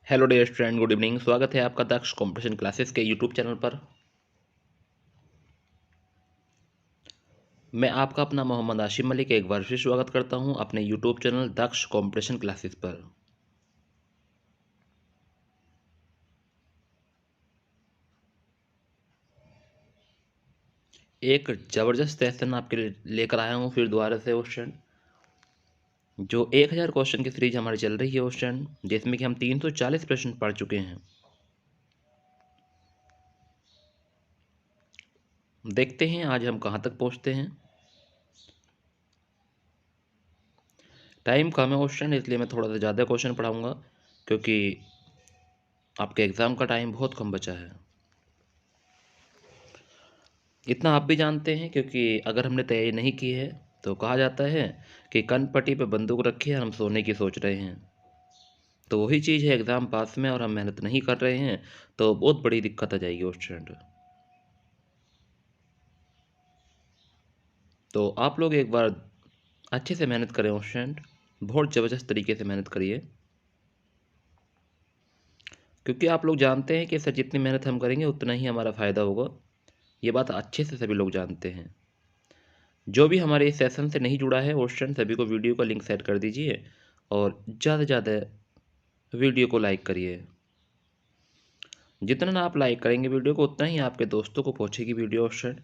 Hello dear student, good evening. स्वागत है आपका दक्ष कंपटीशन क्लासेस के यूट्यूब चैनल पर। मैं आपका अपना मोहम्मद आशिम मलिक एक बार फिर स्वागत करता हूं अपने यूट्यूब चैनल दक्ष कंपटीशन क्लासेस पर। एक ज़बरदस्त सेशन आपके लिए लेकर आया हूं फिर दोबारा से क्वेश्चन, जो 1000 क्वेश्चन की सीरीज हमारी चल रही है क्वेश्चन, जिसमें कि हम 340 प्रश्न पढ़ चुके हैं। देखते हैं आज हम कहां तक पहुंचते हैं। टाइम कम है क्वेश्चन, इसलिए मैं थोड़ा सा ज़्यादा क्वेश्चन पढ़ाऊँगा, क्योंकि आपके एग्ज़ाम का टाइम बहुत कम बचा है। इतना आप भी जानते हैं, क्योंकि अगर हमने तैयारी नहीं की है तो कहा जाता है कि कनपट्टी पे बंदूक रखी है, हम सोने की सोच रहे हैं। तो वही चीज़ है एग्ज़ाम पास में, और हम मेहनत नहीं कर रहे हैं तो बहुत बड़ी दिक्कत आ जाएगी स्टूडेंट। तो आप लोग एक बार अच्छे से मेहनत करें स्टूडेंट, बहुत ज़बरदस्त तरीके से मेहनत करिए, क्योंकि आप लोग जानते हैं कि सर जितनी मेहनत हम करेंगे उतना ही हमारा फ़ायदा होगा। ये बात अच्छे से सभी लोग जानते हैं। जो भी हमारे इस सेशन से नहीं जुड़ा है क्वेश्चन, सभी को वीडियो का लिंक सेट कर दीजिए और ज़्यादा से ज़्यादा वीडियो को लाइक करिए। जितना ना आप लाइक करेंगे वीडियो को, उतना ही आपके दोस्तों को पहुंचेगी वीडियो क्वेश्चन,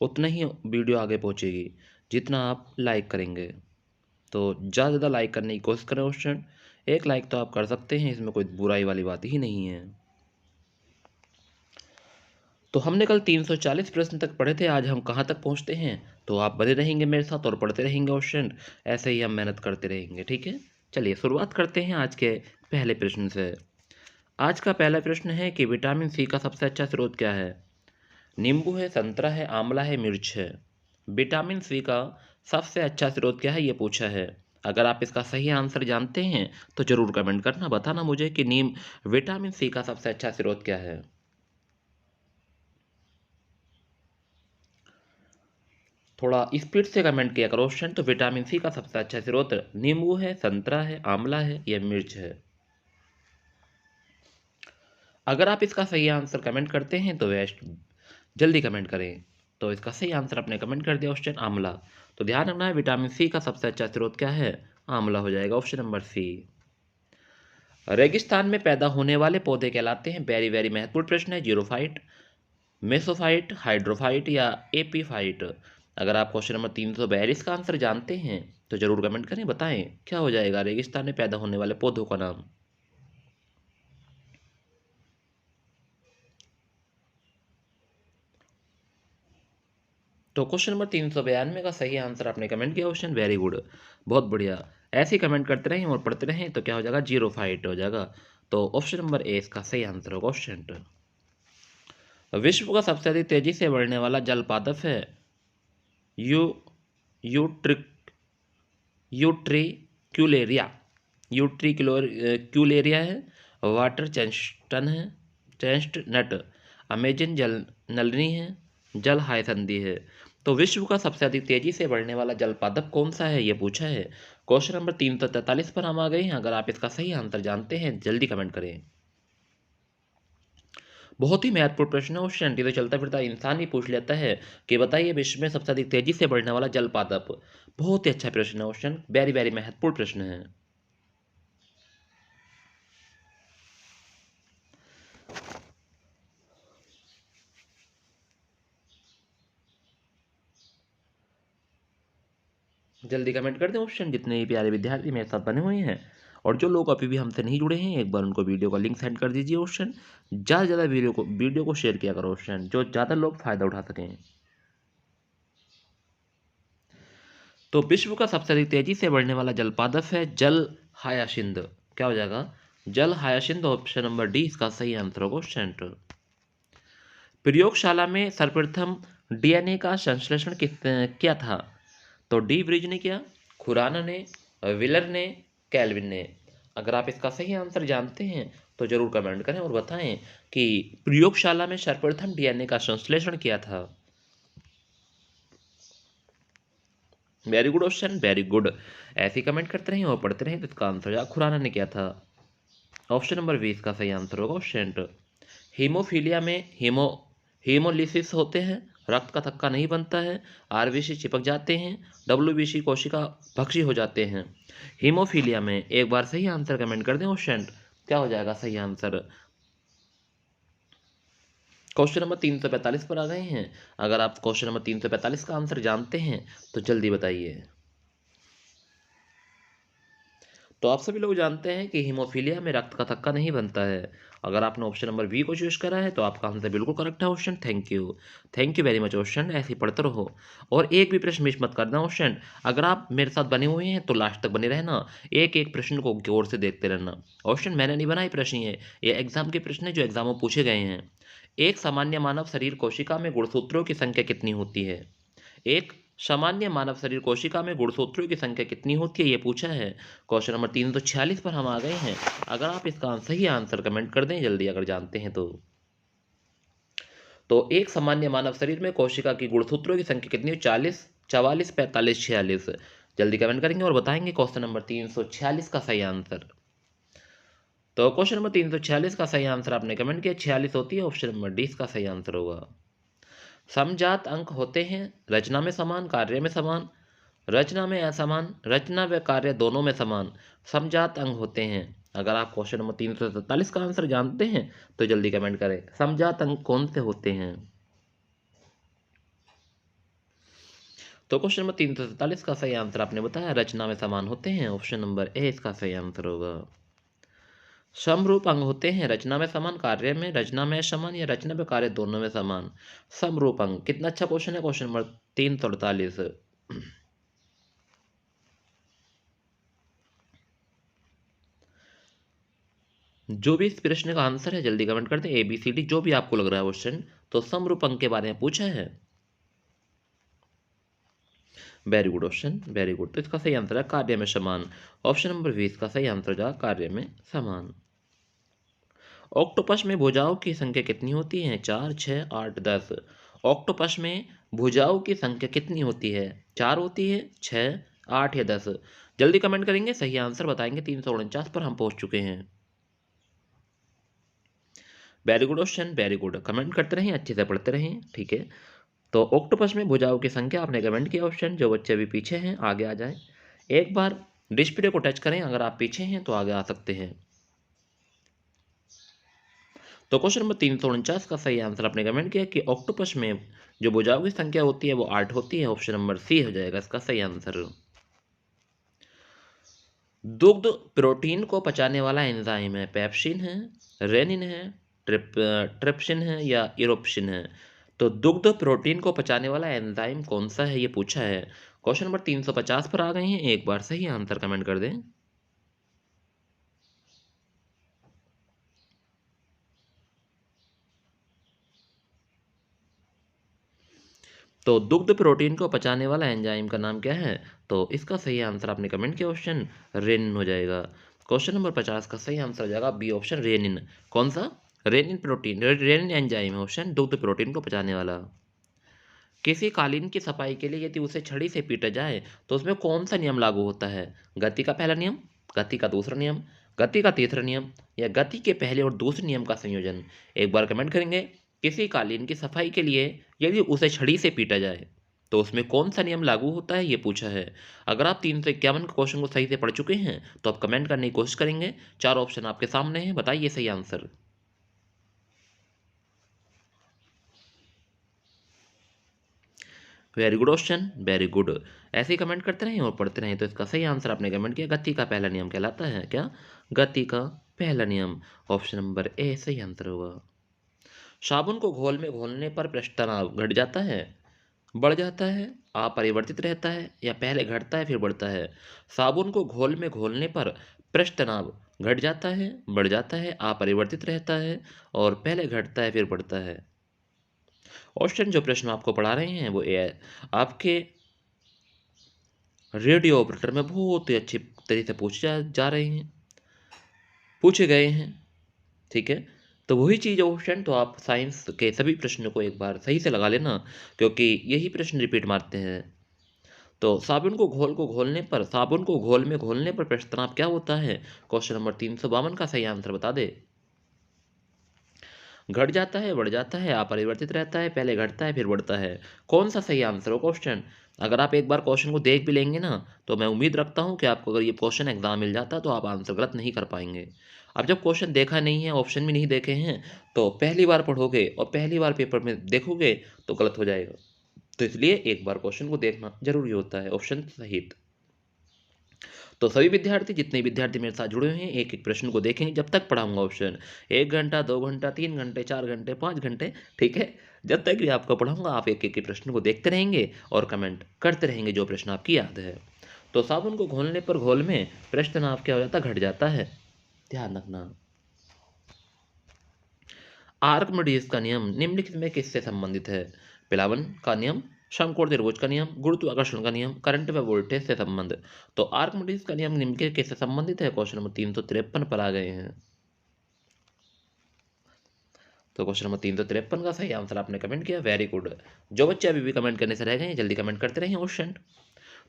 उतना ही वीडियो आगे पहुंचेगी जितना आप लाइक करेंगे। तो ज़्यादा से ज़्यादा लाइक करने की कोशिश करें क्वेश्चन। एक लाइक तो आप कर सकते हैं, इसमें कोई बुराई वाली बात ही नहीं है। तो हमने कल 340 प्रश्न तक पढ़े थे, आज हम कहाँ तक पहुँचते हैं। तो आप बने रहेंगे मेरे साथ और पढ़ते रहेंगे क्वेश्चन, ऐसे ही हम मेहनत करते रहेंगे, ठीक है। चलिए शुरुआत करते हैं आज के पहले प्रश्न से। आज का पहला प्रश्न है कि विटामिन सी का सबसे अच्छा स्रोत क्या है। नींबू है, संतरा है, आंवला है, मिर्च है। विटामिन सी का सबसे अच्छा स्रोत क्या है, ये पूछा है। अगर आप इसका सही आंसर जानते हैं तो जरूर कमेंट करना, बताना मुझे कि विटामिन सी का सबसे अच्छा स्रोत क्या है। थोड़ा स्पीड से कमेंट किया करो क्वेश्चन। तो विटामिन सी का सबसे अच्छा स्रोत नींबू है, संतरा है, आंवला है या मिर्च है। अगर आप इसका सही आंसर कमेंट करते हैं तो वेस्ट जल्दी कमेंट करें। तो इसका सही आंसर आपने कमेंट कर दिया ऑप्शन आंवला। तो ध्यान रखना है, विटामिन सी का सबसे अच्छा स्रोत क्या है, आंवला हो जाएगा ऑप्शन नंबर सी। रेगिस्तान में पैदा होने वाले पौधे कहलाते हैं। वेरी वेरी महत्वपूर्ण प्रश्न है। जीरोफाइट, मेसोफाइट, हाइड्रोफाइट या एपीफाइट। अगर आप क्वेश्चन नंबर 342 का आंसर जानते हैं तो जरूर कमेंट करें, बताएं क्या हो जाएगा रेगिस्तान में पैदा होने वाले पौधों का नाम। तो क्वेश्चन नंबर 392 का सही आंसर आपने कमेंट किया क्वेश्चन, वेरी गुड, बहुत बढ़िया। ऐसे ही कमेंट करते रहें और पढ़ते रहें तो क्या हो जाएगा, जीरोफाइट हो जाएगा। तो ऑप्शन नंबर ए इसका सही आंसर होगा क्वेश्चन। विश्व का सबसे अधिक तेजी से बढ़ने वाला जल पादप है यू यूट्रिक यूट्रिक्यूलेरिया। यूट्रिक्यूलेरिया है, वाटर चेस्टन है, चेस्टनट, अमेजन जल नलनी है, जल हायसंदी है। तो विश्व का सबसे अधिक तेजी से बढ़ने वाला जल पादप कौन सा है, ये पूछा है। क्वेश्चन नंबर 343 पर हम आ गए हैं। अगर आप इसका सही आंसर जानते हैं जल्दी कमेंट करें। बहुत ही महत्वपूर्ण प्रश्न है क्वेश्चन, तो चलता फिरता इंसान ही पूछ लेता है कि बताइए विश्व में सबसे अधिक तेजी से बढ़ने वाला जल पादप। बहुत ही अच्छा प्रश्न है क्वेश्चन, वेरी वेरी महत्वपूर्ण प्रश्न है। जल्दी कमेंट कर दें ऑप्शन, जितने भी प्यारे विद्यार्थी मेरे साथ बने हुए हैं। और जो लोग अभी भी हमसे नहीं जुड़े हैं, एक बार उनको वीडियो का लिंक सेंड कर दीजिए ऑप्शन। ज़्यादा से ज़्यादा वीडियो को शेयर किया करो ऑप्शन, जो ज़्यादा लोग फ़ायदा उठा सकें। तो विश्व का सबसे अधिक तेजी से बढ़ने वाला जल पादप है जल हायासिंथ। क्या हो जाएगा, जल हायासिंथ, ऑप्शन नंबर डी इसका सही आंसर होगा ऑप्शन। प्रयोगशाला में सर्वप्रथम डीएनए का संश्लेषण किया था। तो डी ब्रिज ने किया, खुराना ने, विलर ने, कैल्विन ने। अगर आप इसका सही आंसर जानते हैं तो जरूर कमेंट करें और बताएं कि प्रयोगशाला में सर्वप्रथम डीएनए का संश्लेषण किया था। Very good question, very good. ऐसे ही कमेंट करते रहें और पढ़ते रहें। तो इसका आंसर खुराना ने किया था। ऑप्शन नंबर 20 का सही आंसर होगा ऑप्शन। हीमोफीलिया में हीमोलिसिस होते हैं, रक्त का थक्का नहीं बनता है, आरबीसी चिपक जाते हैं, डब्ल्यूबीसी कोशिका भक्षी हो जाते हैं। हीमोफीलिया में एक बार सही आंसर कमेंट कर दें ऑप्शन, क्या हो जाएगा सही आंसर। क्वेश्चन नंबर 345 पर आ गए हैं। अगर आप क्वेश्चन नंबर 345 का आंसर जानते हैं तो जल्दी बताइए। तो आप सभी लोग जानते हैं कि हीमोफीलिया में रक्त का थक्का नहीं बनता है। अगर आपने ऑप्शन नंबर बी को चूज करा है तो आपका आंसर बिल्कुल करेक्ट है option. Thank you very much option, ऐसे ही पढ़ते रहो और एक भी प्रश्न मिस मत करना ऑप्शन। अगर आप मेरे साथ बने हुए हैं तो लास्ट तक बने रहना, एक एक प्रश्न को गौर से देखते रहना ऑप्शन। मैंने नहीं बनाए प्रश्न, ये एग्जाम के प्रश्न है जो एग्जाम में पूछे गए हैं। एक सामान्य मानव शरीर कोशिका में गुणसूत्रों की संख्या कितनी होती है। एक सामान्य मानव शरीर कोशिका में गुणसूत्रों की संख्या कितनी होती है, ये पूछा है। क्वेश्चन नंबर 346 पर हम आ गए हैं। अगर आप इसका सही आंसर कमेंट कर दें जल्दी, अगर जानते हैं तो एक सामान्य मानव शरीर में कोशिका की गुणसूत्रों की संख्या कितनी है, 40, 44, 45, 46। जल्दी कमेंट करेंगे और बताएंगे क्वेश्चन नंबर 346 का सही आंसर। तो क्वेश्चन नंबर 346 का सही आंसर आपने कमेंट किया 46 होती है, ऑप्शन नंबर डी इसका सही आंसर होगा। समजात अंक होते हैं रचना में समान, कार्य में समान, रचना में असमान, रचना व कार्य दोनों में समान समजात अंग होते हैं। अगर आप क्वेश्चन नंबर 347 का आंसर जानते हैं तो जल्दी कमेंट करें, समजात अंग कौन से होते हैं। तो क्वेश्चन नंबर 347 का सही आंसर आपने बताया रचना में समान होते हैं, ऑप्शन नंबर ए इसका सही आंसर होगा। समरूप अंग होते हैं रचना में समान, कार्य में, रचना में समान या रचना में कार्य दोनों में समान समरूप अंग। कितना अच्छा क्वेश्चन है क्वेश्चन नंबर 348। जो भी इस प्रश्न का आंसर है जल्दी कमेंट कर दें, ए बी सी डी जो भी आपको लग रहा है क्वेश्चन। तो समरूप अंक के बारे में पूछा है। Very good question, very good. तो इसका सही आंसर है कार्य में समान, ऑप्शन नंबर 20 का सही आंसर जाएगा कार्य में समान। ऑक्टोपस में भुजाओं की संख्या कितनी होती है, 4, 6, 8, 10। ऑक्टोपस में भुजाओं की संख्या कितनी होती है, 4 होती है, 6, 8 या 10। जल्दी कमेंट करेंगे, सही आंसर बताएंगे। 349 पर हम पहुंच चुके हैं। Very good question, very good. Comment करते रहें, अच्छे से पढ़ते रहें, ठीक है। तो ऑक्टोपस में भुजाओं की संख्या आपने कमेंट किया ऑप्शन। जो बच्चे अभी पीछे हैं आगे आ जाएं, एक बार डिस्प्ले को टच करें, अगर आप पीछे हैं तो आगे आ सकते हैं। तो क्वेश्चन नंबर 349 का सही आंसर आपने कमेंट किया कि ऑक्टोपस में जो भुजाओं की संख्या होती है वो 8 होती है, ऑप्शन नंबर सी हो जाएगा इसका सही आंसर। दुग्ध प्रोटीन को पचाने वाला एंजाइम है, पेप्सिन है, रेनिन है, ट्रिप्सिन है या इरोप्सिन है। तो दुग्ध प्रोटीन को पचाने वाला एंजाइम कौन सा है, ये पूछा है। क्वेश्चन नंबर 350 पर आ गए हैं, एक बार सही आंसर कमेंट कर दें। तो दुग्ध प्रोटीन को पचाने वाला एंजाइम का नाम क्या है, तो इसका सही आंसर आपने कमेंट किया ऑप्शन रेनिन हो जाएगा। क्वेश्चन नंबर 50 का सही आंसर हो जाएगा बी ऑप्शन रेनिन। कौन सा, रेनिन प्रोटीन, रेनिन एंजाइम है ऑप्शन, दुग्ध प्रोटीन को पचाने वाला। किसी कालीन की सफाई के लिए यदि उसे छड़ी से पीटा जाए तो उसमें कौन सा नियम लागू होता है, गति का पहला नियम, गति का दूसरा नियम, गति का तीसरा नियम या गति के पहले और दूसरे नियम का संयोजन। एक बार कमेंट करेंगे, किसी कालीन की सफाई के लिए यदि उसे छड़ी से पीटा जाए तो उसमें कौन सा नियम लागू होता है, ये पूछा है। अगर आप 351 क्वेश्चन को सही से पढ़ चुके हैं तो आप कमेंट करने की कोशिश करेंगे। 4 ऑप्शन आपके सामने हैं, बताइए सही answer. Very good question, very good. ऐसे ही कमेंट करते रहें और पढ़ते रहें। तो इसका सही आंसर आपने कमेंट किया, गति का पहला नियम कहलाता है क्या, गति का पहला नियम, ऑप्शन नंबर ए सही आंसर होगा। साबुन को घोल में घोलने पर पृष्ठ तनाव घट जाता है, बढ़ जाता है, अपरिवर्तित रहता है या पहले घटता है फिर बढ़ता है। साबुन को घोल में घोलने पर पृष्ठ तनाव घट जाता है, बढ़ जाता है, अपरिवर्तित रहता है और पहले घटता है फिर बढ़ता है। ऑप्शन जो प्रश्न आपको पढ़ा रहे हैं वो ए आपके रेडियो ऑपरेटर में बहुत ही अच्छी तरीके से जा रहे हैं, पूछे गए हैं, ठीक है। तो वही चीज़ ऑप्शन, तो आप साइंस के सभी प्रश्नों को एक बार सही से लगा लेना क्योंकि यही प्रश्न रिपीट मारते हैं। तो साबुन को घोल में घोलने पर पृष्ठ तनाव क्या होता है? क्वेश्चन नंबर 352 का सही आंसर बता दे। घट जाता है, बढ़ जाता है, अपरिवर्तित रहता है, पहले घटता है फिर बढ़ता है। कौन सा सही आंसर हो क्वेश्चन? अगर आप एक बार क्वेश्चन को देख भी लेंगे ना, तो मैं उम्मीद रखता हूँ कि आपको अगर ये क्वेश्चन एग्जाम मिल जाता है तो आप आंसर गलत नहीं कर पाएंगे। अब जब क्वेश्चन देखा नहीं है, ऑप्शन भी नहीं देखे हैं, तो पहली बार पढ़ोगे और पहली बार पेपर में देखोगे तो गलत हो जाएगा। तो इसलिए एक बार क्वेश्चन को देखना जरूरी होता है ऑप्शन सहित। तो सभी विद्यार्थी, जितने विद्यार्थी मेरे साथ जुड़े हुए हैं, एक एक प्रश्न को देखेंगे जब तक पढ़ाऊंगा ऑप्शन। 1 घंटा, 2 घंटा, 3 घंटे, 4 घंटे, 5 घंटे, ठीक है। जब तक भी आपको पढ़ाऊंगा आप एक एक प्रश्न को देखते रहेंगे और कमेंट करते रहेंगे जो प्रश्न आपकी याद है। तो साबुन को घोलने पर घोल में पृष्ठ तनाव क्या हो जाता है? घट जाता है। ध्यान रखना। आर्किमिडीज का नियम निम्नलिखित में किससे संबंधित है? पिलावन का नियम, शंकोर त्रिभुज का नियम, गुरुत्वाकर्षण का नियम, करंट व वोल्टेज से संबंध। तो आर्किमिडीज का नियम निम्न के किससे संबंधित है? क्वेश्चन नंबर 353 पर आ गए हैं। तो क्वेश्चन नंबर 353 का सही आंसर आपने कमेंट किया, वेरी गुड। जो बच्चे अभी भी कमेंट करने से रह गए हैं जल्दी कमेंट करते रहिए क्वेश्चन।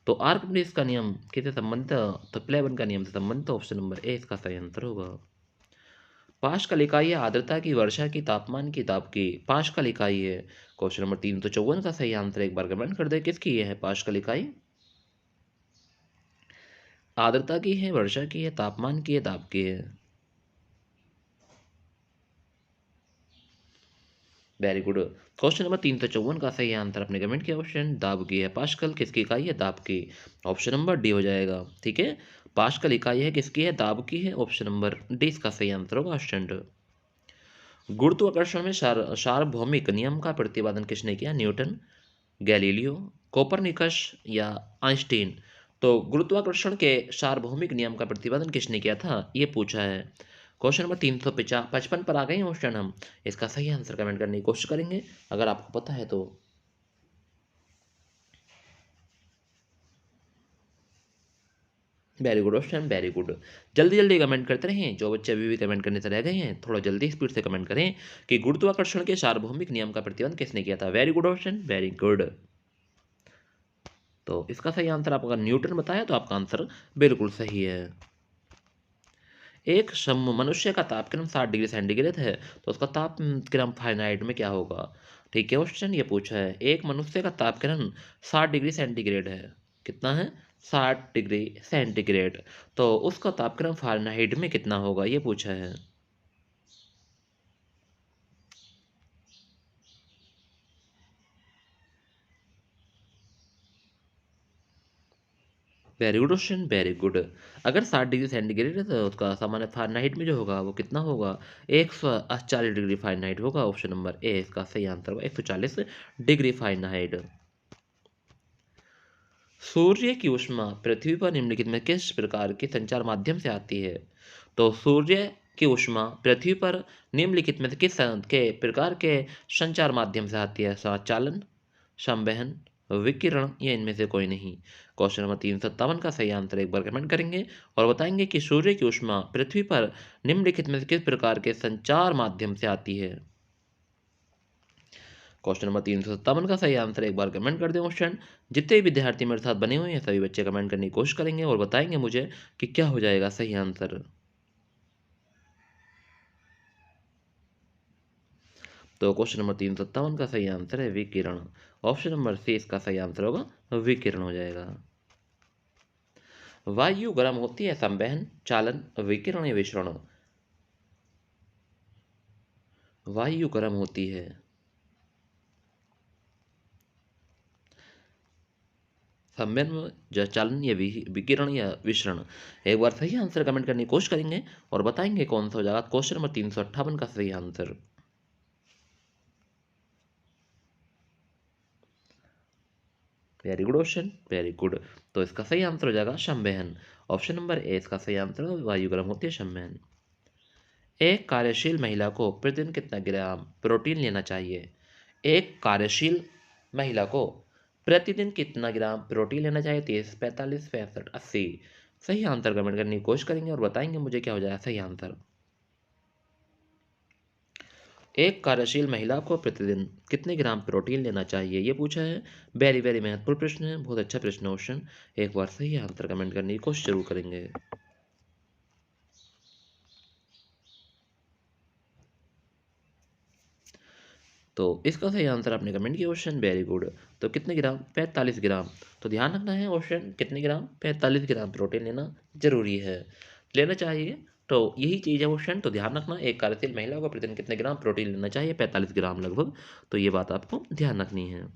तो आर्किमिडीज का नियम किससे संबंधित है? तो प्लेवन का नियम से संबंधित। ऑप्शन नंबर ए इसका सही आंसर होगा। पास्कल इकाई है आर्द्रता की, वर्षा की, तापमान की, ताप की। पास्कल इकाई है। क्वेश्चन नंबर 354 का सही आंसर एक बार कमेंट कर दे, किसकी ये है पास्कल इकाई? आर्द्रता की है, वर्षा की है, तापमान की है, ताप की है। Very good. क्वेश्चन नंबर 354 का सही आंसर आपने कमेंट किया क्वेश्चन, दाब की है। पास्कल किसकी इकाई है? दाब की। ऑप्शन नंबर डी हो जाएगा, ठीक है। पास्कल इकाई है किसकी है? दाब की है। ऑप्शन नंबर डी इसका सही आंसर होगा ऑप्शन डी। गुरुत्वाकर्षण में सार्वभौमिक नियम का प्रतिपादन किसने किया? न्यूटन, गैलीलियो, कोपरनिकस या आइंस्टीन। तो गुरुत्वाकर्षण के सार्वभौमिक नियम का प्रतिपादन किसने किया था, ये पूछा है। क्वेश्चन नंबर 355 पर आ गए हैं क्वेश्चन हम। इसका सही आंसर कमेंट करने की कोशिश करेंगे अगर आपको पता है तो। Very good question, very good. जल्दी जल्दी कमेंट करते रहें, जो बच्चे अभी भी कमेंट करने से रह गए हैं थोड़ा जल्दी स्पीड से कमेंट करें कि गुरुत्वाकर्षण के सार्वभौमिक नियम का प्रतिपादन किसने किया था। Very good question, very good. तो इसका सही आंसर आप अगर न्यूटन बताया तो आपका आंसर बिल्कुल सही है। एक मनुष्य का तापक्रम 60 डिग्री सेंटीग्रेड है, तो उसका तापक्रम फारेनहाइट में क्या होगा? ठीक है क्वेश्चन ये पूछा है। एक मनुष्य का तापक्रम 60 डिग्री सेंटीग्रेड है। कितना है? 60 डिग्री सेंटीग्रेड। तो उसका तापक्रम फारेनहाइट में कितना होगा, ये पूछा है। Very good question, very good. अगर 60 डिग्री सेंटीग्रेड है तो उसका सामान्य फारेनहाइट में जो होगा वो कितना होगा? 140 डिग्री फारेनहाइट होगा। ऑप्शन नंबर ए इसका सही आंसर होगा, 140 डिग्री फारेनहाइट। सूर्य की ऊष्मा पृथ्वी पर निम्नलिखित में किस प्रकार के संचार माध्यम से आती है? तो सूर्य की ऊष्मा पृथ्वी पर निम्नलिखित में से किस के प्रकार के संचार माध्यम से आती है? चालन, संवहन, विकिरण या इनमें से कोई नहीं। क्वेश्चन नंबर 357 का सही आंसर एक बार कमेंट करेंगे और बताएंगे कि सूर्य की ऊष्मा पृथ्वी पर निम्नलिखित में से किस प्रकार के संचार माध्यम से आती है। क्वेश्चन नंबर 357 का सही आंसर एक बार कमेंट कर दें क्वेश्चन। जितने भी विद्यार्थी मेरे साथ बने हुए हैं सभी बच्चे कमेंट करने की कोशिश करेंगे और बताएंगे मुझे कि क्या हो जाएगा सही आंसर। तो क्वेश्चन नंबर 357 का सही आंसर है विकिरण। ऑप्शन नंबर सी इसका सही आंसर होगा, विकिरण हो जाएगा। वायु गर्म होती है, संवहन, चालन, विकिरण या विसरण? वायु गर्म होती है, संवहन या चालन या विकिरण या विसरण? एक बार सही आंसर कमेंट करने की कोशिश करेंगे और बताएंगे कौन सा हो जाएगा क्वेश्चन नंबर 358 का सही answer. Very good question, very good. तो इसका सही आंसर हो जाएगा संवहन। ऑप्शन नंबर ए इसका सही आंसर है, वायु गर्म होती है, संवहन। एक कार्यशील महिला को प्रतिदिन कितना ग्राम प्रोटीन लेना चाहिए? एक कार्यशील महिला को प्रतिदिन कितना ग्राम प्रोटीन लेना चाहिए? 30, 45, 65, 80? सही आंसर कमेंट करने की कोशिश करेंगे और बताएंगे मुझे क्या हो जाएगा सही आंसर। एक कार्यशील महिला को प्रतिदिन कितने ग्राम प्रोटीन लेना चाहिए, ये पूछा है। वेरी वेरी महत्वपूर्ण प्रश्न है, बहुत अच्छा प्रश्न है क्वेश्चन। एक बार सही आंसर कमेंट करने की कोशिश जरूर करेंगे। तो इसका सही आंसर आपने कमेंट किया क्वेश्चन, वेरी गुड। तो कितने ग्राम? 45 ग्राम। तो ध्यान रखना है क्वेश्चन, कितने ग्राम? 45 ग्राम प्रोटीन लेना जरूरी है, लेना चाहिए। तो यही चीज़ है क्वेश्चन, तो ध्यान रखना एक कार्यशील महिला को प्रतिदिन कितने ग्राम प्रोटीन लेना चाहिए, 45 ग्राम लगभग। तो ये बात आपको ध्यान रखनी है।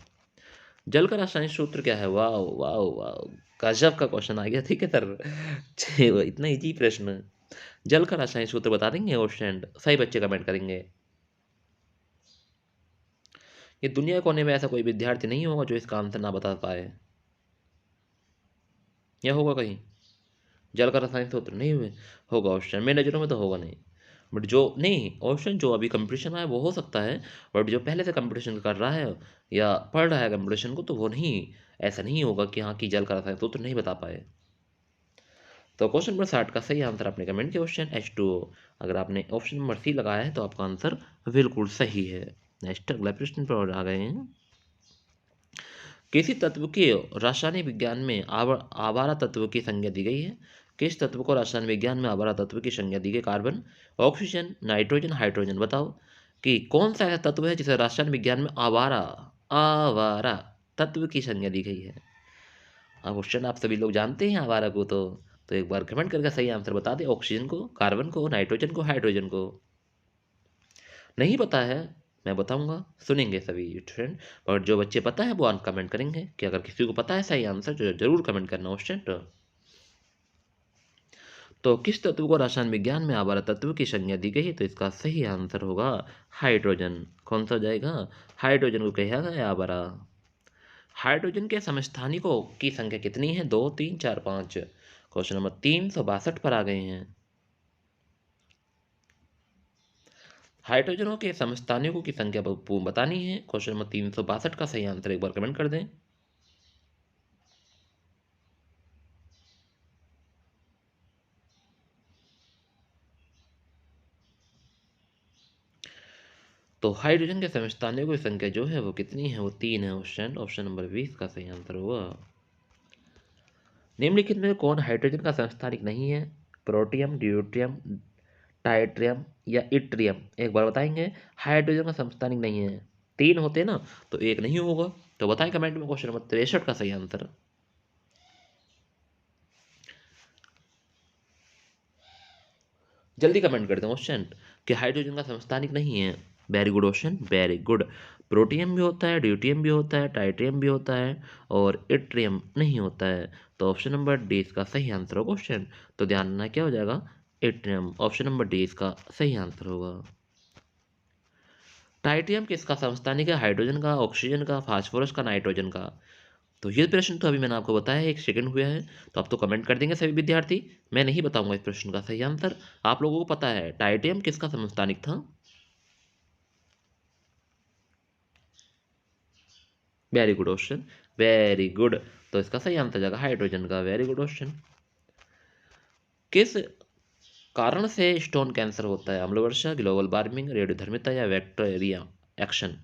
जल का रासायनिक सूत्र क्या है? वाह वाह वाह, गजब का क्वेश्चन आ गया। ठीक है सर, इतना इजी प्रश्न। जल का रासायनिक सूत्र बता देंगे क्वेश्चन, सही बच्चे कमेंट करेंगे। ये दुनिया के कोने में ऐसा कोई विद्यार्थी नहीं होगा जो इसका आंसर ना बता पाए, या होगा कहीं? जल का रासायनिक सूत्र नहीं हुए होगा ऑप्शन, मेरी नज़रों में तो होगा नहीं। बट जो नहीं ऑप्शन, जो अभी कंपटीशन है वो हो सकता है, बट जो पहले से कंपटीशन कर रहा है या पढ़ रहा है कंपटीशन को, तो वो नहीं, ऐसा नहीं होगा कि हाँ कि जल का रासायनिक सूत्र नहीं बता पाए। तो क्वेश्चन नंबर 60 का सही आंसर आपने कमेंट किया क्वेश्चन H2O। अगर आपने ऑप्शन नंबर सी लगाया है तो आपका आंसर बिल्कुल सही है। नेक्स्ट अगला प्रश्न पर आ गए हैं। किसी तत्व के रासायनिक विज्ञान में आवारा तत्व की संज्ञा दी गई है? किस तत्व को रासायनिक विज्ञान में आवारा तत्व की संज्ञा दी गई? Carbon, oxygen, nitrogen, hydrogen. बताओ कि कौन सा ऐसा तत्व है जिसे रासायनिक विज्ञान में आवारा आवारा तत्व की संज्ञा दी गई है? अब क्वेश्चन आप सभी लोग जानते हैं आवारा को, तो एक बार कमेंट करके सही आंसर बता दें। ऑक्सीजन को, कार्बन को, नाइट्रोजन को, हाइड्रोजन को। नहीं पता है, मैं बताऊंगा, सुनेंगे सभी स्टूडेंट। और जो बच्चे पता है वो कमेंट करेंगे कि अगर किसी को पता है सही आंसर तो जरूर कमेंट करना स्टूडेंट। तो किस तत्व को रसायन विज्ञान में आवारा तत्व की संज्ञा दी गई है? तो इसका सही आंसर होगा हाइड्रोजन। कौन सा हो जाएगा? हाइड्रोजन को कहा गया आवारा। हाइड्रोजन के समस्थानिकों की संख्या कितनी है? 2, 3, 4, 5। क्वेश्चन नंबर 362 पर आ गए हैं। हाइड्रोजनों के समस्थानिकों की संख्या बतानी है। क्वेश्चन नंबर 362 का सही आंसर एक बार कमेंट कर दें। तो हाइड्रोजन के समस्थानिकों की संख्या जो है वो कितनी है? वो 3 है ऑप्शन। ऑप्शन नंबर 20 का सही आंसर होगा। निम्नलिखित में कौन हाइड्रोजन का समस्थानिक नहीं है? प्रोटियम, ड्यूट्रियम, टाइट्रियम या इट्रियम। एक बार बताएंगे। हाइड्रोजन का समस्थानिक नहीं है, 3 होते हैं ना, तो एक नहीं होगा। तो बताएं कमेंट में क्वेश्चन नंबर 63 का सही आंसर। जल्दी कमेंट कर दें क्वेश्चन कि हाइड्रोजन का समस्थानिक नहीं है। Very good question, very good. Protium भी होता है, ड्यूटियम भी होता है, टाइट्रियम भी होता है, और इट्रियम नहीं होता है। तो ऑप्शन नंबर डी इसका सही आंसर होगा क्वेश्चन। तो ध्यान रखना क्या हो जाएगा? इट्रियम। ऑप्शन नंबर डी इसका सही आंसर होगा। टाइट्रियम किसका समस्थानिक है? हाइड्रोजन का, ऑक्सीजन का, फास्फोरस का, नाइट्रोजन का। तो ये प्रश्न तो अभी मैंने आपको बताया है, 1 सेकंड हुआ है। तो आप तो कमेंट कर देंगे सभी विद्यार्थी। मैं नहीं बताऊंगा इस प्रश्न का सही आंसर। आप लोगों को पता है टाइटेनियम किसका समस्थानिक था? Very good question, very good. तो इसका सही आंसर जाएगा हाइड्रोजन का। Very good question. किस कारण से स्टोन कैंसर होता है? अम्ल वर्षा, ग्लोबल वार्मिंग, रेडियोधर्मिता या बैक्टीरिया एक्शन।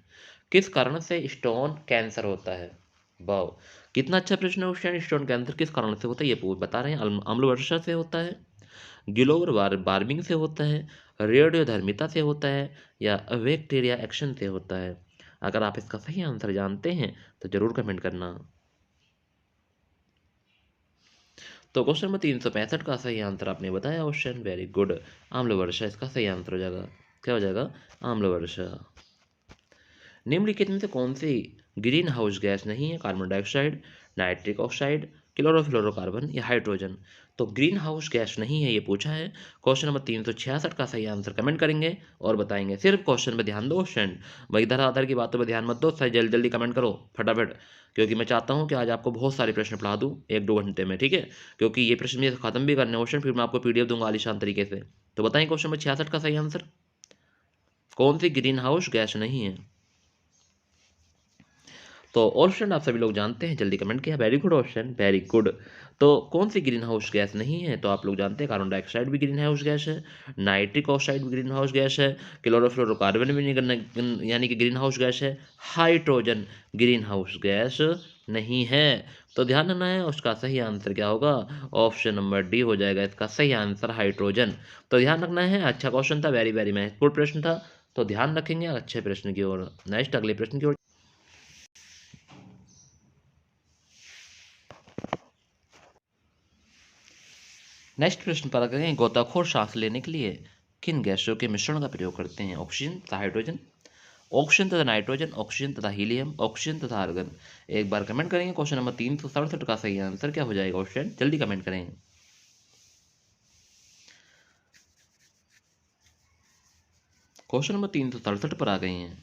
किस कारण से स्टोन कैंसर होता है? वाह, कितना अच्छा प्रश्न है क्वेश्चन। स्टोन कैंसर किस कारण से होता है ये बता रहे हैं। अम्ल वर्षा से होता है, ग्लोबल वार्मिंग से होता है, रेडियोधर्मिता से होता है, या बैक्टीरिया एक्शन से होता है। अगर आप इसका सही आंसर जानते हैं तो जरूर कमेंट करना। तो क्वेश्चन नंबर 365 का सही आंसर आपने बताया क्वेश्चन, वेरी गुड। आम्ल वर्षा इसका सही आंसर हो जाएगा। क्या हो जाएगा? आम्ल वर्षा। निम्नलिखित में से कौन सी ग्रीन हाउस गैस नहीं है? Carbon dioxide, nitric oxide, chlorofluorocarbon या हाइड्रोजन। तो ग्रीन हाउस गैस नहीं है ये पूछा है। क्वेश्चन नंबर 366 का सही आंसर कमेंट करेंगे और बताएंगे। सिर्फ क्वेश्चन पे ध्यान दो क्वेश्चन, वही इधर आधार की बातों पे ध्यान मत दो। सही जल्दी जल्दी कमेंट करो फटाफट, क्योंकि मैं चाहता हूँ कि आज आपको बहुत सारे प्रश्न पढ़ा दूँ 1-2 घंटे में, ठीक है? क्योंकि ये प्रश्न मुझे खत्म भी करने क्वेश्चन, फिर मैं आपको PDF दूंगा आलिशान तरीके से। तो बताएं क्वेश्चन नंबर 66 का सही आंसर। कौन सी ग्रीन हाउस गैस नहीं है? तो ऑप्शन आप सभी लोग जानते हैं, जल्दी कमेंट किया। Very good option, very good. तो कौन सी ग्रीन हाउस गैस नहीं है? तो आप लोग जानते हैं कार्बन डाइऑक्साइड भी ग्रीन हाउस गैस है, नाइट्रिक ऑक्साइड भी ग्रीन हाउस गैस है, क्लोरोफ्लोरोकार्बन भी यानी कि ग्रीन हाउस गैस है, हाइड्रोजन ग्रीन हाउस गैस नहीं है। तो ध्यान रखना है, उसका सही आंसर क्या होगा? ऑप्शन नंबर डी हो जाएगा इसका सही आंसर, हाइड्रोजन। तो ध्यान रखना है, अच्छा क्वेश्चन था, वेरी वेरी महत्वपूर्ण प्रश्न था। तो ध्यान रखेंगे अच्छे प्रश्न की ओर। नेक्स्ट अगले प्रश्न की ओर। नेक्स्ट प्रश्न पर करें, गोताखोर सांस लेने के लिए किन गैसों के मिश्रण का प्रयोग करते हैं? ऑक्सीजन तथा हाइड्रोजन, ऑक्सीजन तथा नाइट्रोजन, ऑक्सीजन तथा हीलियम, ऑक्सीजन तथा आर्गन। एक बार कमेंट करेंगे। क्वेश्चन नंबर 367 का सही आंसर क्या हो जाएगा? ऑप्शन जल्दी कमेंट करें। क्वेश्चन नंबर 367 पर आ गए हैं।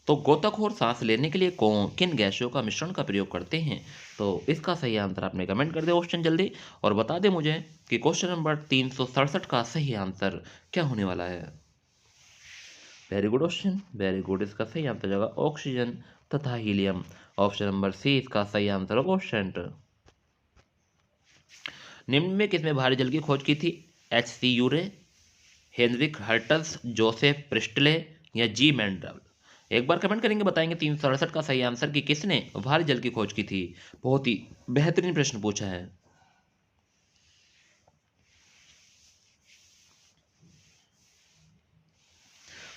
तो गोताखोर सांस लेने के लिए कौन किन गैसों का मिश्रण का प्रयोग करते हैं? तो इसका सही आंसर आपने कमेंट कर दिया ऑप्शन जल्दी, और बता दें मुझे कि क्वेश्चन नंबर 367 का सही आंसर क्या होने वाला है। Very good option, very good. इसका सही आंसर जाएगा ऑक्सीजन तथा हीलियम। ऑप्शन नंबर सी इसका सही आंसर होगा ऑप्शन। निम्न में किसमें भारी जल की खोज की थी? एच सी यूरे, हेनरिक हर्टल्स, जोसेफ प्रिस्टले या जी मैंडल। एक बार कमेंट करेंगे, बताएंगे 367 का सही आंसर कि किसने भारी जल की खोज की थी। बहुत ही बेहतरीन प्रश्न पूछा है।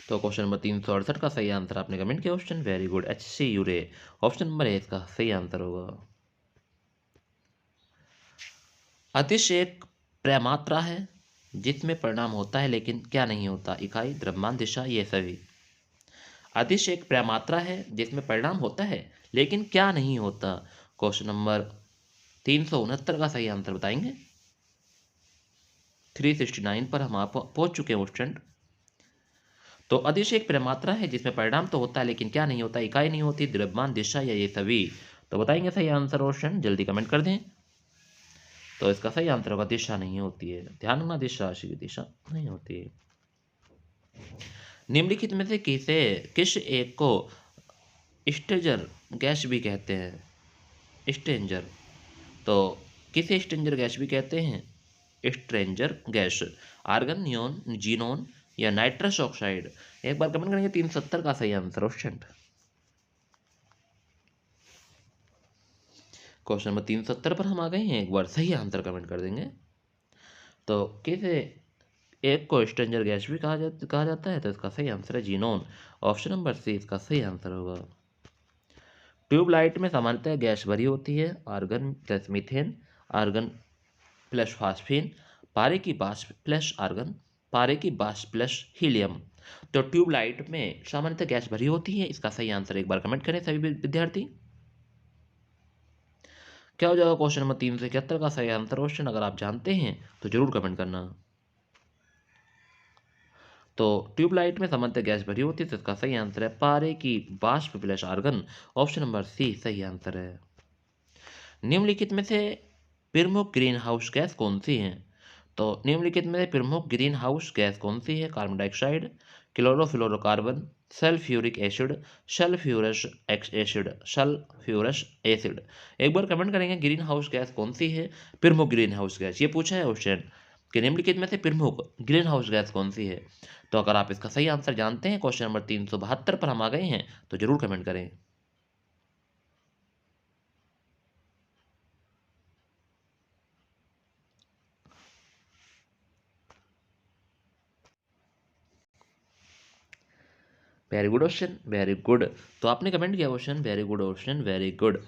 तो क्वेश्चन नंबर 368 का सही आंसर आपने कमेंट किया option, very good, H C यूरे। ऑप्शन नंबर ए इसका सही आंसर होगा। अदिश एक प्रमात्रा है जिसमें परिणाम होता है लेकिन क्या नहीं होता? इकाई, द्रव्यमान, दिशा, ये सभी। अदिश एक प्रमात्रा है जिसमें परिणाम होता है लेकिन क्या नहीं होता? क्वेश्चन नंबर 369 का सही आंसर बताएंगे। 369 पर हम आप पहुंच चुके हैं स्टूडेंट। तो अदिश एक प्रमात्रा है जिसमें परिणाम तो होता है लेकिन क्या नहीं होता? इकाई नहीं होती, द्रव्यमान, दिशा या ये सभी। तो बताएंगे सही आंसर ऑप्शन, जल्दी कमेंट कर दें। तो इसका सही आंसर होगा दिशा नहीं होती है। ध्यान रखना, दिशा राशि की दिशा नहीं होती है। निम्नलिखित में से किस एक को स्ट्रेंजर गैस भी कहते हैं? स्ट्रेंजर, तो किसे स्ट्रेंजर गैस भी कहते हैं? Stranger gas, argon, neon, xenon या नाइट्रस ऑक्साइड। एक बार कमेंट करेंगे 370 का सही आंसर ऑप्शन। क्वेश्चन नंबर 370 पर हम आ गए हैं, एक बार सही आंसर कमेंट कर देंगे। तो किसे एक को स्ट्रेंजर गैस भी कहा जाता है? तो इसका सही आंसर है जीनोन। ऑप्शन नंबर सी इसका सही आंसर होगा। ट्यूबलाइट में सामान्यतः गैस भरी होती है, argon plus methane, argon plus phosphine, पारे की वाष्प प्लस आर्गन, पारे की वाष्प प्लस हीलियम। तो ट्यूबलाइट में सामान्यतः गैस भरी होती है, इसका सही आंसर एक बार कमेंट करें सभी विद्यार्थी। क्या हो जाएगा क्वेश्चन नंबर 371 का सही आंसर क्वेश्चन? अगर आप जानते हैं तो जरूर कमेंट करना। तो ट्यूबलाइट में सामान्यतः गैस भरी होती है, तो इसका सही आंसर है पारे की वाष्प plus argon. Option number C सही आंसर है। निम्नलिखित में से प्रमुख ग्रीन हाउस गैस कौन सी है? तो निम्नलिखित में से प्रमुख ग्रीन हाउस गैस कौन सी है? Carbon dioxide, chlorofluorocarbon, sulphuric acid, sulphurous acid, sulphurous acid. एक बार कमेंट करेंगे ग्रीन हाउस गैस कौन सी है? प्रमुख ग्रीन हाउस गैस, ये पूछा है क्वेश्चन कि निम्नलिखित में से प्रमुख ग्रीन हाउस गैस कौन सी है। तो अगर आप इसका सही आंसर जानते हैं, क्वेश्चन नंबर 372 पर हम आ गए हैं, तो जरूर कमेंट करें। Very good question, very good. तो आपने कमेंट किया question, very good question, very good.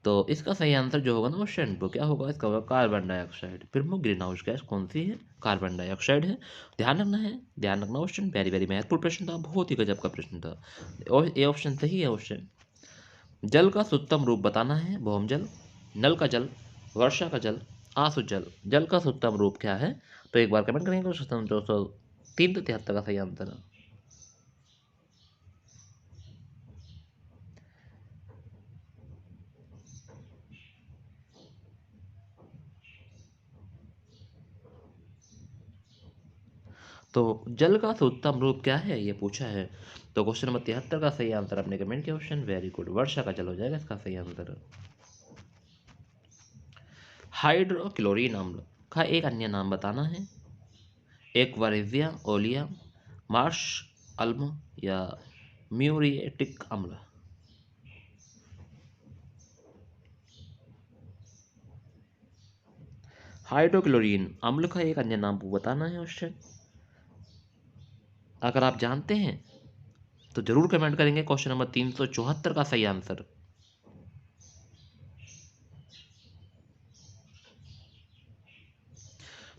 तो इसका सही आंसर जो होगा ना क्वेश्चन, वो क्या होगा? इसका होगा कार्बन डाइऑक्साइड। प्रमुख ग्रीन हाउस गैस कौन सी है? कार्बन डाइऑक्साइड है। ध्यान रखना है, ध्यान रखना क्वेश्चन, वेरी वेरी महत्वपूर्ण प्रश्न था, बहुत ही गजब का प्रश्न था। और ये ऑप्शन सही है क्वेश्चन। जल का शुद्धतम रूप बताना है। भौम जल, नल का जल, वर्षा का जल, आंसू जल। जल का शुद्धतम रूप क्या है? तो एक बार कमेंट करेंगे। 273 का सही आंसर है। तो जल का शुद्धतम रूप क्या है ये पूछा है। तो क्वेश्चन नंबर 73 का सही आंसर आपने कमेंट किया ऑप्शन, वेरी गुड, वर्षा का जल हो जाएगा इसका सही आंसर। हाइड्रोक्लोरिन अम्ल का एक अन्य नाम बताना है। एक्वारेजिया ओलिया, मार्श अल्म या म्यूरिएटिक अम्ल। हाइड्रोक्लोरिन अम्ल का एक अन्य नाम बताना है क्वेश्चन। अगर आप जानते हैं तो जरूर कमेंट करेंगे। क्वेश्चन नंबर 374 का सही आंसर।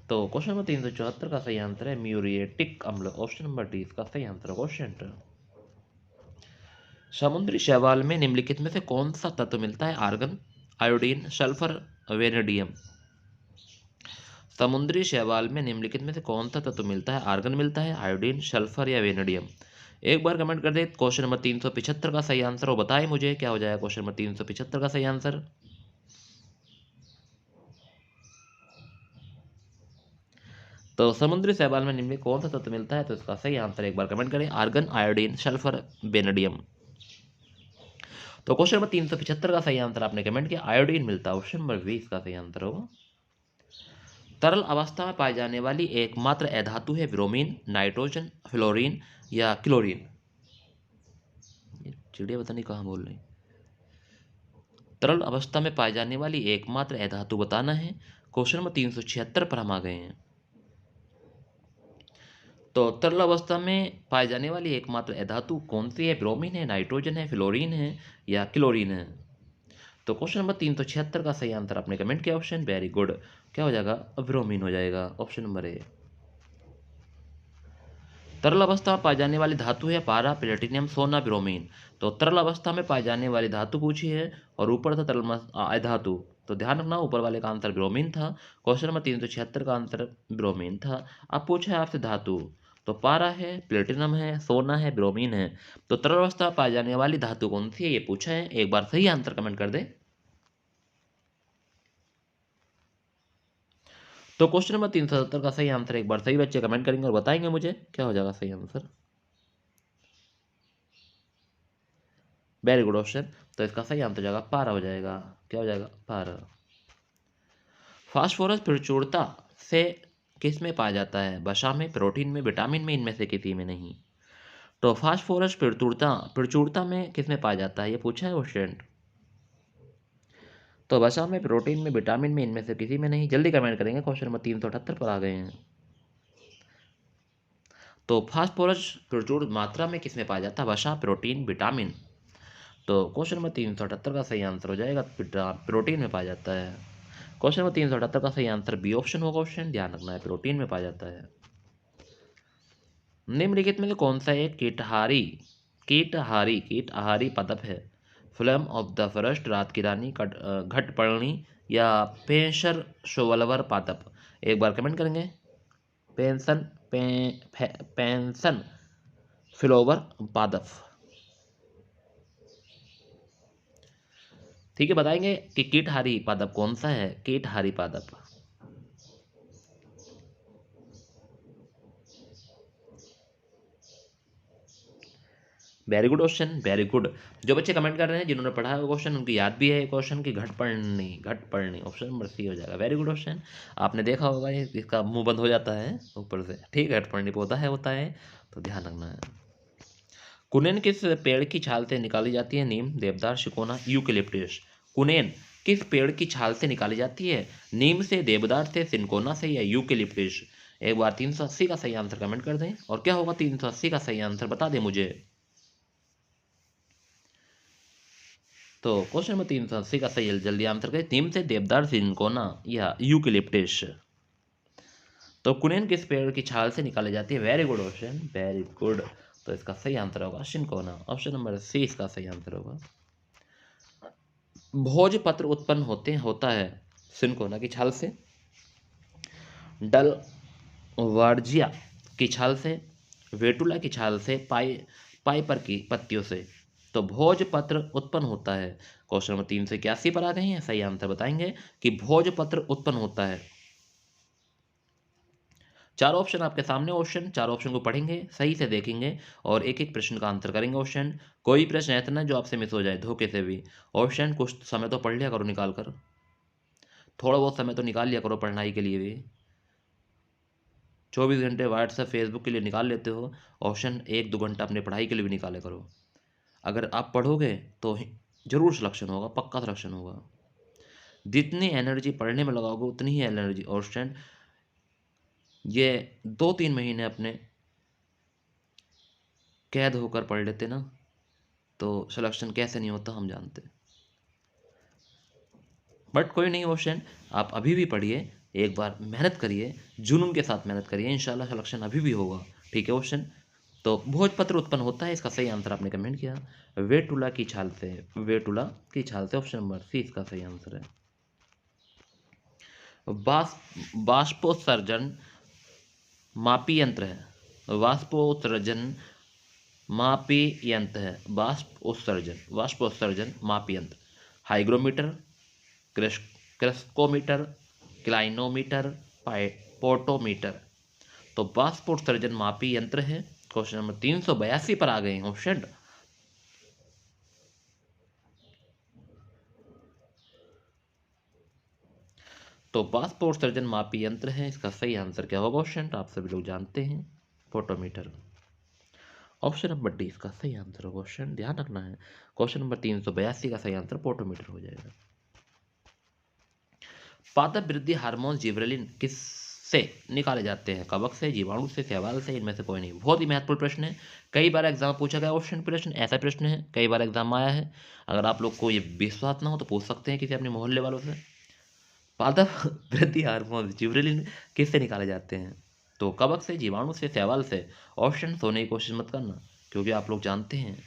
तो क्वेश्चन नंबर 374 का सही आंसर है म्यूरिएटिक अम्ल, ऑप्शन नंबर डी इसका सही आंसर। क्वेश्चन, समुद्री शैवाल में निम्नलिखित में से कौन सा तत्व मिलता है। Argon, iodine, sulphur, vanadium. समुद्री शैवाल में निम्नलिखित में से कौन सा तत्व मिलता है। आर्गन मिलता है, आयोडीन, सल्फर या वेनेडियम। एक बार कमेंट कर दे क्वेश्चन नंबर 375 का सही आंसर, और बताएं मुझे क्या हो जाएगा क्वेश्चन नंबर 375 का सही आंसर। तो समुद्री शैवाल में निम्नलिखित कौन सा तत्व मिलता है, तो इसका सही आंसर एक बार कमेंट करें। Argon, iodine, sulphur, vanadium. तो क्वेश्चन नंबर 375 का सही आंसर आपने कमेंट किया आयोडीन मिलता है, ऑप्शन नंबर 20 का सही आंसर होगा। तरल अवस्था में पाई जाने वाली एकमात्र अधातु है ब्रोमीन, नाइट्रोजन, फ्लोरीन या क्लोरीन। चिड़िया पता नहीं कहाँ बोल रही। तरल अवस्था में पाई जाने वाली एकमात्र अधातु बताना है। क्वेश्चन नंबर 376 पर हम आ गए हैं। तो तरल अवस्था में पाई जाने वाली एकमात्र अधातु कौन सी है। ब्रोमीन है, नाइट्रोजन है, फ्लोरीन है या क्लोरीन है। तो क्वेश्चन नंबर 376 का सही आंसर आपने कमेंट किया ऑप्शन, वेरी गुड, क्या हो जाएगा, ब्रोमीन हो जाएगा, ऑप्शन नंबर ए। तरल अवस्था में पाई जाने वाली धातु है पारा, प्लेटिनियम, सोना, ब्रोमीन। तो तरल अवस्था में पाई जाने वाली धातु पूछी है और ऊपर था तरल धातु, तो ध्यान रखना ऊपर वाले का आंसर ब्रोमीन था। क्वेश्चन नंबर 376 का आंसर ब्रोमीन था। अब पूछा है आपसे धातु, तो पारा है, प्लेटिनम है, सोना है, ब्रोमीन है। तो तरल अवस्था में पाई जाने वाली धातु कौन सी है ये पूछा है। एक बार सही आंसर कमेंट कर दे। तो क्वेश्चन नंबर 377 का सही आंसर एक बार सही बच्चे कमेंट करेंगे और बताएंगे मुझे क्या हो जाएगा सही आंसर। वेरी गुड ऑप्शन, तो इसका सही आंसर हो जाएगा पारा हो जाएगा, क्या हो जाएगा, पारा। फास्फोरस प्रचुरता से किस में पाया जाता है। वसा में, प्रोटीन में, विटामिन में, इनमें से किसी में नहीं। तो फास्फोरस प्रचुरता प्रचुरता में किस में पाया जाता है ये पूछा है क्वेश्चन। तो वसा में, प्रोटीन में, विटामिन में, इनमें से किसी में नहीं। जल्दी कमेंट करेंगे, क्वेश्चन नंबर 378 पर आ गए हैं। तो फास्फोरस प्रचुर मात्रा में किस में पाया जाता है। वसा, प्रोटीन, विटामिन। तो क्वेश्चन नंबर 378 का सही आंसर हो जाएगा प्रोटीन में पाया जाता है। क्वेश्चन नंबर 378 का सही आंसर बी ऑप्शन होगा, क्वेश्चन ध्यान रखना है, प्रोटीन में पाया जाता है। निम्नलिखित में से कौन सा एक कीटहारी कीटहारी कीटहारी पादप है। फ्लेम ऑफ द फॉरेस्ट, रात की रानी, घटपर्णी या पेंशर शोवलवर पादप। एक बार कमेंट करेंगे। पेंशन पेंशन फ्लोवर पादप। ठीक है, बताएंगे कि कीटहारी पादप कौन सा है। कीटहारी पादप। Very good question, very good. जो बच्चे कमेंट कर रहे हैं जिन्होंने पढ़ा है वो क्वेश्चन उनकी याद भी है क्वेश्चन की, घटपर्णी, ऑप्शन नंबर सी हो जाएगा। वेरी गुड क्वेश्चन, आपने देखा होगा ये इसका मुंह बंद हो जाता है ऊपर से, ठीक है, घटपर्णी पौधा है होता है, तो ध्यान रखना है। कुनेन किस पेड़ की छाल से निकाली जाती है। नीम, देवदार, शिकोना, यूकेलिप्टस। कुनेन किस पेड़ की छाल से निकाली जाती है। नीम से, देवदार से, सिनकोना से या यूकेलिप्टस। एक बार 380 का सही आंसर कमेंट कर दें, और क्या होगा 380 का सही आंसर बता दें मुझे। तो क्वेश्चन नंबर 380 का सही जल्दी आंसर करें। नीम से, देवदार, सिनकोना या यूकेलिप्टस। तो कुनेन किस पेड़ की छाल से निकाली जाती है। Very good question, very good. तो इसका सही आंसर होगा सिनकोना, ऑप्शन नंबर सी इसका सही आंसर होगा। भोजपत्र उत्पन्न होता है सिनकोना की छाल से, डल वार्जिया की छाल से, वेटुला की छाल से, पाइपर की पत्तियों से। तो भोजपत्र उत्पन्न होता है। क्वेश्चन नंबर 381 पर आ गए हैं, सही आंसर बताएंगे कि भोजपत्र उत्पन्न होता है चार ऑप्शन आपके सामने ऑप्शन, चार ऑप्शन को पढ़ेंगे, सही से देखेंगे और एक एक प्रश्न का आंसर करेंगे ऑप्शन। कोई प्रश्न ऐसा ना जो आपसे मिस हो जाए धोखे से भी। ऑप्शन कुछ समय तो पढ़ लिया करो निकाल कर, थोड़ा बहुत समय तो निकाल लिया करो पढ़ाई के लिए भी। 24 घंटे व्हाट्सएप फेसबुक के लिए निकाल लेते हो, ऑप्शन 1-2 घंटा अपने पढ़ाई के लिए भी निकाले करो। अगर आप पढ़ोगे तो जरूर सिलेक्शन होगा, पक्का सिलेक्शन होगा। जितनी एनर्जी पढ़ने में लगाओगे उतनी ही एनर्जी ऑप्शन ये 2-3 महीने अपने कैद होकर पढ़ लेते ना तो सिलेक्शन कैसे नहीं होता हम जानते। बट कोई नहीं ऑप्शन, आप अभी भी पढ़िए, एक बार मेहनत करिए, जुनून के साथ मेहनत करिए, इंशाल्लाह सिलेक्शन अभी भी होगा। ठीक है ऑप्शन। तो भोजपत्र उत्पन्न होता है, इसका सही आंसर आपने कमेंट किया। वेटुला की छाल से, वेटुला की छाल से, ऑप्शन नंबर सी इसका सही आंसर है। बाष्पोत्सर्जन मापी यंत्र है, वाष्पोत्सर्जन मापी यंत्र है, वाष्पोत्सर्जन मापी यंत्र। Hygrometer, crescometer, clinometer, potometer. तो वाष्पोत्सर्जन मापी यंत्र है। क्वेश्चन नंबर 382 पर आ गए हैं ऑप्शन। तो वाष्पोत्सर्जन मापी यंत्र है, इसका सही आंसर क्या होगा ऑप्शन, आप सभी लोग जानते हैं, फोटोमीटर। ऑप्शन नंबर डी इसका सही आंसर होगा ऑप्शन, ध्यान रखना है। क्वेश्चन नंबर 382 का सही आंसर फोटोमीटर हो जाएगा। पादप वृद्धि हार्मोन जिबरेलिन किससे निकाले जाते हैं, कवक से, जीवाणु से, शैवाल से, इनमें से कोई नहीं। बहुत ही महत्वपूर्ण प्रश्न है, कई बार एग्जाम पूछा गया ऑप्शन प्रश्न, ऐसा प्रश्न है कई बार एग्जाम आया है। अगर आप लोग को ये विश्वास ना हो तो पूछ सकते हैं किसी अपने मोहल्ले वालों से। पादप वृद्धि हार्मोन जिबरेलिन किससे निकाले जाते हैं, तो कवक से, जीवाणु से, शैवाल से। ऑप्शन सोने की कोशिश मत करना, क्योंकि आप लोग जानते हैं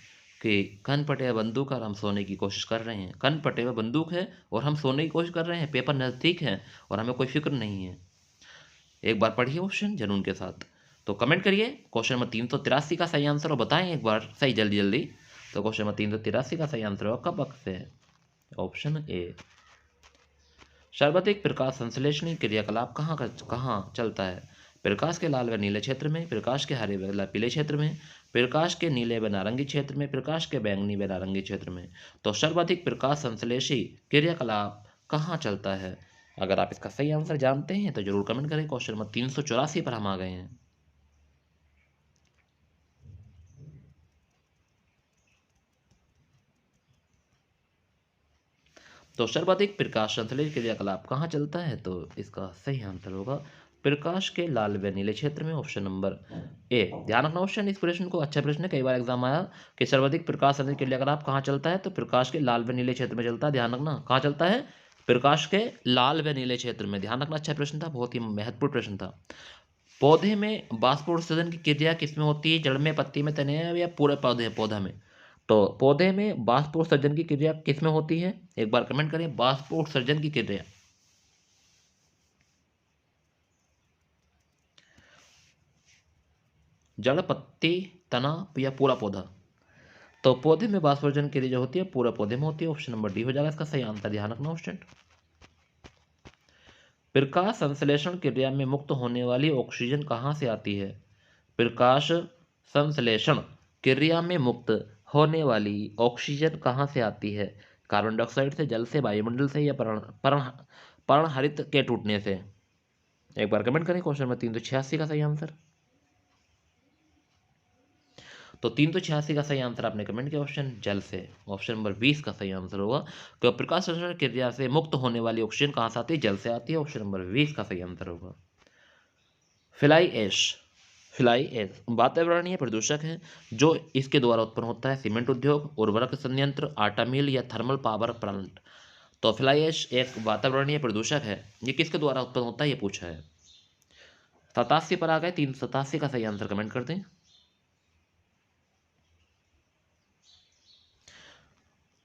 कि कन पटे हुए बंदूक और हम सोने की कोशिश कर रहे हैं। कन पटे हुए बंदूक है और हम सोने की कोशिश कर रहे हैं, पेपर नज़दीक है और हमें कोई फिक्र नहीं है। एक बार पढ़िए ऑप्शन जुनून के साथ। तो कमेंट करिए क्वेश्चन नंबर 383 का सही आंसर और बताएं एक बार सही जल्दी जल्दी। तो क्वेश्चन नंबर 383 का सही आंसर होगा कवक से, ऑप्शन ए। सर्वाधिक प्रकाश संश्लेषणी क्रियाकलाप कहाँ चलता है, प्रकाश के लाल व नीले क्षेत्र में, प्रकाश के हरे व पीले क्षेत्र में, प्रकाश के नीले व नारंगी क्षेत्र में, प्रकाश के बैंगनी व नारंगी क्षेत्र में। तो सर्वाधिक प्रकाश संश्लेषी क्रियाकलाप कहाँ चलता है। अगर आप इसका सही आंसर जानते हैं तो जरूर कमेंट करें। क्वेश्चन नंबर 384 पर हम आ गए हैं। तो सर्वाधिक प्रकाश संश्लेषित क्रियाकलाप कहाँ चलता है, तो इसका सही आंसर होगा प्रकाश के लाल व नीले क्षेत्र में, ऑप्शन नंबर ए। ध्यान रखना ऑप्शन, इस प्रश्न को अच्छा प्रश्न है, कई बार एग्जाम आया कि सर्वाधिक प्रकाश संश्लेषित क्रियाकलाप कहाँ चलता है, तो प्रकाश के लाल व नीले क्षेत्र में चलता है। ध्यान रखना कहाँ चलता है, प्रकाश के लाल व नीले क्षेत्र में। ध्यान रखना, अच्छा प्रश्न था, बहुत ही महत्वपूर्ण प्रश्न था। पौधे में वाष्पोत्सर्जन की क्रिया किसमें होती है, जड़ में, पत्ती में, तने या पूरे पौधा में। तो पौधे में वाष्पोत्सर्जन की क्रिया किसमें होती है, एक बार कमेंट करें, वाष्पोत्सर्जन की क्रिया। जड़, पत्ती, तना या पूरा पौधा। तो पौधे में वाष्पोत्सर्जन की क्रिया जो होती है पूरा पौधे में होती है, ऑप्शन नंबर डी हो जाएगा इसका सही आंसर। ध्यान रखना ऑप्शन। प्रकाश संश्लेषण क्रिया में मुक्त होने वाली ऑक्सीजन कहाँ से आती है, प्रकाश संश्लेषण क्रिया में मुक्त होने वाली ऑक्सीजन कहाँ से आती है, कार्बन डाइऑक्साइड से, जल से, वायुमंडल से या पर्णहरित के टूटने से। एक बार कमेंट करें क्वेश्चन नंबर 386 का सही आंसर। तो 386 का सही आंसर आपने कमेंट किया ऑप्शन जल से, ऑप्शन नंबर 20 का सही आंसर होगा कि प्रकाश संश्लेषण क्रिया से मुक्त होने वाली ऑक्सीजन कहाँ से आती है, जल से आती है, ऑप्शन नंबर 20 का सही आंसर होगा। फ्लाई ऐश, फ्लाई ऐश वातावरणीय प्रदूषक है जो इसके द्वारा उत्पन्न होता है, सीमेंट उद्योग, उर्वरक संयंत्र, आटा मिल या थर्मल पावर प्लांट। तो फ्लाई ऐश एक वातावरणीय प्रदूषक है, ये किसके द्वारा उत्पन्न होता है ये पूछा है। 87 पर आ गए, 387 का सही आंसर कमेंट कर दें।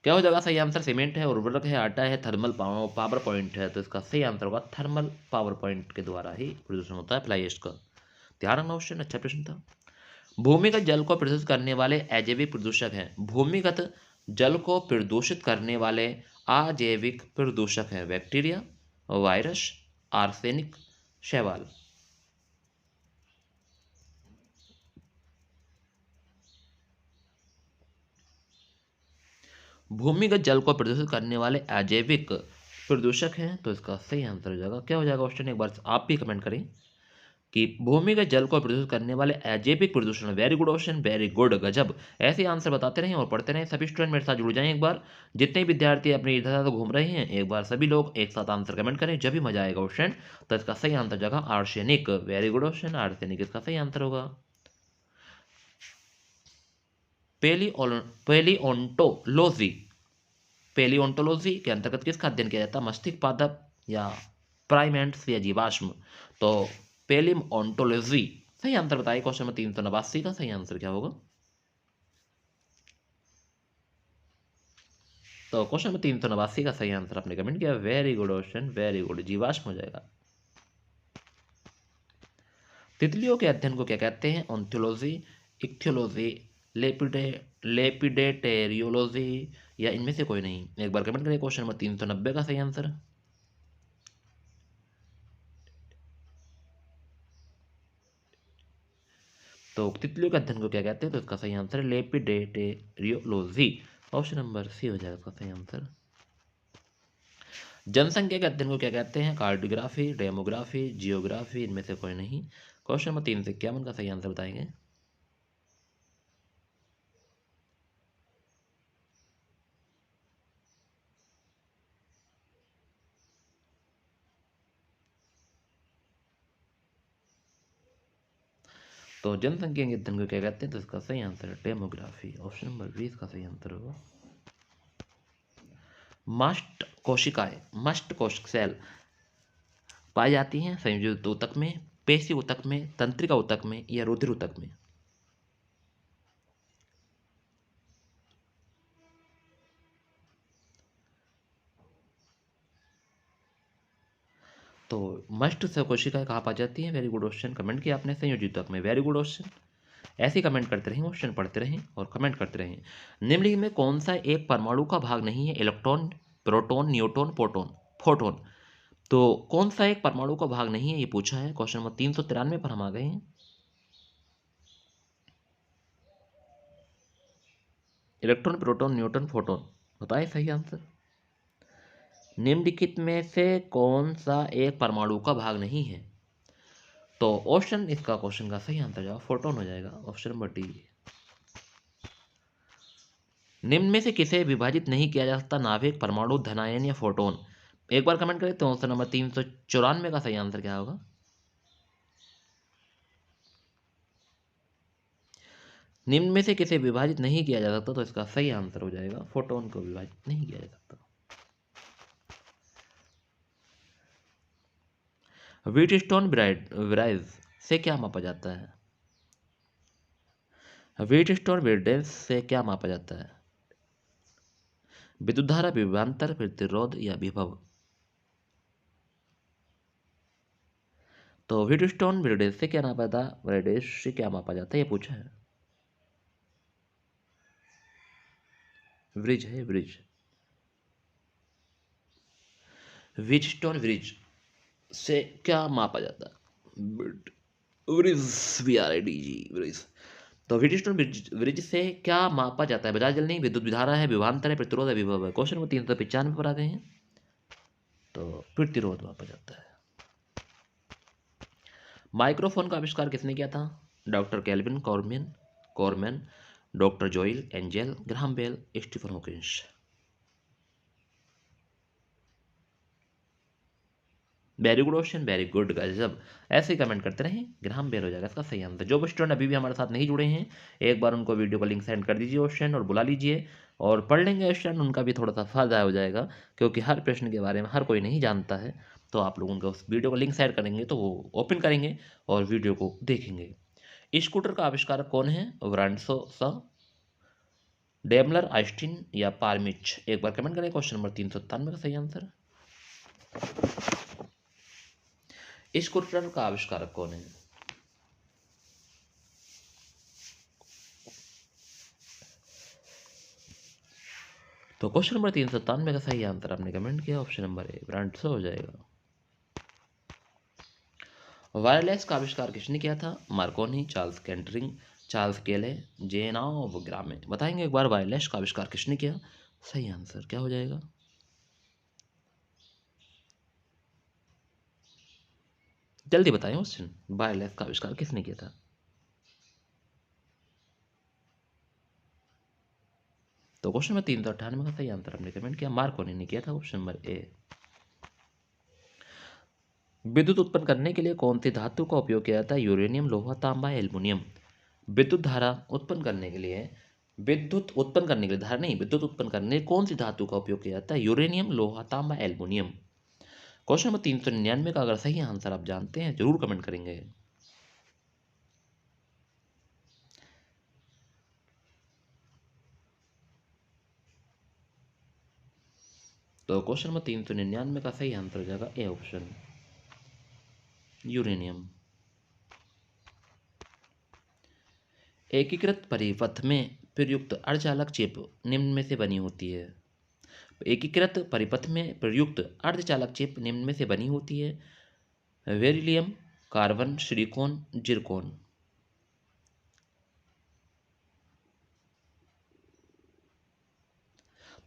क्या हो जाएगा सही आंसर, सीमेंट है, उर्वरक है, आटा है, थर्मल पावर पॉइंट है। तो इसका सही आंसर होगा थर्मल पावर पॉइंट के द्वारा ही प्रदूषण होता है फ्लाई ऐश का। ध्यान रखना क्वेश्चन अच्छा प्रश्न था। भूमिगत जल को प्रदूषित करने वाले अजैविक प्रदूषक हैं, भूमिगत जल को प्रदूषित करने वाले अजैविक प्रदूषक हैं, बैक्टीरिया, वायरस, आर्सेनिक, शैवाल। भूमिगत जल को प्रदूषित करने वाले अजैविक प्रदूषक हैं, तो इसका सही आंसर हो जाएगा, क्या हो जाएगा ऑप्शन, एक बार आप भी कमेंट करें कि भूमिगत जल को प्रदूषित करने वाले अजैविक प्रदूषण। Very good option, very good, गजब। ऐसे आंसर बताते रहें और पढ़ते रहें। सभी स्टूडेंट मेरे साथ जुड़ जाएं एक बार। जितने विद्यार्थी अपने इधर उधर घूम रहे हैं, एक बार सभी लोग एक साथ आंसर कमेंट करें, जब भी मजा आएगा ऑप्शन। तो इसका सही आंसर जगह arsenic. Very good option, arsenic इसका सही आंसर होगा। पेलियोंटोलॉजी, पेलियोंटोलॉजी के अंतर्गत किसका अध्ययन किया जाता है? मस्तिष्क पादप या प्राइमेट्स या जीवाश्म? तो पेलियोंटोलॉजी सही आंसर बताइए। क्वेश्चन नंबर 389 का सही आंसर क्या होगा? तो क्वेश्चन नंबर 389 का सही आंसर आपने कमेंट किया, very good option, very good, जीवाश्म हो जाएगा। तितलियों के अध्ययन को क्या कहते हैं? ऑन्थोलॉजी, इक्थियोलॉजी, लेपिडेटेरियोलॉजी या इनमें से कोई नहीं? एक बार कमेंट करिए क्वेश्चन नंबर 390 का सही आंसर। तो तितलियों के अध्ययन को क्या कहते हैं? तो इसका सही आंसर है लेपिडेटेरियोलॉजी। ऑप्शन नंबर सी हो जाएगा इसका सही आंसर। जनसंख्या के अध्ययन को क्या कहते हैं? कार्डियोग्राफी, डेमोग्राफी, जियोग्राफी, इनमें से कोई नहीं? क्वेश्चन नंबर 351 का सही आंसर बताएंगे। तो जनसंख्या के अध्ययन को क्या कहते हैं? तो इसका सही आंसर है डेमोग्राफी। ऑप्शन नंबर 20 का सही आंसर होगा। मस्ट कोशिकाएं, मस्ट कोशिक सेल पाई जाती हैं संयोजित ऊतक में, पेशी ऊतक में, तंत्रिका ऊतक में या रुधिर ऊतक में? तो मस्ट से कोशिकाएं कहाँ पाई जाती हैं? वेरी गुड क्वेश्चन, कमेंट किया आपने, संयोजित ऊतक में। Very good question. ऐसे ही कमेंट करते रहें, क्वेश्चन पढ़ते रहें और कमेंट करते रहें। निम्नलिखित में कौन सा एक परमाणु का भाग नहीं है? Electron, proton, neutron, proton, photon? तो कौन सा एक परमाणु का भाग नहीं है, ये पूछा है। क्वेश्चन नंबर 393 पर हम आ गए हैं। इलेक्ट्रॉन, प्रोटॉन, न्यूट्रॉन, फोटोन, बताएं सही आंसर। निम्नलिखित में से कौन सा एक परमाणु का भाग नहीं है? तो ऑप्शन, इसका क्वेश्चन का सही आंसर जाएगा फोटोन हो जाएगा। Option number D. निम्न में से किसे विभाजित नहीं किया जा सकता? नाभिक, परमाणु, धनायन या फोटोन? एक बार कमेंट करें तो ऑप्शन नंबर 394 का सही आंसर क्या होगा? निम्न में से किसे विभाजित नहीं किया जा सकता? तो इसका सही आंसर हो जाएगा फोटोन को विभाजित नहीं किया जा सकता। व्हीटस्टोन ब्राइज से क्या मापा जाता है? व्हीटस्टोन ब्राइज से क्या मापा जाता है? विद्युत धारा, विभवांतर, प्रतिरोध या विभव? तो व्हीटस्टोन ब्राइज से क्या नापा था? ब्राइज से क्या मापा जाता है, ये पूछा है। ब्रिज है, ब्रिज। व्हीटस्टोन ब्रिज से क्या मापा जाता है? Bridge, BRIDG, bridge. तो व्हीटस्टोन ब्रिज से क्या मापा जाता है? बजाज जल नहीं, विद्युत धारा है, विभवांतर है, प्रतिरोध है, विभव है? क्वेश्चन नंबर 395 पर आ गए हैं। तो प्रतिरोध मापा जाता है। माइक्रोफोन का आविष्कार किसने किया था? Doctor Kelvin Corman, doctor Joel Angel, Graham Bell, Stephen Hawkins? Very good question, very good गजब। ऐसे ही कमेंट करते रहें, ग्राहम बेल हो जाएगा इसका सही आंसर। जो स्टूडेंट अभी भी हमारे साथ नहीं जुड़े हैं, एक बार उनको वीडियो का लिंक सेंड कर दीजिए क्वेश्चन और बुला लीजिए और पढ़ लेंगे क्वेश्चन, उनका भी थोड़ा सा फायदा हो जाएगा, क्योंकि हर प्रश्न के बारे में हर कोई नहीं जानता है। तो आप लोग उनका उस वीडियो का लिंक शेयर करेंगे तो वो ओपन करेंगे और वीडियो को देखेंगे। स्कूटर का आविष्कारक कौन है? ब्रांडो सा, डेमलर, आइस्टीन या पारमिच? एक बार कमेंट करें क्वेश्चन नंबर 397 का सही आंसर। स्कूटर का आविष्कारक कौन है? तो क्वेश्चन नंबर 397 का सही आंसर आपने कमेंट किया, ऑप्शन नंबर ए, ब्रांडो हो जाएगा। वायरलेस का आविष्कार किसने किया था? मार्कोनी, चार्ल्स कैंटरिंग, चार्ल्स केले, जेनाव ग्रामे? बताएंगे एक बार वायरलेस का आविष्कार किसने किया? सही आंसर क्या हो जाएगा? जल्दी बताएं क्वेश्चन। वायरलेस का आविष्कार किसने किया था? तो क्वेश्चन नंबर 398 का सही आंसर हमने कमेंट किया, मार्कोनी ने किया था, ऑप्शन नंबर ए। विद्युत उत्पन्न करने के लिए कौन सी धातु का उपयोग किया जाता है? यूरेनियम, लोहा, तांबा, एल्युमिनियम। विद्युत धारा उत्पन्न करने के लिए, विद्युत उत्पन्न करने के लिए, धारा नहीं, विद्युत उत्पन्न करने के लिए कौन सी धातु का उपयोग किया जाता है? यूरेनियम, लोहा, तांबा, एल्युमिनियम। क्वेश्चन नंबर 399 का अगर सही आंसर आप जानते हैं जरूर कमेंट करेंगे। तो क्वेश्चन नंबर 399 का सही आंसर हो जाएगा ए ऑप्शन, यूरेनियम। एकीकृत परिपथ में प्रयुक्त अर्धचालक चिप निम्न में से बनी होती है। एकीकृत परिपथ में प्रयुक्त अर्धचालक चिप निम्न में से बनी होती है। Beryllium, carbon, silicon, Zircon.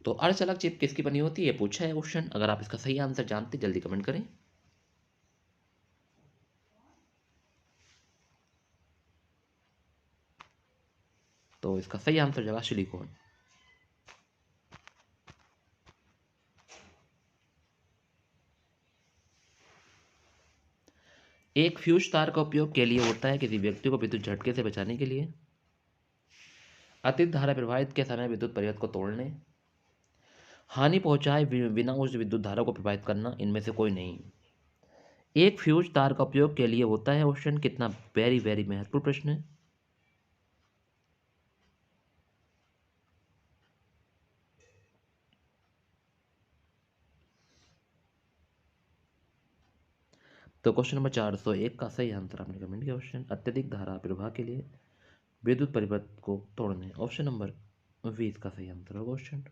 तो अर्धचालक चिप किसकी बनी होती है, पूछा है क्वेश्चन। अगर आप इसका सही आंसर जानते जल्दी कमेंट करें। तो इसका सही आंसर जगह सिलिकॉन। एक फ्यूज तार का उपयोग के लिए होता है किसी व्यक्ति को विद्युत झटके से बचाने के लिए, अतिरिक्त धारा प्रवाहित के समय विद्युत परिपथ को तोड़ने, हानि पहुंचाए बिना उस विद्युत धारा को प्रवाहित करना, इनमें से कोई नहीं। एक फ्यूज तार का उपयोग के लिए होता है क्वेश्चन, कितना वेरी वेरी महत्वपूर्ण प्रश्न है। तो क्वेश्चन नंबर 401 का सही आंसर आपने कमेंट किया क्वेश्चन, अत्यधिक धारा प्रवाह के लिए विद्युत परिपथ को तोड़ने, ऑप्शन नंबर 20 का सही आंसर होगा क्वेश्चन।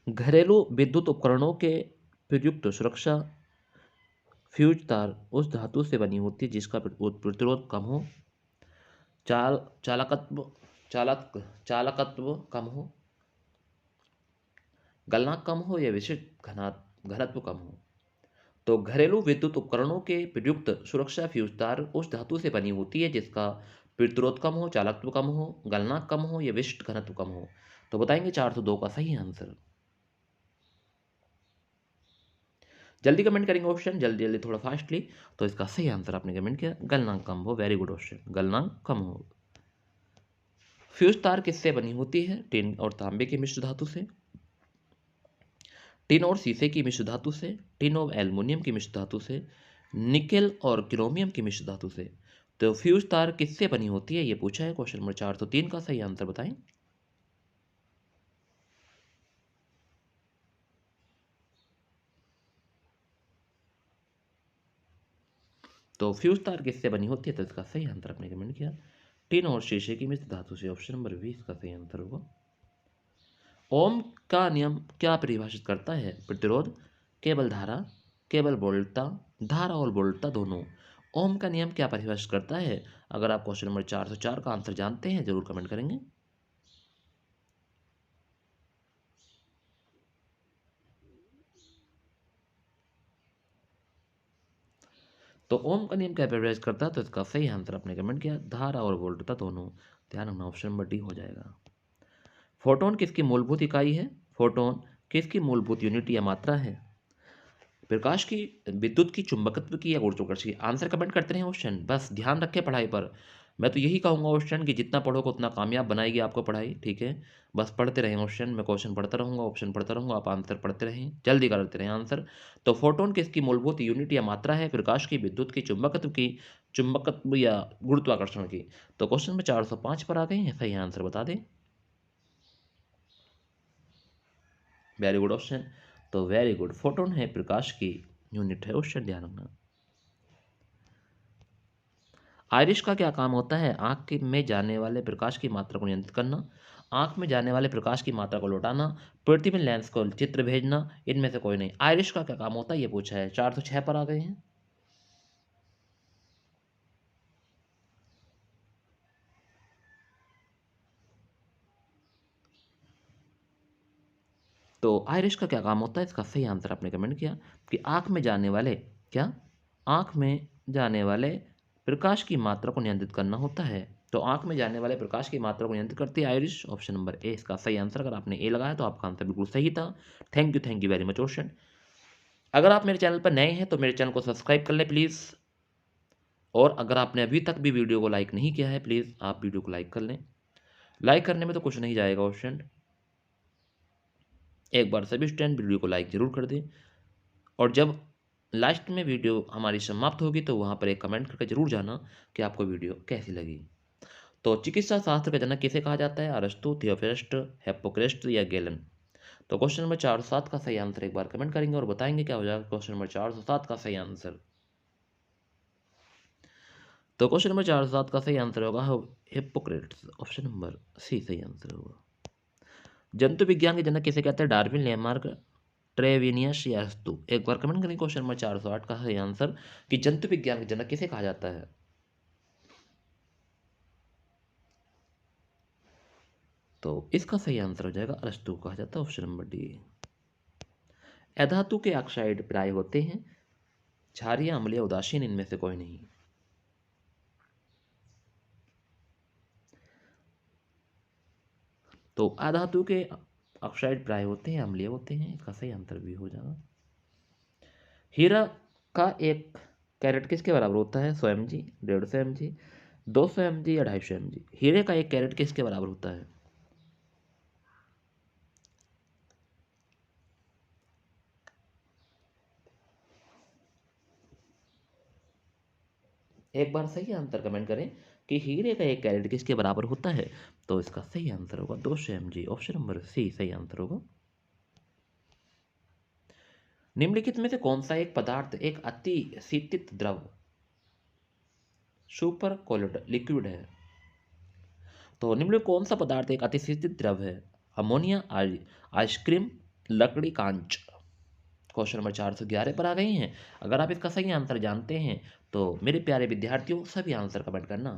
घरेलू विद्युत उपकरणों के प्रयुक्त सुरक्षा फ्यूज तार उस धातु से बनी होती है जिसका प्रतिरोध कम हो, चाल चालकत्व चालक चालकत्व कम हो, गलनांक कम हो, या विशिष्ट घनत्व कम हो। तो घरेलू विद्युत उपकरणों के प्रयुक्त सुरक्षा फ्यूज तार उस धातु से बनी होती है जिसका प्रतिरोध कम हो, चालकत्व कम हो, गलनांक कम हो, या विशिष्ट घनत्व कम हो। तो बताएंगे 402 का सही आंसर। जल्दी कमेंट करेंगे ऑप्शन, जल्दी जल्दी, थोड़ा फास्टली। तो इसका सही आंसर आपने कमेंट किया, गलनांक कम हो। वेरी गुड ऑप्शन, गलनांक कम हो। फ्यूज तार किससे बनी होती है? टिन और तांबे के मिश्र धातु से, टिन और शीशे की मिश्र धातु से, टिन और एल्युमिनियम की मिश्र धातु से, निकेल और क्रोमियम की मिश्र धातु से। तो फ्यूज तार किससे बनी होती है ये पूछा है क्वेश्चन नंबर 403 का सही आंसर बताएं। तो फ्यूज तार किससे बनी होती है? तो इसका सही आंसर आपने कमेंट किया, टिन और शीशे की मिश्र धातु से, ऑप्शन नंबर 20 का सही आंसर होगा। ओम का नियम क्या परिभाषित करता है? प्रतिरोध, केवल धारा, केवल वोल्टता, धारा और वोल्टता दोनों। ओम का नियम क्या परिभाषित करता है? अगर आप क्वेश्चन नंबर 404 का आंसर जानते हैं जरूर कमेंट करेंगे। तो ओम का नियम क्या परिभाषित करता है? तो इसका सही आंसर आपने कमेंट किया, धारा और वोल्टता दोनों। ध्यान रखना, ऑप्शन नंबर डी हो जाएगा। फोटोन किसकी मूलभूत इकाई है? फोटोन किसकी मूलभूत यूनिट या मात्रा है? प्रकाश की, विद्युत की, चुंबकत्व की, या गुरुत्वाकर्षण की? आंसर कमेंट करते रहे क्वेश्चन, बस ध्यान रखें पढ़ाई पर। मैं तो यही कहूँगा क्वेश्चन कि जितना पढ़ोगे उतना कामयाब बनाएगी आपको पढ़ाई, ठीक है। बस पढ़ते रहें क्वेश्चन, मैं क्वेश्चन पढ़ता रहूँगा, ऑप्शन पढ़ता रहूँगा, आप आंसर पढ़ते रहें, जल्दी करते रहें आंसर। तो फोटोन किसकी मूलभूत यूनिट या मात्रा है? प्रकाश की, विद्युत की, चुंबकत्व या गुरुत्वाकर्षण की? तो क्वेश्चन में 405 पर आ गए हैं, सही आंसर बता दें। Very good option. तो वेरी गुड, फोटोन है प्रकाश की यूनिट है क्वेश्चन, ध्यान रखना। आयरिश का क्या काम होता है? आंख में जाने वाले प्रकाश की मात्रा को नियंत्रित करना, आंख में जाने वाले प्रकाश की मात्रा को लौटाना, प्रतिबिंब लेंस को चित्र भेजना, इनमें से कोई नहीं। आयरिश का क्या काम होता है ये पूछा है, 406 पर आ गए हैं। तो आयरिश का क्या काम होता है? इसका सही आंसर आपने कमेंट किया कि आँख में जाने वाले क्या? आँख में जाने वाले प्रकाश की मात्रा को नियंत्रित करना होता है। तो आँख में जाने वाले प्रकाश की मात्रा को नियंत्रित करती है आयरिश। ऑप्शन नंबर ए इसका सही आंसर। अगर आपने ए लगाया तो आपका आंसर बिल्कुल सही था। Thank you very much ocean. अगर आप मेरे चैनल पर नए हैं तो मेरे चैनल को सब्सक्राइब कर लें प्लीज़। और अगर आपने अभी तक भी वीडियो को लाइक नहीं किया है, प्लीज़ आप वीडियो को लाइक कर लें। लाइक करने में तो कुछ नहीं जाएगा ओशन। एक बार सभी स्टूडेंट वीडियो को लाइक ज़रूर कर दें। और जब लास्ट में वीडियो हमारी समाप्त होगी तो वहाँ पर एक कमेंट करके ज़रूर जाना कि आपको वीडियो कैसी लगी। तो चिकित्सा शास्त्र का जनक किसे कहा जाता है? अरस्तु, थियोफ्रस्ट, हिप्पोक्रेट्स या गैलन? तो क्वेश्चन नंबर 407 का सही आंसर एक बार कमेंट करेंगे और बताएंगे क्या हो जाएगा क्वेश्चन नंबर 407 का सही आंसर। तो क्वेश्चन नंबर 407 का सही आंसर होगा हिप्पोक्रेट्स। ऑप्शन नंबर सी सही आंसर होगा। जंतु विज्ञान के जनक किसे कहते हैं? डार्विन, लेमार्क, ट्रेविनियस या अरस्तु? एक बार कमेंट करें क्वेश्चन नंबर 408 का सही आंसर कि जंतु विज्ञान के जनक किसे कहा जाता है? तो इसका सही आंसर हो जाएगा अरस्तु कहा जाता है। Option number D. अधातु के ऑक्साइड प्राय होते हैं क्षारीय, अम्लीय, उदासीन, इनमें से कोई नहीं। तो अधातु के ऑक्साइड प्राय होते हैं अम्लीय होते हैं। इसका सही आंसर भी हो जाएगा। हीरा का एक कैरेट किसके बराबर होता है? 100 mg, 150 mg, 200 mg या 250 mg? हीरे का एक कैरेट किसके बराबर होता है? एक बार सही आंसर कमेंट करें कि हीरे का एक कैरेट किसके बराबर होता है? तो इसका सही आंसर होगा 200 mg। ऑप्शन नंबर सी सही आंसर होगा। निम्नलिखित में से कौन सा एक पदार्थ एक अति शीतित द्रव सुपर कोल्ड लिक्विड है? तो निम्नलिखित कौन सा पदार्थ एक अति शीतित द्रव है? अमोनिया, आइसक्रीम, लकड़ी, कांच? क्वेश्चन नंबर 411 पर आ गई हैं। अगर आप इसका सही आंसर जानते हैं तो मेरे प्यारे विद्यार्थियों सभी आंसर कमेंट करना।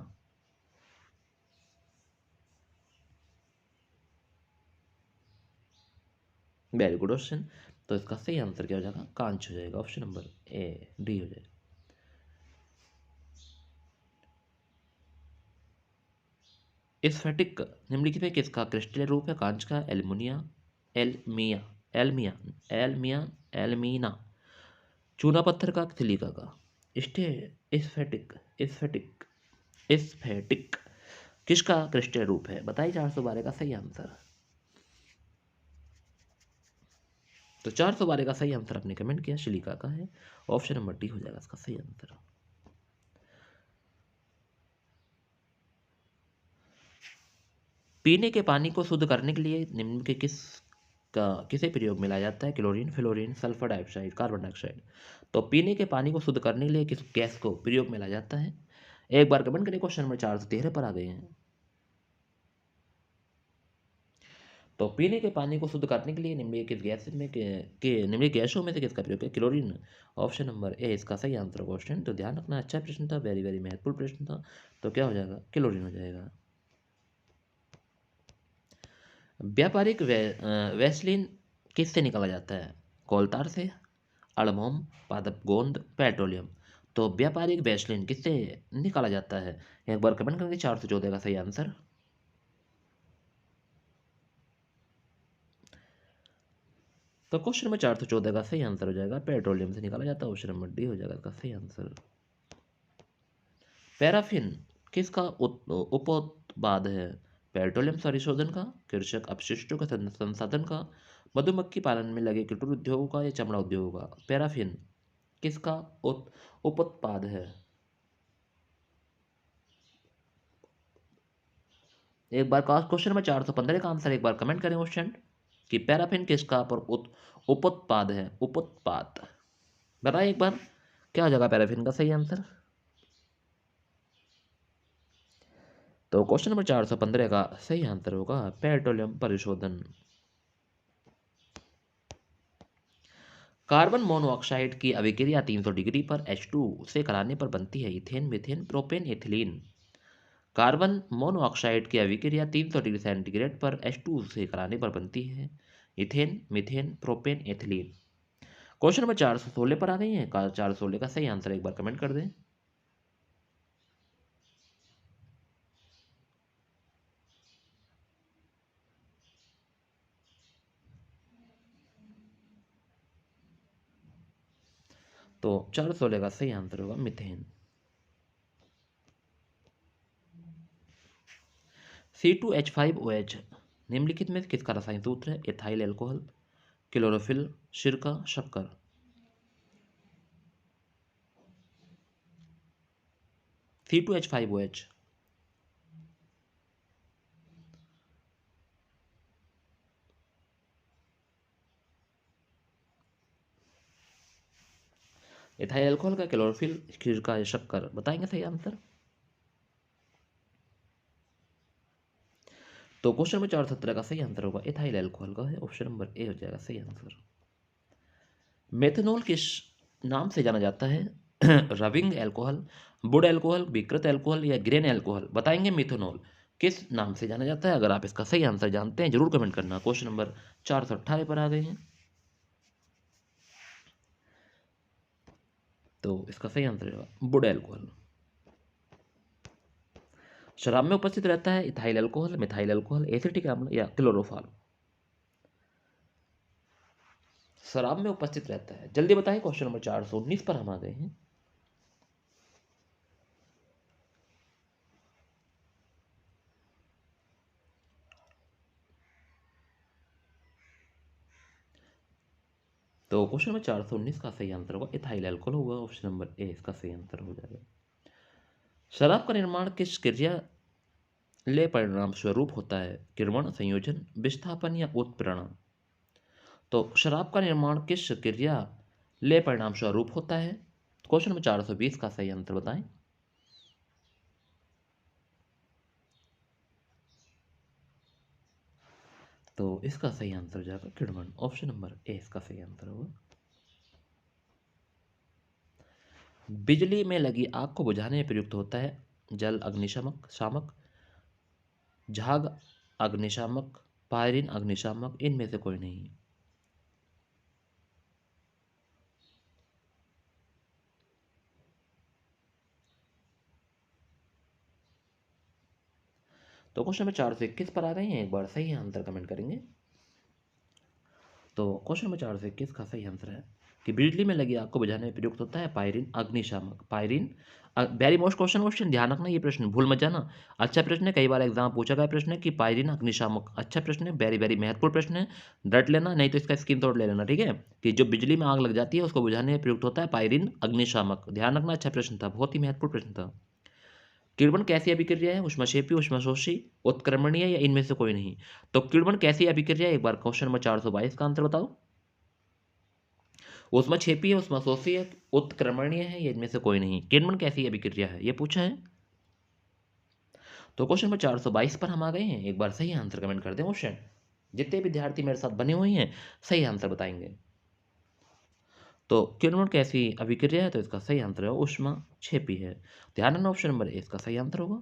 Very good question. तो इसका सही आंसर क्या हो जाएगा? कांच हो जाएगा। ऑप्शन नंबर ए डी हो जाएगा। स्फटिक निम्नलिखित में किसका क्रिस्टलीय रूप है? कांच का, एल्युमिनिया, एलमिया एलमिया एलमिया एलमीना, चूना पत्थर का, सिलिका का? स्टे स्फटिक स्फटिक स्फटिक किसका क्रिस्टलीय रूप है? बताइए 412 का सही आंसर। तो 412 का सही आंसर आपने कमेंट किया सिलिका का है। ऑप्शन नंबर डी हो जाएगा इसका सही आंसर। पीने के पानी को शुद्ध करने के लिए निम्न के किसे प्रयोग में लाया जाता है? Chlorine, fluorine, sulphur dioxide, carbon dioxide? तो पीने के पानी को शुद्ध करने के लिए किस गैस को प्रयोग में लाया जाता है? एक बार कमेंट करिए। क्वेश्चन नंबर 413 पर आ गए हैं। तो पीने के पानी को शुद्ध करने के लिए निम्नलिखित गैस में निम्नलिखित गैसों में से किसका प्रयोग है? क्लोरीन। ऑप्शन नंबर ए इसका सही आंसर क्वेश्चन। तो ध्यान रखना, अच्छा प्रश्न था, वेरी वेरी महत्वपूर्ण प्रश्न था। तो क्या हो जाएगा? क्लोरीन हो जाएगा। व्यापारिक वैसलीन किससे निकाला जाता है? कोलतार से, अड़मोम, पादप गोंद, पेट्रोलियम? तो व्यापारिक वैसलीन किससे निकाला जाता है? एक बार कमेंट करेंगे 414 का सही आंसर। तो क्वेश्चन नंबर 414 का सही आंसर हो जाएगा पेट्रोलियम से निकाला जाता है। ऑप्शन नंबर डी हो जाएगा इसका सही आंसर। पैराफिन किसका उपोत्पाद है? पेट्रोलियम संशोधन का, कृषक अपशिष्टों का संसाधन का, मधुमक्खी पालन में लगे कुटीर उद्योगों का या चमड़ा उद्योगों का? पैराफिन किसका उपोत्पाद है? एक बार क्वेश्चन नंबर 415 का आंसर एक बार कमेंट करें क्वेश्चन कि पैराफिन किसका पर उपोत्पाद है? उपोत्पाद बताइए एक बार क्या हो जाएगा पैराफिन का सही आंसर। तो क्वेश्चन नंबर 415 का सही आंसर होगा पेट्रोलियम परिशोधन। कार्बन मोनोऑक्साइड की अभिक्रिया 300 डिग्री पर H2 से कराने पर बनती है ethane, methane, propane, ethylene? Carbon monoxide की अभिक्रिया 300 डिग्री सेंटीग्रेड पर H2 से कराने पर बनती है ethane, methane, propane, ethylene. Question number 416 पर आ गई है। 416 का सही आंसर एक बार कमेंट कर दें। तो 416 का सही आंसर होगा मिथेन। C2H5OH निम्नलिखित में से किसका रासायनिक सूत्र है? एथाइल एल्कोहल, क्लोरोफिल, सिरका, शक्कर। C2H5OH। एथाइल अल्कोहल का, क्लोरोफिल, सिरका या शक्कर, बताएंगे सही आंसर। तो क्वेश्चन नंबर 417 का सही आंसर होगा एथाइल अल्कोहल का है, ऑप्शन नंबर ए हो जाएगा सही आंसर। मेथनॉल किस नाम से जाना जाता है? रविंग अल्कोहल, वुड अल्कोहल, विकृत अल्कोहल या ग्रेन अल्कोहल, बताएंगे मेथनॉल किस नाम से जाना जाता है। अगर आप इसका सही आंसर जानते हैं जरूर कमेंट करना। क्वेश्चन नंबर 418 पर आ गए हैं। तो इसका सही आंसर होगा वुड अल्कोहल। शराब में उपस्थित रहता है ethyl alcohol, methyl alcohol, acetic अम्ल या क्लोरोफॉल। शराब में उपस्थित रहता है, जल्दी बताएं। क्वेश्चन नंबर 419 पर हम आ गए हैं। तो क्वेश्चन नंबर 419 का सही आंसर होगा इथाइल अल्कोहल होगा, ऑप्शन नंबर ए इसका सही आंसर हो जाएगा। शराब का निर्माण किस क्रिया ले परिणाम स्वरूप होता है? किण्वन, संयोजन, विस्थापन या उत्प्रेरण। तो शराब का निर्माण किस क्रिया ले परिणाम स्वरूप होता है? क्वेश्चन नंबर 420 का सही आंसर बताएं। तो इसका सही आंसर हो जाएगा किण्वन, ऑप्शन नंबर ए इसका सही आंसर होगा। बिजली में लगी आग को बुझाने में प्रयुक्त होता है जल अग्निशामक, शामक, झाग अग्निशामक, पायरीन अग्निशामक, इनमें से कोई नहीं। तो क्वेश्चन नंबर 421 पर आ गए हैं, एक बार सही आंसर कमेंट करेंगे। तो क्वेश्चन नंबर 421 का सही आंसर है कि बिजली में लगी आग को बुझाने में प्रयुक्त होता है पायरीन अग्निशामक। पायरीन वेरी मोस्ट क्वेश्चन ध्यान रखना, ये प्रश्न भूल मत जाना। अच्छा प्रश्न है, कई बार एग्जाम पूछा गया प्रश्न है कि पायरीन अग्निशामक, अच्छा प्रश्न है, वेरी वेरी महत्वपूर्ण प्रश्न है। रट लेना, नहीं तो इसका स्क्रीनशॉट ले लेना, ठीक है। कि जो बिजली में आग लग जाती है उसको बुझाने में प्रयुक्त होता है पायरीन अग्निशामक, ध्यान रखना। अच्छा प्रश्न था, बहुत ही महत्वपूर्ण प्रश्न था। किण्वन कैसी अभिक्रिया है? ऊष्माक्षेपी, ऊष्माशोषी, उत्क्रमणीय या इनमें से कोई नहीं। तो किण्वन कैसी अभिक्रिया है, एक बार क्वेश्चन नंबर 422 का आंसर बताओ। ऊष्माक्षेपी है, ऊष्माशोषी है, उत्क्रमणीय है या इनमें से कोई नहीं। किण्वन कैसी अभिक्रिया है ये पूछा है। तो क्वेश्चन नंबर 422 पर हम आ गए हैं, एक बार सही आंसर कमेंट कर दें। क्वेश्चन जितने विद्यार्थी मेरे साथ बने हुए हैं सही आंसर बताएंगे। तो किण्वन कैसी अभिक्रिया है, तो इसका सही आंसर है ऊष्माक्षेपी है। ध्यान रखना, ऑप्शन नंबर ए इसका सही आंसर होगा।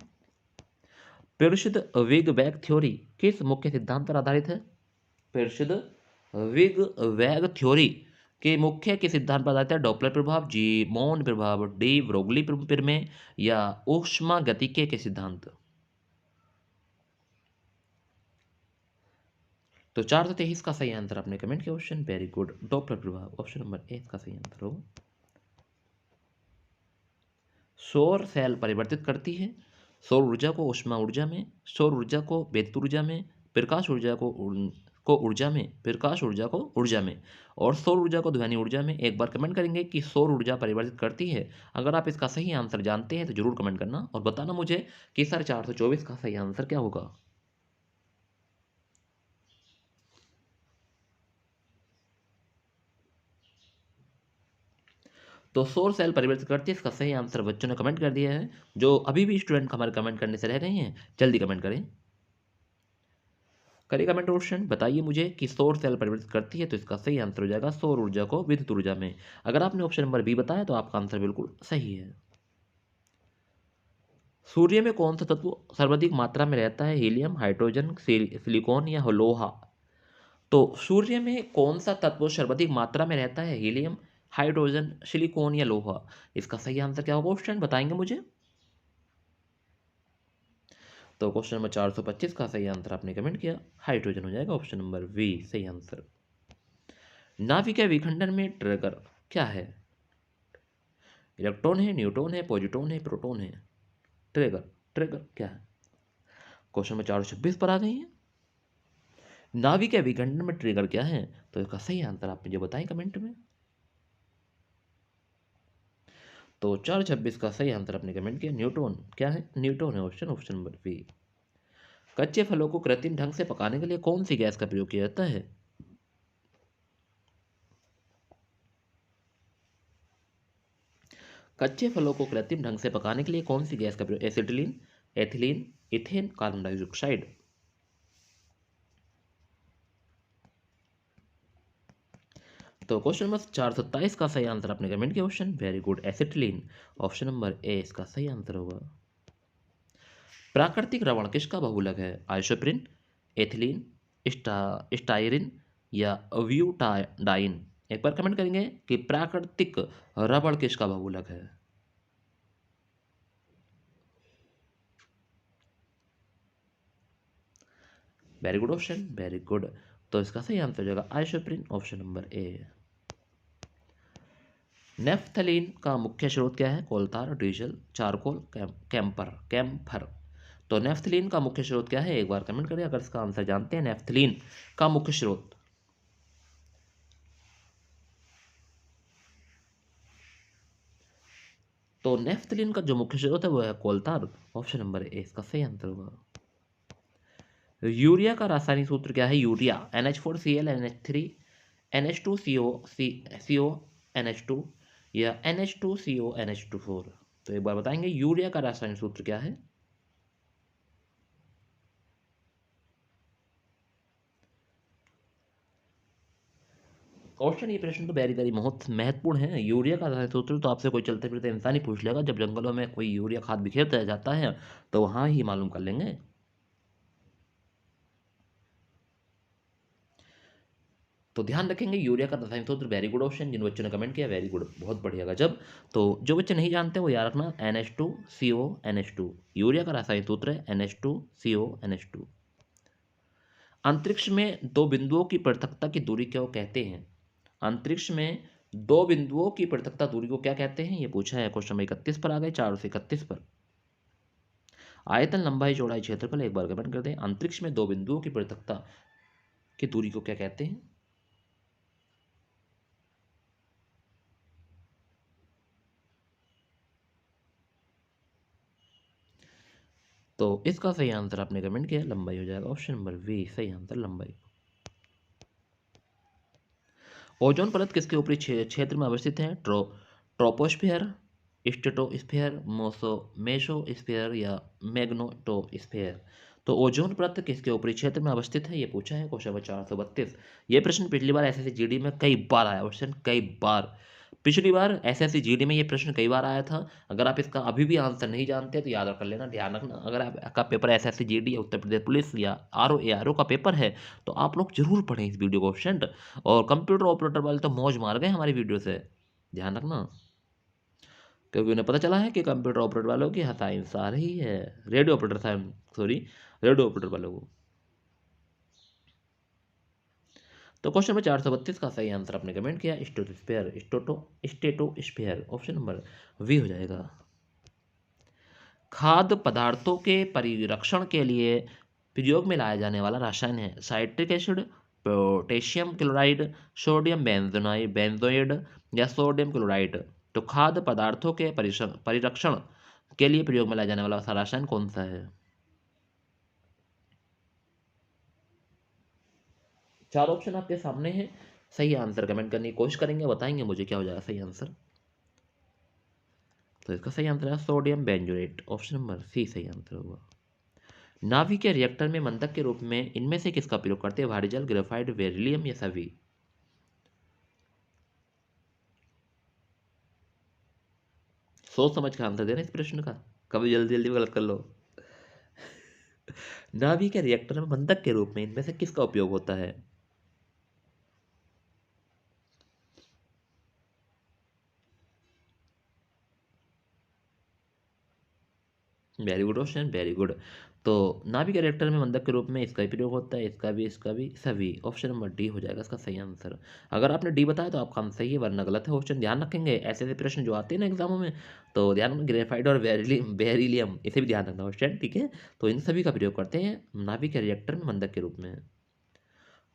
प्रसिद्ध विग वैग थ्योरी किस मुख्य सिद्धांत पर आधारित है? प्रसिद्ध विग वैग थ्योरी के मुख्य के सिद्धांत पर आधारित है डॉपलर प्रभाव, जी मोन प्रभाव, डी ब्रोगली प्रमेय या ऊष्मा गतिकी के सिद्धांत। तो 423 का सही आंसर आपने कमेंट किया क्वेश्चन, वेरी गुड, डॉपलर प्रभाव, ऑप्शन नंबर ए का सही आंसर होगा। सौर सेल परिवर्तित करती है सौर ऊर्जा को ऊष्मा ऊर्जा में, सौर ऊर्जा को विद्युत ऊर्जा में, प्रकाश ऊर्जा को ऊर्जा में, प्रकाश ऊर्जा को ऊर्जा में, और सौर ऊर्जा को ध्वनि ऊर्जा में। एक बार कमेंट करेंगे कि सौर ऊर्जा परिवर्तित करती है। अगर आप इसका सही आंसर जानते हैं तो जरूर कमेंट करना और बताना मुझे कि सर 424 का सही आंसर क्या होगा। तो सौर सेल परिवर्तित करती है, इसका सही आंसर बच्चों ने कमेंट कर दिया है। जो अभी भी स्टूडेंट हमारे कमेंट करने से रह गए हैं जल्दी कमेंट करें, करिए कमेंट ऑप्शन, बताइए मुझे कि सौर सेल परिवर्तित करती है। तो इसका सही आंसर हो जाएगा सौर ऊर्जा को विद्युत ऊर्जा में। अगर आपने ऑप्शन नंबर बी बताया तो आपका आंसर बिल्कुल सही है। सूर्य में कौन सा तत्व सर्वाधिक मात्रा में रहता है? हीलियम, हाइड्रोजन, सिलिकॉन या लोहा। तो सूर्य में कौन सा तत्व सर्वाधिक मात्रा में रहता है? हीलियम, हाइड्रोजन, सिलिकॉन या लोहा? इसका सही आंसर क्या होगा क्वेश्चन बताएंगे मुझे? तो क्वेश्चन नंबर 425 का सही आंसर आपने कमेंट किया हाइड्रोजन हो जाएगा, ऑप्शन नंबर वी सही आंसर। नाभिकीय विखंडन में ट्रिगर क्या है? इलेक्ट्रॉन है, न्यूट्रॉन है, पॉजिट्रॉन है, प्रोटॉन है? ट्रिगर, ट्रिगर क्या है? क्वेश्चन नंबर 426 पर आ गई है। नाभिकीय विखंडन में ट्रिगर क्या है? तो इसका सही आंसर आप मुझे बताएं कमेंट में। तो 426 का सही आंसर आपने कमेंट किया न्यूट्रॉन। क्या है? न्यूट्रॉन है ऑप्शन, ऑप्शन नंबर बी। कच्चे फलों को कृत्रिम ढंग से पकाने के लिए कौन सी गैस का प्रयोग किया जाता है? कच्चे फलों को कृत्रिम ढंग से पकाने के लिए कौन सी गैस का प्रयोग? Acetylene, ethylene, ethane, carbon dioxide? तो क्वेश्चन नंबर 427 का सही आंसर आपने कमेंट किया option very good acetylene, option number A इसका सही आंसर होगा। प्राकृतिक लवण किसका बहुलक है? आइसोप्रिन, एथिलीन, स्टाइरिन या ब्यूटाडाइन? एक बार कमेंट करेंगे कि प्राकृतिक रबड़ किसका बहुलक है? Very good option, very good. तो इसका सही आंसर हो जाएगा आइसोप्रिन, ऑप्शन नंबर ए। नेफ्थलीन का मुख्य स्रोत क्या है? कोलतार, डीजल, चारकोल, कैम्फर? तो नेफ्थलीन का मुख्य स्रोत क्या है? एक बार कमेंट करिए अगर इसका आंसर जानते हैं। नेफ्थलीन का मुख्य स्रोत। तो नेफ्थलीन का जो मुख्य स्रोत है वो है कोलतार, ऑप्शन नंबर ए इसका सही आंसर होगा। यूरिया का रासायनिक सूत्र क्या है? Urea NH4Cl NH3 NH2CO CO NH2 या NH2CO NH24? तो एक बार बताएंगे यूरिया का रासायनिक सूत्र क्या है? क्वेश्चन, ये प्रश्न तो वेरी वेरी बहुत महत्वपूर्ण है। यूरिया का रासायनिक सूत्र तो आपसे कोई चलते फिरते इंसान ही पूछ लेगा। जब जंगलों में कोई यूरिया खाद बिखेरता जाता है तो वहां ही मालूम कर लेंगे। तो ध्यान रखेंगे यूरिया का रासायनिक सूत्र। वेरी गुड ऑप्शन, जिन बच्चों ने कमेंट किया वेरी गुड, बहुत बढ़िया गजब। तो जो बच्चे नहीं जानते वो याद रखना NH2CO NH2 यूरिया का रासायनिक सूत्र है NH2CO NH2। अंतरिक्ष में दो बिंदुओं की पृथकता की दूरी क्या कहते हैं? अंतरिक्ष में दो बिंदुओं की पृथकता दूरी को क्या कहते हैं? ये पूछा है क्वेश्चन नंबर 31 पर। आ गए 431 पर। आयतन, लंबाई, चौड़ाई, क्षेत्रफल? एक बार कमेंट कर दें अंतरिक्ष में दो बिंदुओं की पृथकता की दूरी को क्या कहते हैं? तो इसका सही आंसर आपने कमेंट किया लंबाई हो जाएगा, ऑप्शन नंबर बी सही आंसर लंबाई। ओजोन परत किसके ऊपरी क्षेत्र में अवस्थित है? ट्रोपोस्फियर, स्ट्रेटोस्फियर, मेसोस्फियर या मैग्नेटोस्फियर? तो ओजोन परत किसके ऊपरी क्षेत्र में अवस्थित है? ये पूछा है क्वेश्चन नंबर 432। ये प्रश्न पिछली बार एसएससी जीडी में कई बार आया क्वेश्चन, कई बार। पिछली बार एसएससी जीडी में ये प्रश्न कई बार आया था। अगर आप इसका अभी भी आंसर नहीं जानते तो याद कर लेना, ध्यान रखना। अगर आपका पेपर एसएससी जीडी या उत्तर प्रदेश पुलिस या आरओ एआरओ का पेपर है तो आप लोग जरूर पढ़ें इस वीडियो को क्वेश्चन। और कंप्यूटर ऑपरेटर वाले तो मौज मार गए हमारी वीडियो से, ध्यान रखना। क्योंकि उन्हें पता चला है कि कंप्यूटर ऑपरेटर वालों की हताशा आ रही है, radio operator sorry radio operator वालों को। तो क्वेश्चन नंबर 432 का सही आंसर आपने कमेंट किया stratosphere, stratosphere, option number B हो जाएगा। खाद्य पदार्थों के परिरक्षण के लिए प्रयोग में लाया जाने वाला रसायन है? Citric acid, potassium chloride, sodium benzoate या सोडियम क्लोराइड? तो खाद्य पदार्थों के परिरक्षण के लिए प्रयोग में लाया जाने वाला रसायन कौन सा है? चार ऑप्शन आपके सामने हैं, सही आंसर कमेंट करने की कोशिश करेंगे, बताएंगे मुझे क्या हो जाएगा सही आंसर। तो इसका सही आंसर है sodium benzoate, option number C सही आंसर होगा। नाभिकीय रिएक्टर में मंदक के रूप में इनमें से किसका प्रयोग करते हैं? भारी जल, ग्रेफाइट, बेरिलियम या सभी? सोच समझ के आंसर देना इस प्रश्न का, कभी जल्दी जल्दी गलत कर लो। नाभिकीय रिएक्टर में मंदक के रूप में इनमें से किसका उपयोग होता है? Very good question, very good. तो नाभि कैरेक्टर में मंदक के रूप में इसका भी प्रयोग होता है, इसका भी, सभी। ऑप्शन नंबर डी हो जाएगा इसका सही आंसर। अगर आपने डी बताया तो आपका आंसर सही है, वरना गलत है क्वेश्चन। ध्यान रखेंगे ऐसे ऐसे प्रश्न जो आते हैं ना एग्जामों में, तो ध्यान में ग्रेफाइट और बेरिलियम, इसे भी ध्यान रखना क्वेश्चन, ठीक है। तो इन सभी का प्रयोग करते हैं नाभि कैरेक्टर में मंदक के रूप में।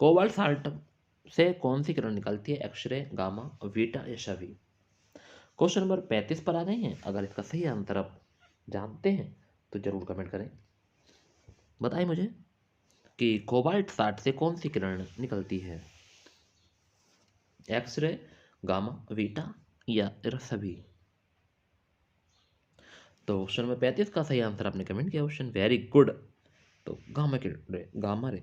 कोबाल्ट साल्ट से कौन सी किरण निकलती है? एक्सरे, गामा, बीटा या सभी? क्वेश्चन नंबर 35 पर आ गए हैं। अगर इसका सही आंसर आप जानते हैं तो जरूर कमेंट करें, बताएं मुझे कि कोबाल्ट 60 से कौन सी किरण निकलती है? एक्सरे, गामा, बीटा या सभी? तो क्वेश्चन नंबर 35 का सही आंसर आपने कमेंट किया क्वेश्चन, वेरी गुड। तो गामा के रे, गामा रे।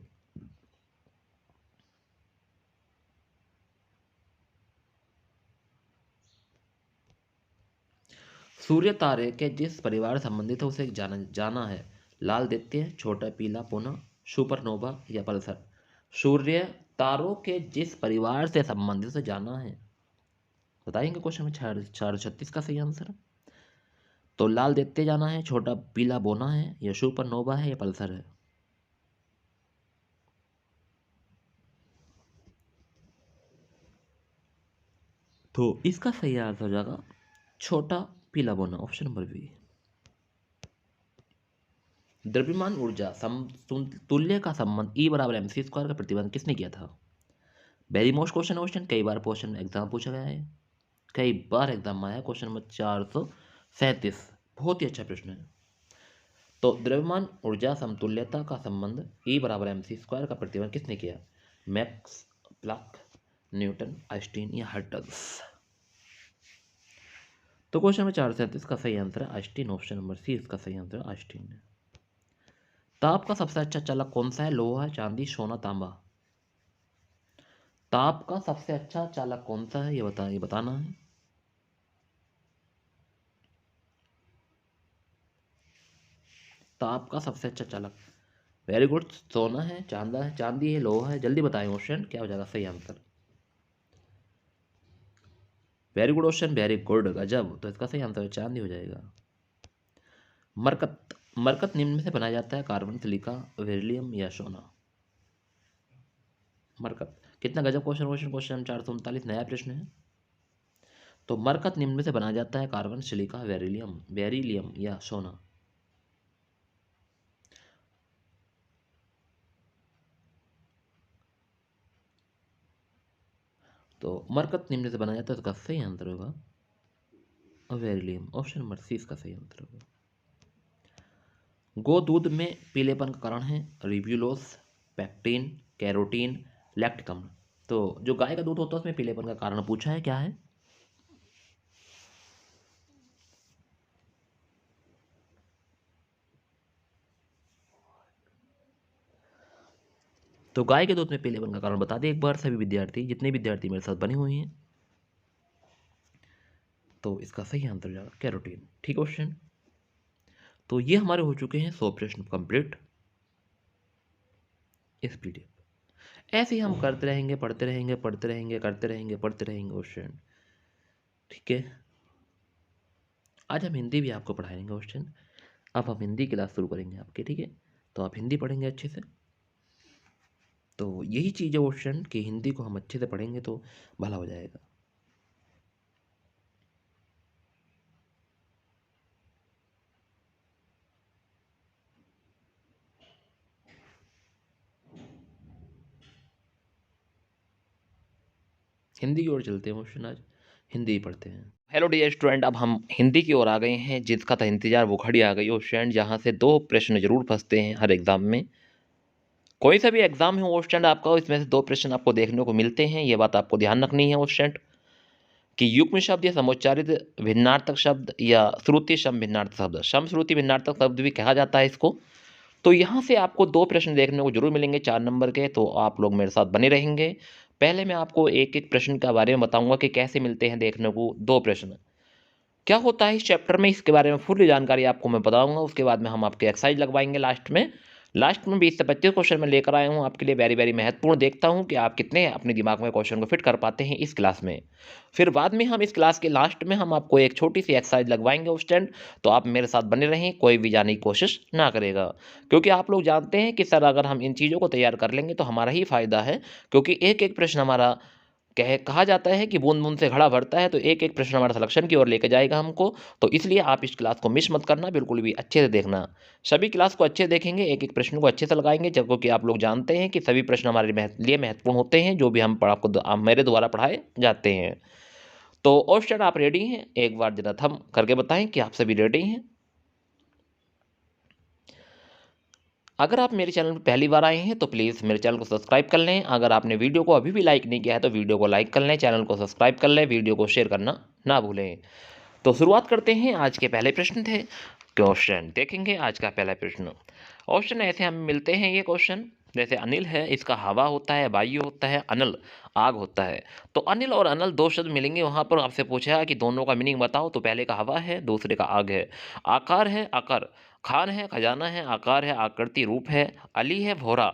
सूर्य तारे के जिस परिवार से संबंधित है उसे जाना जाना है। लाल दैत्य, छोटा पीला पूना, सुपरनोवा या पल्सर? सूर्य तारों के जिस परिवार से संबंधित उसे जाना है, बताएंगे क्वेश्चन में। 436 का सही आंसर। तो लाल दैत्य जाना है, छोटा पीला बोना है, या सुपरनोवा है, या पल्सर है? तो इसका सही आंसर हो जाएगा छोटा पीला बोना, ऑप्शन नंबर बी। द्रव्यमान ऊर्जा समतुल्य का संबंध E बराबर mc स्क्वायर का प्रतिबंध किसने किया था? वेरी मोस्ट क्वेश्चन कई बार क्वेश्चन एग्जाम पूछा गया है, कई बार एग्जाम में आया। क्वेश्चन नंबर 437, बहुत ही अच्छा प्रश्न है। तो द्रव्यमान ऊर्जा समतुल्यता का संबंध E बराबर mc स्क्वायर का प्रतिबंध किसने किया? मैक्स प्लैंक, न्यूटन, आइंस्टीन या हर्ट्ज? तो क्वेश्चन नंबर 437 का सही आंसर है आइंस्टीन, ऑप्शन नंबर सी इसका सही आंसर है आइंस्टीन है। ताप का सबसे अच्छा चालक कौन सा है? लोहा, चांदी, सोना, तांबा? ताप का सबसे अच्छा चालक कौन सा है, ये बताना है। ताप का सबसे अच्छा चालक, वेरी गुड। सोना है, चांदा है, चांदी है, लोहा है? जल्दी बताएं क्वेश्चन, क्या हो जाएगा सही answer? Very good question, very good, गजब। तो इसका सही आंसर है चांदी हो जाएगा। मरकत, मरकत निम्न में से बनाया जाता है? कार्बन, सिलिका, बेरिलियम या सोना? मरकत, कितना गजब क्वेश्चन। क्वेश्चन 439 नया प्रश्न है। तो मरकत निम्न में से बनाया जाता है? कार्बन, सिलिका, बेरिलियम, या सोना? तो मरकत निम्न से बनाया जाता है, तो इसका सही आंसर होगा बेरिलियम, ऑप्शन नंबर सी इसका सही आंसर होगा। गो दूध में पीलेपन का कारण है? रिब्यूलोस, पैक्टिन, कैरोटीन, लैक्टिक अम्ल? तो जो गाय का दूध होता है उसमें पीलेपन का कारण पूछा है, क्या है? तो गाय के दूध में पीलेपन का कारण बता दें एक बार सभी विद्यार्थी, जितने विद्यार्थी मेरे साथ बने हुए हैं। तो इसका सही आंसर हो जाएगा कैरोटीन, ठीक क्वेश्चन। तो ये हमारे हो चुके हैं 100 प्रश्न कंप्लीट इस पीडीएफ। ऐसे ही हम करते रहेंगे, पढ़ते रहेंगे, पढ़ते रहेंगे, करते रहेंगे, पढ़ते रहेंगे क्वेश्चन, ठीक है। आज हम हिंदी भी आपको पढ़ाएंगे क्वेश्चन। अब हम हिंदी क्लास शुरू करेंगे आपके, ठीक है। तो आप हिंदी पढ़ेंगे अच्छे से। तो यही चीज़ है क्वेश्चन कि हिंदी को हम अच्छे से पढ़ेंगे तो भला हो जाएगा। हिंदी की ओर चलते हैं क्वेश्चन, आज हिंदी ही पढ़ते हैं। हेलो डियर स्टूडेंट, अब हम हिंदी की ओर आ गए हैं, जिसका था इंतजार वो घड़ी आ गई क्वेश्चन, जहाँ से 2 प्रश्न जरूर फंसते हैं हर एग्जाम में। कोई सा भी एग्जाम है क्वेश्चन आपका, इसमें से 2 प्रश्न आपको देखने को मिलते हैं, ये बात आपको ध्यान रखनी है क्वेश्चन, कि युग्म शब्द या समुच्चारित भिन्नार्थक शब्द या श्रुति सम भिन्नार्थक शब्द, सम श्रुति भिन्नार्थक शब्द भी कहा जाता है इसको। तो यहाँ से आपको 2 प्रश्न देखने को जरूर मिलेंगे 4 नंबर के, तो आप लोग मेरे साथ बने रहेंगे। पहले मैं आपको एक एक प्रश्न के बारे में बताऊंगा कि कैसे मिलते हैं देखने को 2 प्रश्न, क्या होता है इस चैप्टर में, इसके बारे में फुल जानकारी आपको मैं बताऊंगा। उसके बाद में हम आपके एक्सरसाइज लगवाएंगे लास्ट में। लास्ट में 20 से 25 क्वेश्चन मैं लेकर आया हूँ आपके लिए, वेरी वेरी महत्वपूर्ण। देखता हूँ कि आप कितने अपने दिमाग में क्वेश्चन को फिट कर पाते हैं इस क्लास में। फिर बाद में हम इस क्लास के लास्ट में हम आपको एक छोटी सी एक्सरसाइज लगवाएंगे स्टूडेंट, तो आप मेरे साथ बने रहें, कोई भी जाने की कोशिश ना करेगा, क्योंकि आप लोग जानते हैं कि सर अगर हम इन चीज़ों को तैयार कर लेंगे तो हमारा ही फायदा है, क्योंकि एक एक प्रश्न हमारा कहा जाता है कि बूंद बूंद से घड़ा भरता है, तो एक एक प्रश्न हमारा सिलेक्शन की ओर लेके जाएगा हमको। तो इसलिए आप इस क्लास को मिस मत करना, बिल्कुल भी अच्छे से देखना। सभी क्लास को अच्छे देखेंगे, एक एक प्रश्न को अच्छे से लगाएंगे, जब क्योंकि आप लोग जानते हैं कि सभी प्रश्न हमारे लिए महत्वपूर्ण होते हैं, जो भी हम आपको मेरे द्वारा पढ़ाए जाते हैं। तो क्वेश्चन आप रेडी हैं? एक बार जरा थम करके बताएं कि आप सभी रेडी हैं। अगर आप मेरे चैनल पर पहली बार आए हैं तो प्लीज़ मेरे चैनल को सब्सक्राइब कर लें। अगर आपने वीडियो को अभी भी लाइक नहीं किया है तो वीडियो को लाइक कर लें, चैनल को सब्सक्राइब कर लें, वीडियो को शेयर करना ना भूलें। तो शुरुआत करते हैं। आज के पहले प्रश्न थे, क्वेश्चन देखेंगे आज का पहला प्रश्न। क्वेश्चन ऐसे हमें मिलते हैं, ये क्वेश्चन जैसे अनिल है, इसका हवा होता है, वायु होता है, अनल आग होता है। तो अनिल और अनल दो शब्द मिलेंगे, वहाँ पर आपसे पूछा है कि दोनों का मीनिंग बताओ, तो पहले का हवा है, दूसरे का आग है। आकार है आकर, खान है खजाना है, आकार है आकृति रूप है, अली है भोरा।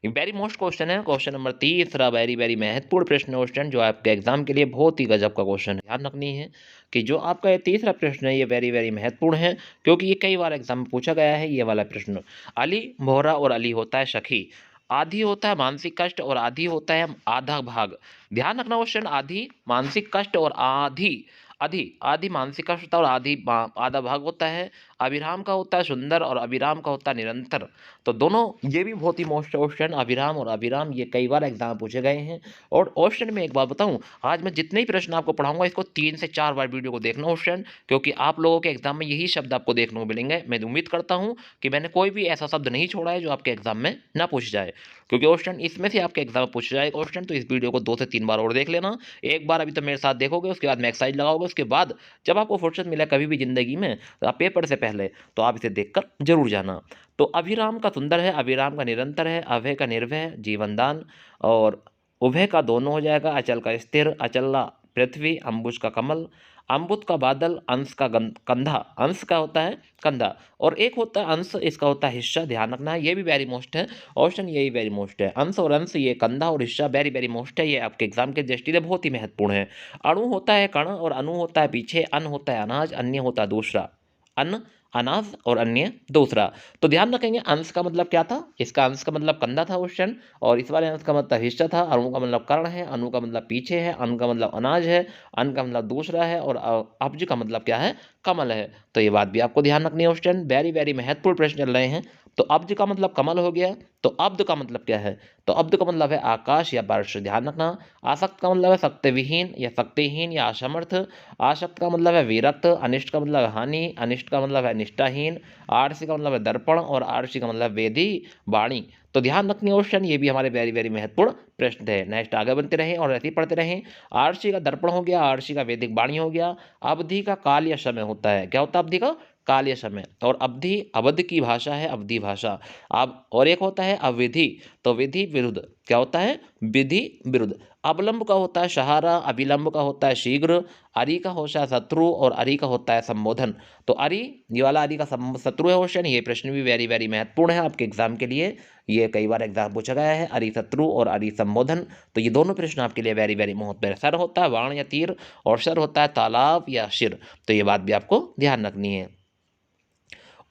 वेरी मोस्ट क्वेश्चन है, क्वेश्चन नंबर 30, वेरी वेरी महत्वपूर्ण प्रश्न क्वेश्चन, जो आपके एग्जाम के लिए बहुत ही गजब का क्वेश्चन है। ध्यान रखनी है कि जो आपका ये तीसरा प्रश्न है ये वेरी वेरी महत्वपूर्ण है, क्योंकि ये कई बार एग्जाम में पूछा गया है ये वाला प्रश्न। अली भोरा और अली होता है सखी, आधी होता है मानसिक कष्ट और आधी होता है आधा भाग। ध्यान रखना क्वेश्चन, आधी मानसिक कष्ट और आधी आधी आधी मानसिक कष्ट होता है और आधा भाग होता है। अभिराम का होता है सुंदर और अभिराम का होता है निरंतर। तो दोनों ये भी बहुत ही मोस्ट क्वेश्चन, अभिराम और अभिराम ये कई बार एग्जाम में पूछे गए हैं। और क्वेश्चन में एक बात बताऊं, आज मैं जितने ही प्रश्न आपको पढ़ाऊंगा इसको 3 से 4 बार वीडियो को देखना क्वेश्चन, क्योंकि आप लोगों के एग्जाम में यही शब्द आपको देखने को मिलेंगे। मैं उम्मीद करता हूं कि मैंने कोई भी ऐसा शब्द नहीं छोड़ा है जो आपके एग्जाम में ना पूछ जाए, क्योंकि क्वेश्चन इसमें से आपके एग्जाम में पूछ जाए क्वेश्चन। तो इस वीडियो को 2 से 3 बार और देख लेना। एक बार अभी तो मेरे साथ देखोगे, उसके बाद में एक्सरसाइज लगाओगे, उसके बाद जब आपको फुर्सत मिले कभी भी ज़िंदगी में, तो आप पेपर से पहले तो आप इसे देखकर जरूर जाना। तो अभिराम का सुंदर है, अभिराम का निरंतर है, अभय का निर्भय जीवनदान, और उभय का दोनों हो जाएगा, अचल का स्थिर, अचला पृथ्वी, अंबुज का कमल, अम्बुत का बादल, अंश का कंधा, अंश का होता है कंधा, और एक होता है अंश, इसका होता है हिस्सा। ध्यान रखना है, ये भी वेरी मोस्ट है ऑप्शन, यही वेरी मोस्ट है। अंश और अंश, ये कंधा और हिस्सा वेरी वेरी मोस्ट है, ये आपके एग्जाम के दृष्टि से बहुत ही महत्वपूर्ण है। अणु होता है कण और अनु होता है पीछे, अन्न होता है अनाज, अन्य होता है दूसरा। अन्न अनाज और अन्य दूसरा। तो ध्यान रखेंगे अंश का मतलब क्या था, इसका अंश का मतलब कंधा था क्वेश्चन, और इस वाले अंश का मतलब हिस्सा था। अणु का मतलब कर्ण है, अनु का मतलब पीछे है, अन्न का मतलब अनाज है, अन्न का मतलब दूसरा है, और अब्ज का मतलब क्या है, कमल है। तो ये बात भी आपको ध्यान रखनी है क्वेश्चन, वेरी वेरी महत्वपूर्ण प्रश्न चल रहे हैं। तो अब्ज का मतलब कमल हो गया, तो अब्द का मतलब क्या है, तो अब्द का मतलब है आकाश या वर्ष। ध्यान रखना। आसक्त का मतलब है शक्तिविहीन या शक्तिहीन या असमर्थ। आसक्त का मतलब है विरक्त। अनिष्ट का मतलब है हानि, अनिष्ट का मतलब है निष्ठाहीन। आरसी का मतलब है दर्पण, और आरसी का मतलब वेदी वाणी। तो ध्यान रखनी क्वेश्चन, ये भी हमारे वेरी वेरी महत्वपूर्ण प्रश्न है। नेक्स्ट आगे बनते रहें और ऐसे ही पढ़ते रहें। आरसी का दर्पण हो गया, आरसी का वैदिक वाणी हो गया। अवधि का काल या समय होता है, क्या होता है अवधि का, काल या समय। और अवधि अवध की भाषा है, अवधि भाषा। अब और एक होता है अविधि, तो विधि विरुद्ध, क्या होता है, विधि विरुद्ध। अवलंब का होता है सहारा, अविलंब का होता है शीघ्र। अरि का होता है शत्रु, और अरि का होता है संबोधन। तो अरि, ये वाला अरि का शत्रु है क्वेश्चन। ये प्रश्न भी वेरी वेरी महत्वपूर्ण है आपके एग्जाम के लिए, ये कई बार एग्जाम पूछा गया है, अरि शत्रु और अरि संबोधन। तो ये दोनों प्रश्न आपके लिए वेरी वेरी महत्वपूर्ण। सर होता है बाण या तीर, और सर होता है तालाब या सिर। तो ये बात भी आपको ध्यान रखनी है।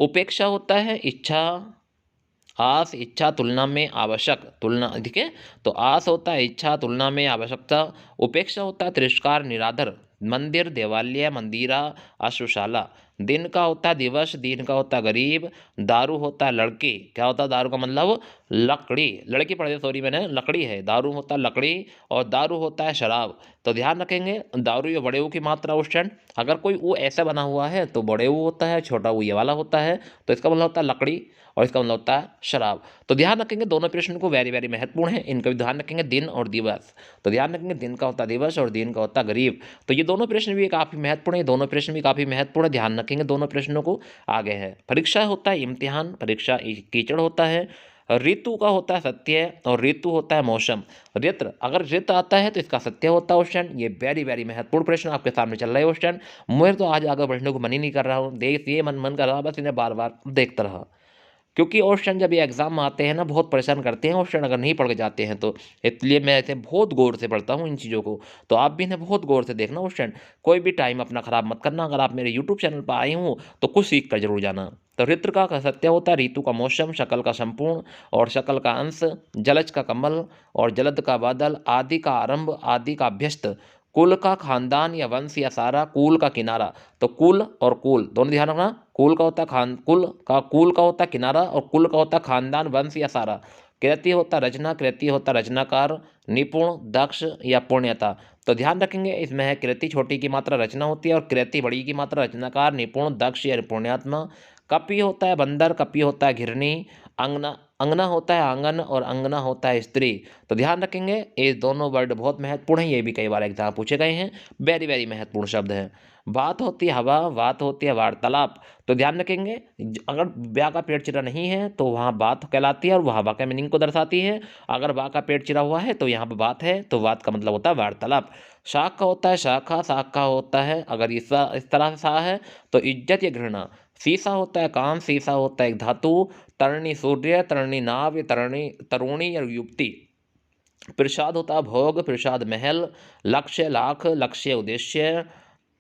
उपेक्षा होता है इच्छा, आस इच्छा तुलना में आवश्यक, तुलना, ठीक है। तो आस होता है इच्छा, तुलना में आवश्यकता। उपेक्षा होता है तिरस्कार निरादर। मंदिर देवालय, मंदिरा, अश्वशाला। दिन का होता है दिवस, दिन का होता है गरीब। दारू होता है लड़की, क्या होता है दारू का मतलब, लकड़ी, लड़की पढ़े सॉरी मैंने, लकड़ी है। दारू होता है लकड़ी, और दारू होता है शराब। तो ध्यान रखेंगे दारू या बड़े ऊ की मात्रा क्वेश्चन, अगर कोई ऊ ऐसा बना हुआ है तो बड़े ऊ होता है, छोटा ऊ ये वाला होता है, तो इसका मतलब होता है लकड़ी, और इसका मतलब होता है शराब। तो ध्यान रखेंगे दोनों प्रश्न को, वेरी वेरी महत्वपूर्ण है, इनका भी ध्यान रखेंगे। दिन और दिवस, तो ध्यान रखेंगे दिन का होता है दिवस और दिन का होता है गरीब। तो ये दोनों प्रश्न भी काफ़ी महत्वपूर्ण है, दोनों प्रश्न भी काफ़ी महत्वपूर्ण है, ध्यान रखेंगे दोनों प्रश्नों को। आगे है परीक्षा होता है इम्तिहान, परीक्षा कीचड़ होता है। ऋतु का होता है सत्य, और ऋतु होता है मौसम। ऋत्र, अगर ऋत आता है तो इसका सत्य होता है क्वेश्चन। ये वेरी वेरी महत्वपूर्ण प्रश्न आपके सामने चल रहा है क्वेश्चन। मुझे तो आज आगे बढ़ने को मन ही नहीं कर रहा हूँ, देखिए मन मन कर रहा, बस इन्हें बार बार देखता रहा। क्योंकि क्वेश्चन जब ये एग्जाम में आते हैं ना बहुत परेशान करते हैं क्वेश्चन, अगर नहीं पढ़ के जाते हैं तो। इसलिए मैं ऐसे बहुत गौर से पढ़ता हूँ इन चीज़ों को। तो आप भी इन्हें बहुत गौर से देखना क्वेश्चन, कोई भी टाइम अपना खराब मत करना। अगर आप मेरे यूट्यूब चैनल पर आए हो तो कुछ सीख कर जरूर जाना। तो ऋतु का सत्य होता है ऋतु का मौसम, शकल का संपूर्ण और शकल का अंश, जलज का कमल और जलद का बादल, आदि का आरंभ, आदि का अभ्यस्त, कुल का खानदान या वंश या सारा, कुल का किनारा। तो कुल और कुल दोनों ध्यान रखना। कुल का होता है कुल का होता है किनारा, और कुल का होता है खानदान, वंश या सारा। कृति होता है रचना, कृति होता है रचनाकार, निपुण, दक्ष या पूर्णता। तो ध्यान रखेंगे इसमें है कृति छोटी की मात्रा रचना होती है, और कृति बड़ी की मात्रा रचनाकार, निपुण, दक्ष या पुण्यात्मा। कपि होता है बंदर, कपि होता है घिरनी, अंगना अंगना होता है आंगन, और अंगना होता है स्त्री। तो ध्यान रखेंगे ये दोनों वर्ड बहुत महत्वपूर्ण हैं, ये भी कई बार एग्जाम पूछे गए हैं, वेरी वेरी महत्वपूर्ण शब्द है। बात होती है हवा, बात होती है वार्तालाप। तो ध्यान रखेंगे अगर ब्या का पेट चिरा नहीं है तो वहाँ बात कहलाती है, और वह हवा का मीनिंग को दर्शाती है। अगर बा का पेट चिरा हुआ है तो यहाँ पर बात है, तो बात का मतलब होता है वार्तालाप। शाख का होता है शाखा, शाख का होता है अगर इस तरह से सा है तो इज्जत या घृणा। सीसा होता है काम, सीसा होता है एक धातु। तरणी सूर्य, तरणी नाव, या तरणी तरुणी या युवती। प्रसाद होता है भोग, प्रसाद महल। लक्ष्य लाख, लक्ष्य उद्देश्य।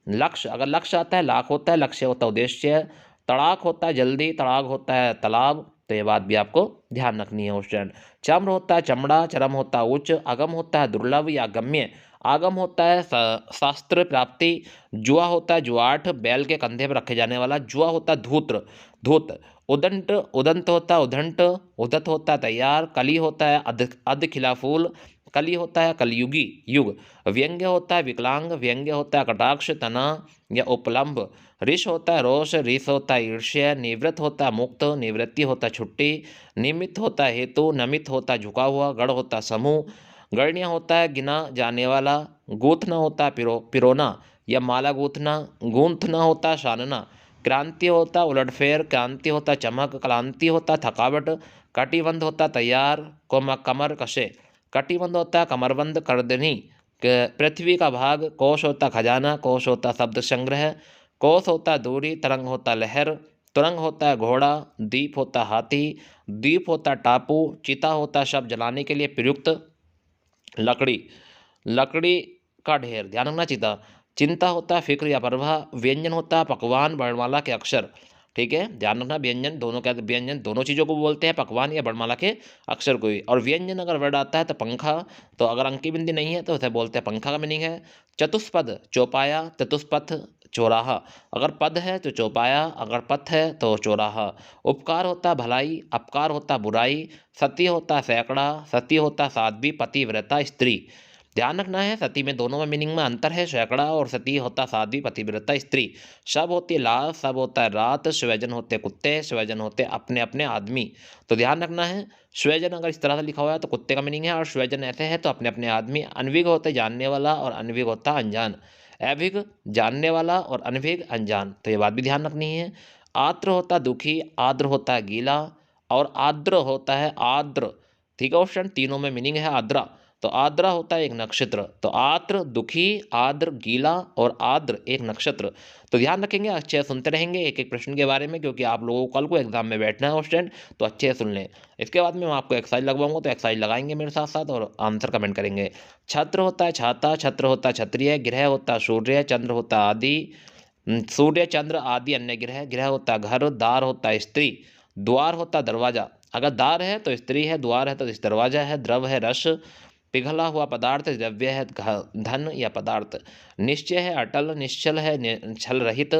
लक्ष्य अगर लक्ष्य आता है लाख होता है, लक्ष्य होता है उद्देश्य। तड़ाक होता है जल्दी, तड़ाक होता है तालाब। तो ये बात भी आपको ध्यान रखनी है क्वेश्चन। चम्र होता है चमड़ा, चरम होता है उच्च। अगम होता है दुर्लभ या गम्य। आगम होता है शास्त्र प्राप्ति। जुआ होता है जुआठ, बैल के कंधे पर रखे जाने वाला। जुआ होता है धूत्र, धूत। उदंत उदंत होता है उदंत, उदत होता है तैयार। कली होता है अध खिला फूल, कली होता है कलयुगी युग। व्यंग्य होता है विकलांग, व्यंग्य होता है कटाक्ष तना या उपलम्ब। ऋष होता है रोष, ऋष होता है ईर्ष्या। निवृत्त होता है मुक्त, निवृत्ति होता है छुट्टी। निमित्त होता है हेतु, नमित होता है झुका हुआ। गढ़ होता है समूह, गण्य होता है गिना जाने वाला। गूंथना होता है पिरोना या माला गूंथना। गूंथना होता है सानना। क्रांति होता है उलटफेर, क्रांति होता है चमक, क्लांति होता है थकावट। कटिबंध होता है तैयार, कमर कसे। कटिबंध होता है कमरबंद, करदनी। पृथ्वी का भाग। कोश होता है खजाना, कोश होता है शब्द संग्रह। कोस होता है दूरी, तरंग होता है लहर। तुरंग होता है घोड़ा, दीप होता है हाथी। द्वीप होता है टापू। चिता होता है शव जलाने के लिए प्रयुक्त। लकड़ी, लकड़ी का ढेर, ध्यान रखना। चिंता होता है फिक्र या प्रवाह। व्यंजन होता है पकवान, वर्णमाला के अक्षर। ठीक है, ध्यान रखना। व्यंजन दोनों क्या, व्यंजन दोनों चीज़ों को बोलते हैं, पकवान या वर्णमाला के अक्षर को भी। और व्यंजन अगर वर्ड आता है तो पंखा, तो अगर अंकी बिंदी नहीं है तो उसे बोलते हैं पंखा का मीनिंग है। चतुष्पद चौपाया, चतुष्पथ चौराहा। अगर पद है तो चौपाया, अगर पथ है तो चौराहा। उपकार होता है भलाई, अपकार होता है बुराई। सती होता है सैकड़ा, सती होता है साध्वी, पतिव्रता स्त्री। ध्यान रखना है सती में दोनों में मीनिंग में अंतर है, सैकड़ा और सती होता साध्वी, पतिव्रता स्त्री। शब होती है लाश, सब होता है रात। स्वजन होते कुत्ते, स्वजन होते अपने अपने आदमी। तो ध्यान रखना है स्वजन अगर इस तरह से लिखा हुआ है तो कुत्ते का मीनिंग है, और स्वजन ऐसे है तो अपने अपने आदमी। अनभिग होते जानने वाला, और अनभिग होता अनजान। अभिग जानने वाला, और अनभिग अनजान। तो ये बात भी ध्यान रखनी है। आत्र होता दुखी, आद्र होता है गीला, और आद्र होता है आद्र। ठीक है ऑप्शन तीनों में मीनिंग है आद्रा। तो आद्रा होता है एक नक्षत्र। तो आद्र दुखी, आद्र गीला, और आद्र एक नक्षत्र। तो ध्यान रखेंगे, अच्छे से सुनते रहेंगे एक एक प्रश्न के बारे में, क्योंकि आप लोगों को कल को एग्जाम में बैठना है स्टूडेंट, तो अच्छे से सुन लें। इसके बाद में मैं आपको एक्सरसाइज लगवाऊंगा, तो एक्सरसाइज लगाएंगे मेरे साथ साथ और आंसर कमेंट करेंगे। छत्र होता है छाता, छत्र होता है क्षत्रिय। गृह होता है सूर्य, चंद्र होता है आदि। सूर्य चंद्र आदि अन्य ग्रह। गृह होता है घर, दार होता है स्त्री। द्वार होता है दरवाजा। अगर दार है तो स्त्री है, द्वार है तो दरवाजा है। द्रव है रस, पिघला हुआ पदार्थ। द्रव्य है धन या पदार्थ। निश्चय है अटल, निश्चल है छल रहित।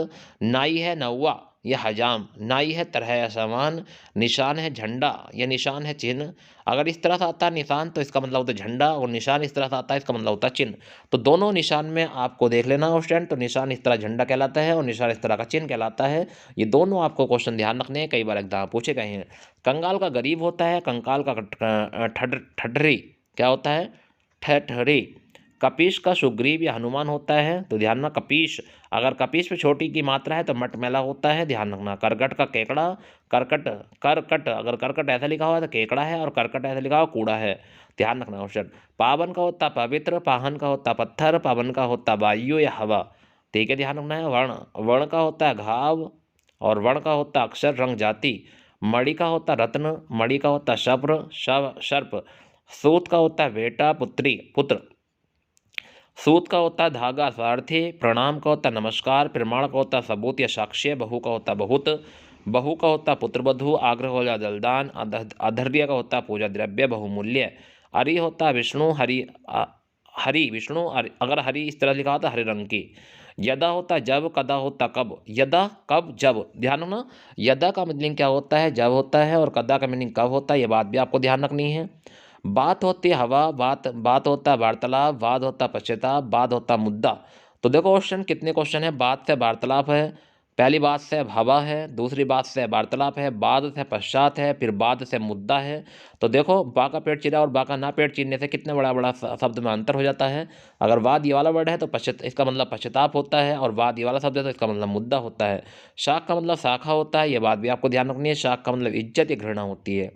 नाई है नौवा या हजाम। नाई है तरह या समान। निशान है झंडा या निशान है चिन्ह। अगर इस तरह से आता है निशान तो इसका मतलब होता है झंडा, और निशान इस तरह से आता है इसका मतलब होता है चिन्ह। तो दोनों निशान में आपको देख लेना स्टूडेंट। तो निशान इस तरह झंडा कहलाता है, और निशान इस तरह का चिन्ह कहलाता है। ये दोनों आपको क्वेश्चन ध्यान रखने हैं, कई बार एग्जाम पूछे गए हैं। कंगाल का गरीब होता है, कंकाल का ठडरी क्या होता है, ठहरी। कपीश का सुग्रीव या हनुमान होता है। तो ध्यान रखना कपीश, अगर कपीश पे छोटी की मात्रा है तो मटमैला होता है, ध्यान रखना। करकट का केकड़ा, करकट करकट अगर करकट ऐसा लिखा हुआ है तो केकड़ा है, और करकट ऐसा लिखा हुआ कूड़ा है, ध्यान रखना क्वेश्चन। पावन का होता पवित्र, पाहन का होता पत्थर, पावन का होता वायु या हवा। ठीक है, ध्यान रखना है। वर्ण, वर्ण का होता है घाव, और वर्ण का होता अक्षर रंग जाति। मणि का होता रत्न, मणि का होता शब्र सर्प, सूत का होता बेटा पुत्री पुत्र, सूत का होता धागा सारथी, प्रणाम का होता नमस्कार, प्रमाण का होता सबूत या साक्ष्य, बहु का होता बहुत, बहु का होता पुत्र वधु, आग्रह हो जाता जलदान, अधर्य का होता पूजा द्रव्य बहुमूल्य, हरि होता विष्णु, हरि विष्णु, अगर हरि इस तरह लिखा होता हरे रंग की। यदा होता जब, कदा होता कब, यदा कब जब, ध्यान रखना यदा का मीनिंग क्या होता है, जब होता है, और कदा का मीनिंग कब होता है, ये बात भी आपको ध्यान रखनी है। बात होती है हवा, बात होता है वार्तालाप, वाद होता पश्चाताप, बाद होता मुद्दा। तो देखो क्वेश्चन कितने क्वेश्चन है, बात से वार्तालाप है, पहली बात से हवा है, दूसरी बात से वार्तालाप है, बाद से पश्चात है, फिर बाद से मुद्दा है। तो देखो बा का पेट चीरा और बा का ना पेट चीरने से कितने बड़ा बड़ा शब्द में अंतर हो जाता है। अगर वाद ये वाला वर्ड है तो इसका मतलब पश्चाताप होता है, और वाद ये वाला शब्द है तो इसका मतलब मुद्दा होता है। शाख का मतलब शाखा होता है, ये बात भी आपको ध्यान रखनी है। शाख का मतलब इज्जत या घृणा होती है।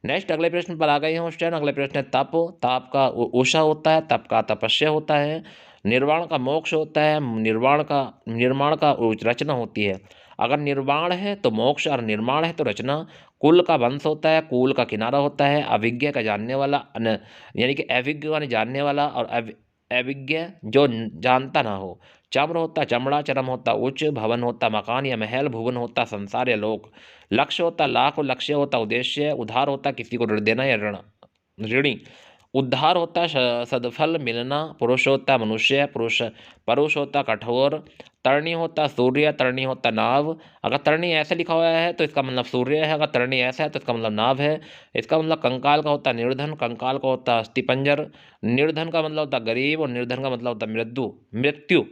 नेक्स्ट अगले प्रश्न पर आ गए हैं क्वेश्चन। अगले प्रश्न है तप, ताप का उषा होता है, तप का तपस्या होता है, निर्वाण का मोक्ष होता है, निर्माण का रचना होती है। अगर निर्वाण है तो मोक्ष और निर्माण है तो रचना। कुल का वंश होता है, कुल का किनारा होता है, अभिज्ञ का जानने वाला यानी कि अभिज्ञ का जानने वाला, और अभिज्ञ जो जानता ना हो। चम्र होता चमड़ा, चरम होता उच्च, भवन होता मकान या महल, भुवन होता संसार या लोक, लक्ष्य होता लाख, लक्ष्य होता उद्देश्य, उधार होता किसी को ऋण देना या ऋणी, उद्धार होता सदफल मिलना, पुरुष होता मनुष्य, परुष होता कठोर, तरणी होता सूर्य, तरणी होता नाव। अगर तरणी ऐसे लिखा हुआ है तो इसका मतलब सूर्य है, अगर तरणी ऐसा है तो इसका मतलब नाव है। इसका मतलब कंकाल का होता निर्धन, कंकाल का होता अस्थिपंजर, निर्धन का मतलब होता गरीब, और निर्धन का मतलब होता मृत्यु।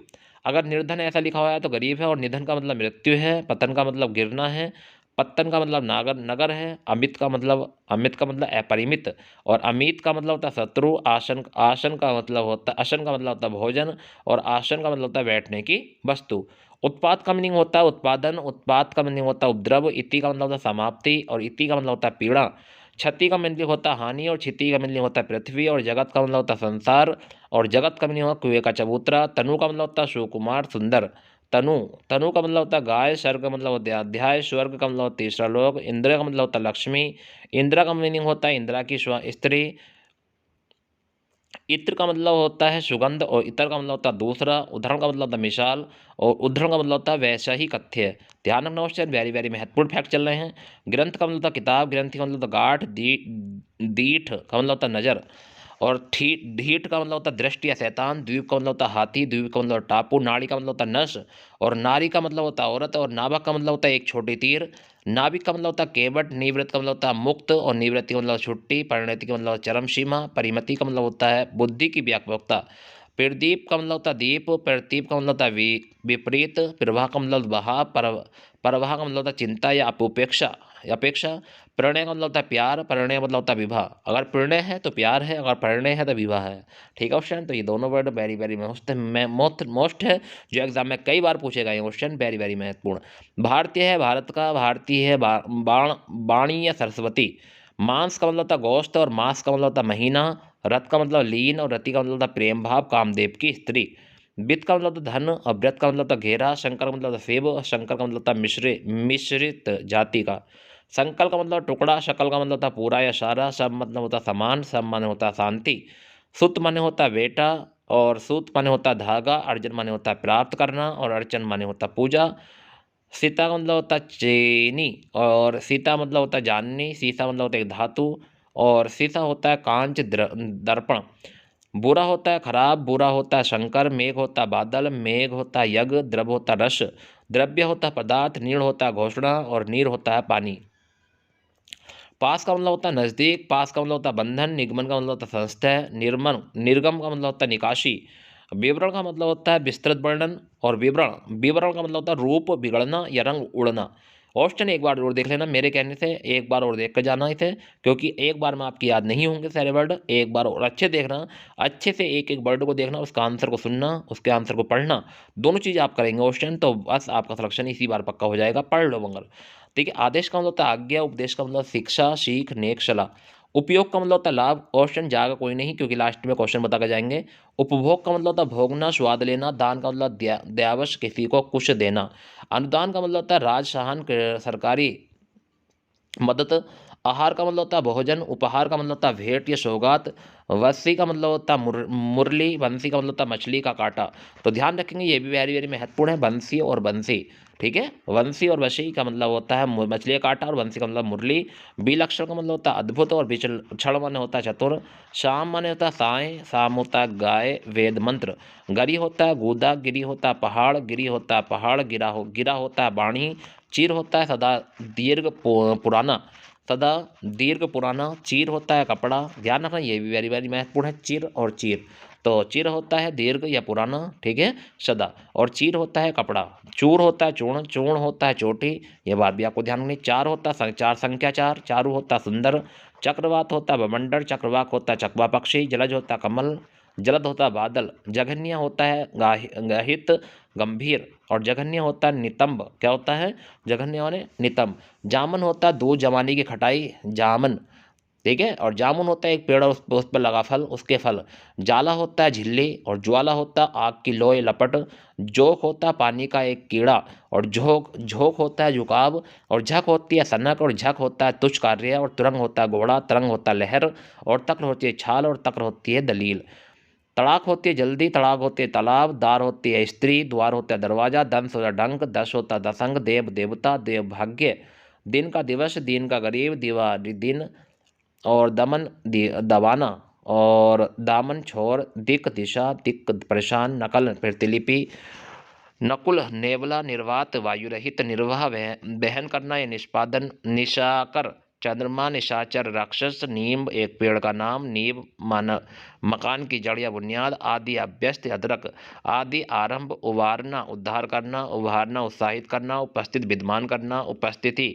अगर निर्धन ऐसा लिखा हुआ है तो गरीब है, और निधन का मतलब मृत्यु है। पतन का मतलब गिरना है, पत्तन का मतलब नगर है। अमित का मतलब अपरिमित, और अमित का मतलब होता है शत्रु। आसन का मतलब होता है भोजन, और आसन का मतलब होता है बैठने की वस्तु। उत्पाद का मीनिंग होता है उत्पादन, उत्पाद का मीनिंग होता है उपद्रव, इति का मतलब होता है समाप्ति, और इति का मतलब होता है पीड़ा। क्षति का मीनिंग होता है हानि, और क्षति का मीनिंग होता है पृथ्वी, और जगत का मतलब होता है संसार, और जगत का मीनिंग होता है कुएं का चबूतरा। तनु का मतलब होता है सुकुमार सुंदर। तनु तनु का मतलब होता है गाय। स्वर्ग का मतलब होता है अध्याय। स्वर्ग का मतलब होता है तीसरा लोक। इंद्र का मतलब होता है लक्ष्मी। इंद्रा का मीनिंग होता है इंद्रा की स्त्री। इत्र का मतलब होता है सुगंध, और इतर का मतलब होता है दूसरा। उदाहरण का मतलब होता है मिसाल, और उद्धरण का मतलब होता है वैसा ही कथ्य। ध्यान रखना क्वेश्चन वेरी वेरी महत्वपूर्ण फैक्ट चल रहे हैं। ग्रंथ का मतलब होता है किताब, ग्रंथि का मतलब होता है गाठ, दीठ का मतलब होता है नजर, और ढीठ का मतलब होता है दृष्टि या शैतान। द्वीप का मतलब होता है हाथी, द्वीप का मतलब होता है टापू। नाड़ी का मतलब होता है नस, और नारी का मतलब होता है औरत, और नाभक का मतलब होता है एक छोटी तीर। नाभिक का मतलब होता है केवट। निवृत्त का मतलब होता है मुक्त, और निवृत्ति का मतलब छुट्टी। परिणति का मतलब चरम सीमा। परिमति का मतलब होता है बुद्धि की व्यापकता। प्रदीप का मतलब होता है दीप। प्रतीप का मतलब होता है विपरीत। प्रवाह का मतलब बहाव। प्रवाह का मतलब होता है चिंता या अपेक्षा। प्रणय का मतलब होता है प्यार, परिणय का मतलब होता है विवाह। अगर प्रणय है तो प्यार है, अगर परिणय है तो विवाह है। ठीक है क्वेश्चन। तो ये दोनों वर्ड वेरी वेरी मोस्ट है, जो एग्जाम में कई बार पूछे गए हैं क्वेश्चन, वेरी वेरी महत्वपूर्ण। भारतीय है भारत का, भारतीय है बाणी या सरस्वती। मांस का मतलब होता है गोश्त, और मास का मतलब होता है महीना। रथ का मतलब लीन, और रति का मतलब होता है प्रेम भाव, कामदेव की स्त्री। वित्त का मतलब होता है धन, और व्रत का मतलब होता है घेरा। शंकर का मतलब होता है सेब, और शंकर का मतलब होता है मिश्रित जाति का। संकल का मतलब टुकड़ा, शकल का मतलब होता है पूरा या सारा। सब मतलब होता है समान, सब माने होता है शांति। सुत माने होता है बेटा, और सूत माने होता है धागा। अर्जन माने होता है प्राप्त करना, और अर्चन माने होता है पूजा। सीता का मतलब होता है चीनी, और सीता मतलब होता है जाननी। सीसा मतलब होता है एक धातु, और सीसा होता है कांच दर्पण। बुरा होता है खराब, बुरा होता है शंकर। मेघ होता है बादल, मेघ होता है यज्ञ। द्रव होता है रस, द्रव्य होता है पदार्थ। नीड़ होता है घोषणा, और नीर होता है पानी। पास का मतलब होता है नज़दीक, पास का मतलब होता है बंधन। निगमन का मतलब होता है संस्थय। निर्गम का मतलब होता है निकाशी। विवरण का मतलब होता है विस्तृत वर्णन, और विवरण का मतलब होता है रूप बिगड़ना या रंग उड़ना। ऑप्शन एक बार और देख लेना, मेरे कहने से एक बार और देख कर जाना इसे, क्योंकि एक बार में आपकी याद नहीं होंगे सारे वर्ड। एक बार और अच्छे देखना, अच्छे से एक एक वर्ड को देखना, उसका आंसर को सुनना, उसके आंसर को पढ़ना। दोनों चीज़ आप करेंगे क्वेश्चन, तो बस आपका सिलेक्शन इसी बार पक्का हो जाएगा। पढ़ लो मगर। ठीक है। आदेश का मतलब होता है आज्ञा, उपदेश का मतलब शिक्षा, सीख, नेक, सलाह। उपयोग का मतलब होता है लाभ। क्वेश्चन जाएगा कोई नहीं, क्योंकि लास्ट में क्वेश्चन बता कर जाएंगे। उपभोग का मतलब होता है भोगना, स्वाद लेना। दान का मतलब दयावश, किसी को कुछ देना। अनुदान का मतलब होता है राजसाहन सरकारी मदद। आहार का मतलब होता है भोजन। उपहार का मतलब होता है भेंट या सौगात। वंशी का मतलब होता है मुरली। बंसी का मतलब होता है मछली का कांटा। तो ध्यान रखेंगे, ये भी वेरी वेरी महत्वपूर्ण है, बंसी और बंसी। ठीक है, वंशी और वशी का मतलब होता है मछली का कांटा, और बंसी का मतलब मुरली। विलक्षण का मतलब होता है अद्भुत, और विचक्षण माने होता है चतुर। शाम माने होता है साय। साम होता है गाय, वेद मंत्र। गरी होता है गूदा। गिरी होता है पहाड़। गिरी होता है पहाड़। गिरा होता है वाणी। चीर होता है सदा दीर्घ पुराना। सदा दीर्घ पुराना। चीर होता है कपड़ा। ध्यान रखना, ये भी वेरी वेरी महत्वपूर्ण है, चिर और चीर। तो चिर होता है दीर्घ या पुराना, ठीक है, सदा। और चीर होता है कपड़ा। चूर होता है चूर्ण। चूर्ण होता है चोटी। ये बात भी आपको ध्यान रखनी। चार होता है चार, संख्या चार। चारू होता है सुंदर। चक्रवात होता है बमंडर। चक्रवाक होता है चकवा पक्षी। जलज होता है कमल। जलद होता है बादल। जघन्य होता है गाहित, गंभीर। और जघन्य होता है नितंब। क्या होता है? जघन्य माने नितंब। जामन होता है दूध जमाने की खटाई, जामन। ठीक है, और जामुन होता है एक पेड़, उस पर लगा फल, उसके फल। जाला होता है झिल्ली, और ज्वाला होता है आग की लोई लपट। जोक होता है पानी का एक कीड़ा, और झोंक झोंक होता है झुकाव। और झक होती है सनक, और झक होता है तुच्छ कार्य। और तुरंग होता है घोड़ा। तरंग होता है लहर। और तक्र होती है छाल। और तक्र होती है दलील। तड़ाक होती है जल्दी। तड़ाक होती है तालाब। दार होती है स्त्री। द्वार होता है दरवाजा। दंस होता है डंक। दश होता है दसंग। देव देवता। देव भाग्य। दिन का दिवस। दिन का गरीब। दिवा दिन। और दमन दबाना। और दामन छोर। दिक दिशा। दिक परेशान। नकल प्रतिलिपि। नकुल नेवला। निर्वात वायु रहित। निर्वाह वहन करना या निष्पादन। निशाकर चंद्रमा। निशाचर राक्षस। नीम एक पेड़ का नाम। नींव मानव मकान की जड़ या बुनियाद। आदि अभ्यस्त अदरक। आदि आरंभ। उबारना उद्धार करना। उभारना उत्साहित करना। उपस्थित विद्यमान करना। उपस्थिति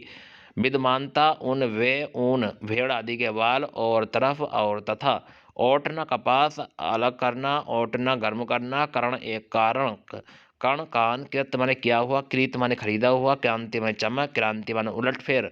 विद्यमानता। उन वे ऊन भेड़ आदि के बाल। और तरफ और तथा। ओटना कपास अलग करना। ओटना गर्म करना। करण एक कारण। कर्ण कान। कृत माने किया हुआ। कृत माने खरीदा हुआ। क्रांति माने चमक। क्रांति माने उलटफेर।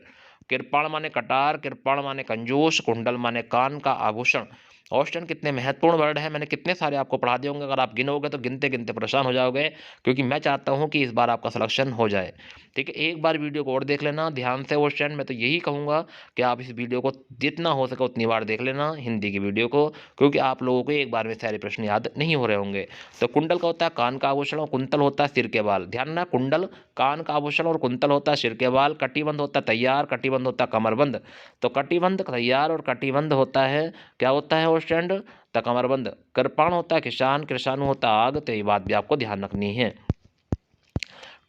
कृपाण माने कटार। कृपाण माने कंजूस। कुंडल माने कान का आभूषण। ऑप्शन कितने महत्वपूर्ण वर्ड है, मैंने कितने सारे आपको पढ़ा दिए होंगे, अगर आप गिनोगे तो गिनते गिनते परेशान हो जाओगे, क्योंकि मैं चाहता हूं कि इस बार आपका सिलेक्शन हो जाए। ठीक है, एक बार वीडियो को और देख लेना ध्यान से। क्वेश्चन मैं तो यही कहूंगा कि आप इस वीडियो को जितना हो सके उतनी बार देख लेना, हिंदी की वीडियो को, क्योंकि आप लोगों को एक बार में सारे प्रश्न याद नहीं हो रहे होंगे। तो कुंडल का होता है कान का आभूषण, और कुंतल होता है सिर के बाल। ध्यान रखना, कुंडल कान का आभूषण और कुंतल होता है सिर के बाल। कटिबंध होता है तैयार। कटिबंध होता है कमरबंद। तो कटिबंध तैयार और कटिबंध होता है, क्या होता है क्वेश्चन? तो कमरबंद। कृपाण होता है किसान। कृषाणु होता है आग। तो ये बात भी आपको ध्यान रखनी है।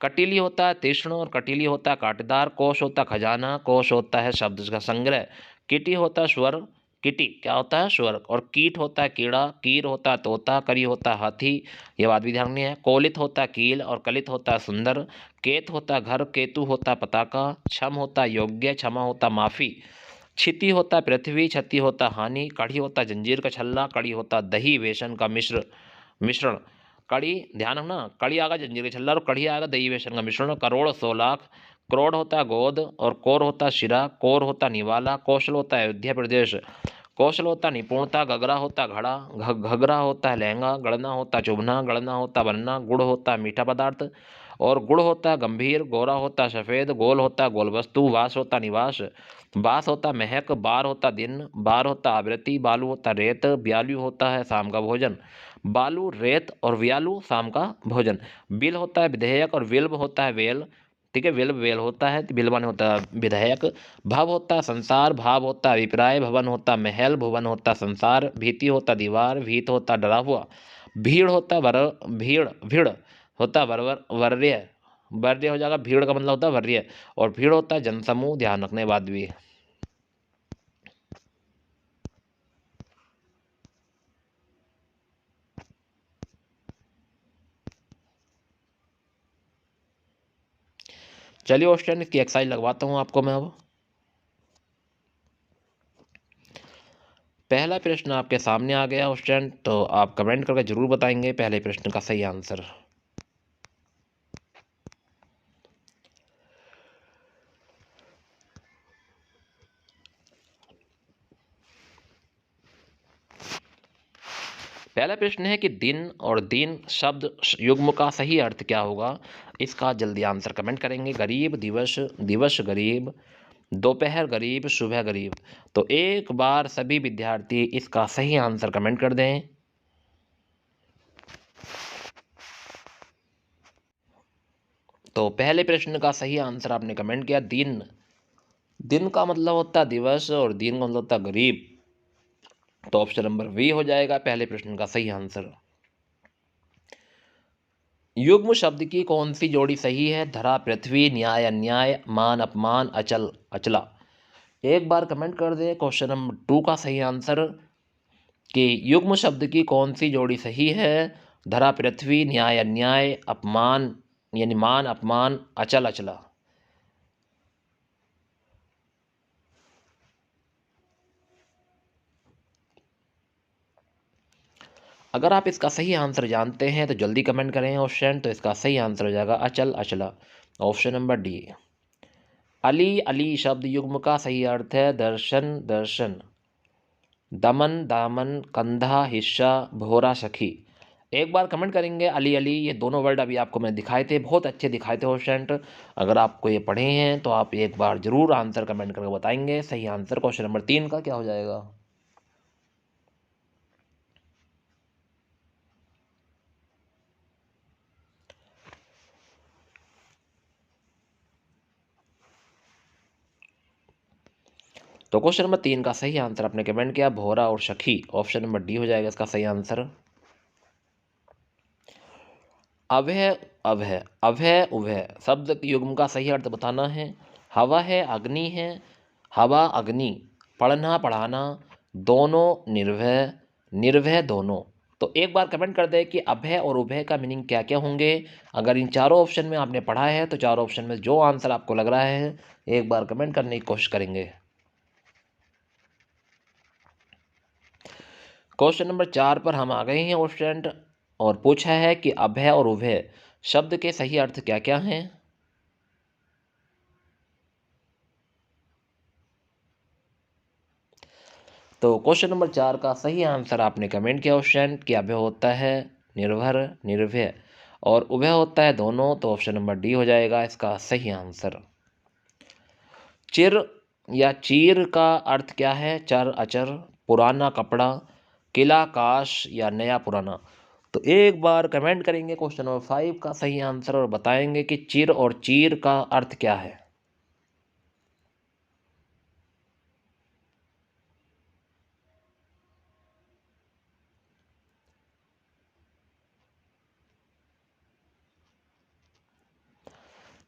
कटीली होता है तीक्ष्ण, और कटीली होता है कांटेदार। कोश होता है खजाना। कोश होता है शब्द का संग्रह। किटी होता है स्वर। किटी क्या होता है? स्वर। और कीट होता है कीड़ा। कीर होता है तोता। करी होता है हाथी। ये बात भी ध्यान रखनी है। कोलित होता है कील, और कलित होता है सुंदर। केत होता है घर। केतु होता है पताका। क्षम होता है योग्य। क्षमा होता है माफी। क्षिति होता है पृथ्वी। क्षति होता है हानि। कड़ी होता है जंजीर का छल्ला। कड़ी होता है दही बेसन का मिश्रण। कड़ी ध्यान रखना, कड़ी आगा जंजीर का छल्ला, और कड़ी आगा दही बेसन का मिश्रण। करोड़ 100 लाख। करोड़ होता है गोद, और कोर होता है शिरा। कोर होता है निवाला। कौशल होता है अयोध्या प्रदेश। कौशल होता है निपुणता। घगरा होता है घड़ा। घगरा होता है लहंगा। गणना होता है चुभना। गणना होता है बनना। गुड़ होता है मीठा पदार्थ, और गुड़ होता है गंभीर। गोरा होता है सफेद। गोल होता है गोल वस्तु। वास होता है निवास। बास होता है महक। बार होता है दिन। बार होता है आवृत्ति। बालू होता है रेत। ब्यालू होता है शाम का भोजन। बालू रेत और व्यालू शाम का भोजन। बिल होता है विधेयक, और विल्ब होता है वेल। ठीक है, विल्ब वेल होता है, बिल माने होता है विधेयक। भव होता है संसार। भाव होता है अभिप्राय। भवन होता है महल। भुवन होता है संसार। भीति होता है दीवार। भीत होता है डरा हुआ। भीड़ होता है भीड़ भीड़ होता है वर्य। वर्य हो जाएगा। भीड़ का मतलब होता है वर्य, और भीड़ होता है जनसमूह। ध्यान रखने बाद भी। चलिए क्वेश्चन इसकी एक्सरसाइज लगवाता हूँ आपको मैं अब। पहला प्रश्न आपके सामने आ गया क्वेश्चन, तो आप कमेंट करके जरूर बताएंगे पहले प्रश्न का सही आंसर। पहला प्रश्न है कि दिन और दिन शब्द युग्म का सही अर्थ क्या होगा? इसका जल्दी आंसर कमेंट करेंगे। गरीब दिवस। दिवस गरीब। दोपहर गरीब, सुबह गरीब। तो एक बार सभी विद्यार्थी इसका सही आंसर कमेंट कर दें। तो पहले प्रश्न का सही आंसर आपने कमेंट किया दिन। दिन का मतलब होता है दिवस और दिन का मतलब होता है गरीब। तो ऑप्शन नंबर बी हो जाएगा पहले प्रश्न का सही आंसर। युग्म शब्द की कौन सी जोड़ी सही है? धरा पृथ्वी, न्याय अन्याय, मान अपमान, अचल अचला। एक बार कमेंट कर दे क्वेश्चन नंबर 2 का सही आंसर कि युग्म शब्द की कौन सी जोड़ी सही है? धरा पृथ्वी, न्याय अन्याय, अपमान यानी मान अपमान, अचल अचला। अगर आप इसका सही आंसर जानते हैं तो जल्दी कमेंट करें ऑप्शन। तो इसका सही आंसर हो जाएगा अचल अचला, ऑप्शन नंबर डी। अली अली शब्द युग्म का सही अर्थ है दर्शन दर्शन, दमन दामन, कंधा हिस्सा, भोरा सखी। एक बार कमेंट करेंगे अली अली। ये दोनों वर्ड अभी आपको मैं दिखाए थे, बहुत अच्छे दिखाए थे क्वेश्चन। अगर आपको ये पढ़े हैं तो आप एक बार जरूर आंसर कमेंट करके बताएंगे। सही आंसर क्वेश्चन नंबर 3 का क्या हो जाएगा? तो क्वेश्चन नंबर 3 का सही आंसर आपने कमेंट किया भोरा और सखी, ऑप्शन नंबर डी हो जाएगा इसका सही आंसर। अभय अभय अभय उभय शब्द युग्म का सही अर्थ बताना है। हवा है अग्नि है, हवा अग्नि, पढ़ना पढ़ाना, दोनों निर्भय, निर्भय दोनों। तो एक बार कमेंट कर दे कि अभय और उभय का मीनिंग क्या क्या होंगे। अगर इन चारों ऑप्शन में आपने पढ़ा है तो चारों ऑप्शन में जो आंसर आपको लग रहा है एक बार कमेंट करने की कोशिश करेंगे। क्वेश्चन नंबर 4 पर हम आ गए हैं क्वेश्चन, और पूछा है कि अभय और उभय शब्द के सही अर्थ क्या क्या हैं। तो क्वेश्चन नंबर 4 का सही आंसर आपने कमेंट किया क्वेश्चन कि अभय होता है निर्भर निर्भय और उभय होता है दोनों। तो ऑप्शन नंबर डी हो जाएगा इसका सही आंसर। चिर या चीर का अर्थ क्या है? चर अचर, पुराना कपड़ा, किला काश या नया पुराना। तो एक बार कमेंट करेंगे क्वेश्चन नंबर 5 का सही आंसर और बताएंगे कि चिर और चीर का अर्थ क्या है।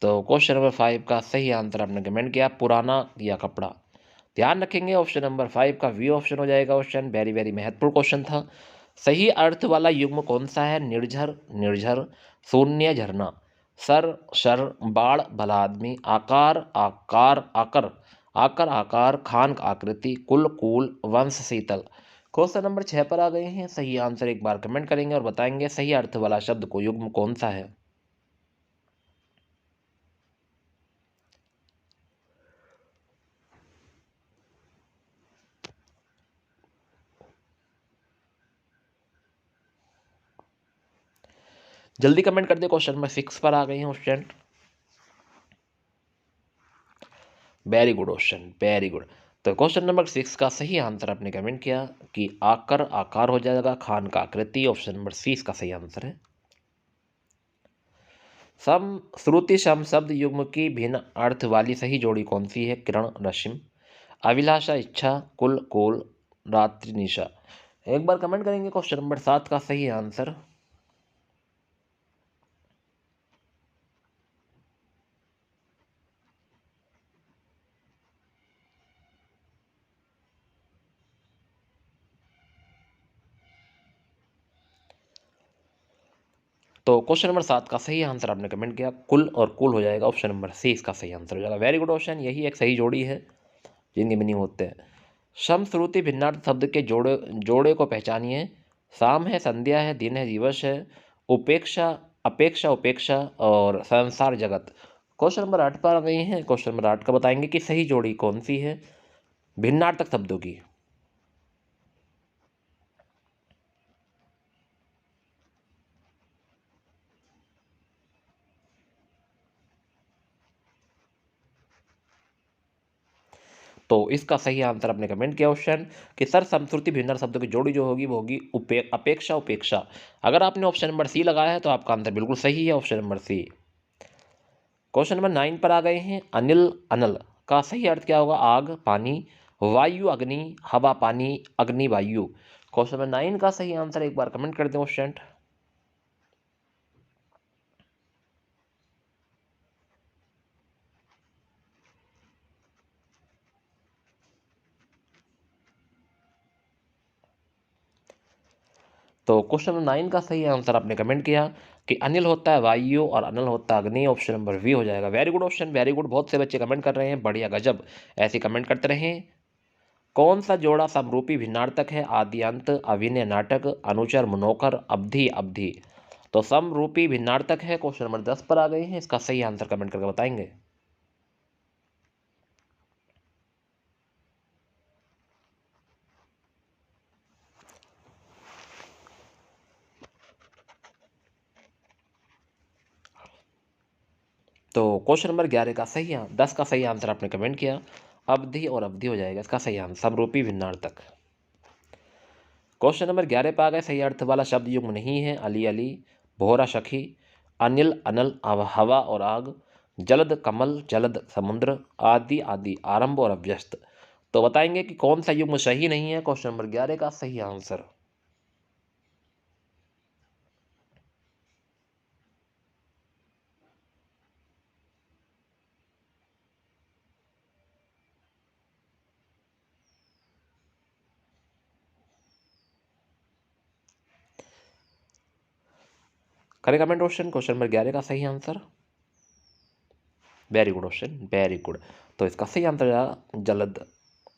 तो क्वेश्चन नंबर 5 का सही आंसर आपने कमेंट किया पुराना या कपड़ा। ध्यान रखेंगे ऑप्शन नंबर 5 का वी ऑप्शन हो जाएगा क्वेश्चन। वेरी वेरी महत्वपूर्ण क्वेश्चन था। सही अर्थ वाला युग्म कौन सा है? निर्झर निर्झर, शून्य झरना, सर शर, बाढ़ भला आदमी, आकार आकार आकर, आकर आकार, खान आकृति, कुल कूल, वंश शीतल। क्वेश्चन नंबर 6 पर आ गए हैं। सही आंसर एक बार कमेंट करेंगे और बताएंगे सही अर्थ वाला शब्द को युग्म कौन सा है। जल्दी कमेंट कर दे। क्वेश्चन नंबर 6 पर आ गए हैं question. Very good question, very good. तो क्वेश्चन नंबर 6 का सही आंसर आपने कमेंट किया कि आकर आकार हो जाएगा, खान का आकृति, ऑप्शन नंबर सी इसका सही आंसर है। सम श्रुति सम शब्द युग्म की भिन्न अर्थ वाली सही जोड़ी कौन सी है? किरण रश्मि, अभिलाषा इच्छा, कुल कोल, रात्रि निशा। एक बार कमेंट करेंगे क्वेश्चन नंबर 7 का सही आंसर। तो क्वेश्चन नंबर 7 का सही आंसर आपने कमेंट किया कुल और कुल हो जाएगा, ऑप्शन नंबर सी इसका सही आंसर हो जाएगा। वेरी गुड क्वेश्चन, यही एक सही जोड़ी है जिनके मीनिंग होते हैं। सम श्रुति भिन्नार्थ शब्द के जोड़े जोड़े को पहचानिए। शाम है, संध्या है, दिन है, दिवस है, उपेक्षा अपेक्षा उपेक्षा और संसार जगत। क्वेश्चन नंबर 8 पर आ गए हैं। क्वेश्चन नंबर 8 का बताएंगे कि सही जोड़ी कौन सी है भिन्नार्थक शब्दों की। तो इसका सही आंसर आपने कमेंट किया ऑप्शन कि सर समश्रुति भिन्नर शब्दों की जोड़ी जो होगी वो होगी अपेक्षा उपेक्षा। अगर आपने ऑप्शन नंबर सी लगाया है तो आपका आंसर बिल्कुल सही है, option number C. Question number 9 पर आ गए हैं। अनिल अनल का सही अर्थ क्या होगा? आग पानी, वायु अग्नि, हवा पानी, अग्नि वायु। क्वेश्चन नंबर 9 का सही आंसर एक बार कमेंट कर दें ऑप्शन। तो क्वेश्चन नंबर 9 का सही आंसर आपने कमेंट किया कि अनिल होता है वायु और अनल होता है अग्नि, ऑप्शन नंबर वी हो जाएगा। Very good option, very good. बहुत से बच्चे कमेंट कर रहे हैं, बढ़िया गजब, ऐसे कमेंट करते रहें। कौन सा जोड़ा समरूपी भिन्नार्थक है? आदि अंत, अभिनय नाटक, अनुचर मनोकर, अवधि अवधि। तो समरूपी भिन्नार्थक है। क्वेश्चन नंबर 10 पर आ गए हैं, इसका सही आंसर कमेंट करके बताएंगे। तो क्वेश्चन नंबर 11 का सही 10 का सही आंसर आपने कमेंट किया, अवधि और अवधि हो जाएगा इसका सही आंसर, समरूपी भिन्नार्थक। क्वेश्चन नंबर 11 पे आ गए। सही अर्थ वाला शब्द युग्म नहीं है। अली अली, भोरा सखी, अनिल अनल, हवा और आग, जलद कमल, जलद समुद्र, आदि आदि, आरंभ और अभ्यस्त। तो बताएंगे कि कौन सा युग्म सही नहीं है। क्वेश्चन नंबर 11 का सही आंसर। करें कमेंट क्वेश्चन। क्वेश्चन नंबर 11 का सही answer. Very good option, very good. तो इसका सही आंसर जलद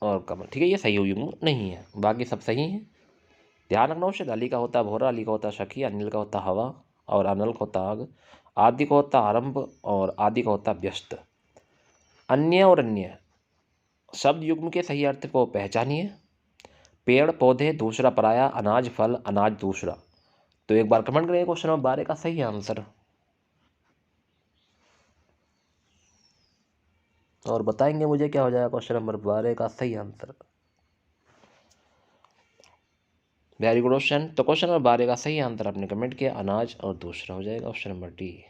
और कमल। ठीक है, ये सही युग्म नहीं है, बाकी सब सही है। ध्यान रखना ऑप्शन। अली का होता है भोरा, अली का होता है सखी, अनिल का होता है हवा और अनल का होता है आग, आदि का होता है आरंभ और आदि का होता है व्यस्त। अन्य और अन्य शब्द युग्म के सही अर्थ को पहचानिए। पेड़ पौधे, दूसरा पराया, अनाज फल, अनाज दूसरा। तो एक बार कमेंट करिए क्वेश्चन नंबर 12 का सही आंसर और बताएंगे मुझे क्या हो जाएगा क्वेश्चन नंबर 12 का सही आंसर। Very good option. तो क्वेश्चन नंबर 12 का सही आंसर आपने कमेंट किया, अनाज और दूसरा हो जाएगा, ऑप्शन नंबर डी।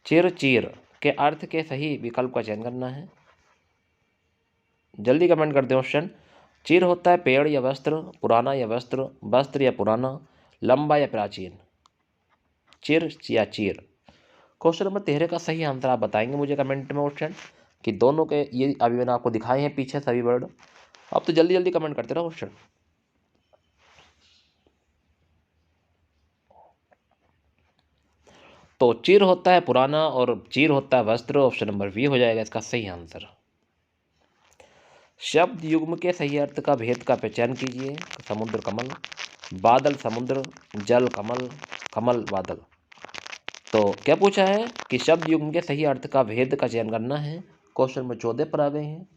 चिर चीर के अर्थ के सही विकल्प का चयन करना है। जल्दी कमेंट कर दे ऑप्शन। चिर होता है पेड़ या वस्त्र, पुराना या वस्त्र, वस्त्र या पुराना, लंबा या प्राचीन। चिर या चीर। क्वेश्चन नंबर 13 का सही आंसर आप बताएंगे मुझे कमेंट में ऑप्शन कि दोनों के ये अभी मैंने आपको दिखाए हैं पीछे सभी वर्ड। अब तो जल्दी जल्दी कमेंट करते रहो ऑप्शन। तो चिर होता है पुराना और चीर होता है वस्त्र, ऑप्शन नंबर बी हो जाएगा इसका सही आंसर। शब्द युग्म के सही अर्थ का भेद का पहचान कीजिए। समुद्र कमल, बादल समुद्र, जल कमल, कमल बादल। तो क्या पूछा है कि शब्द युग्म के सही अर्थ का भेद का चयन करना है। क्वेश्चन नंबर 14 पर आ गए हैं।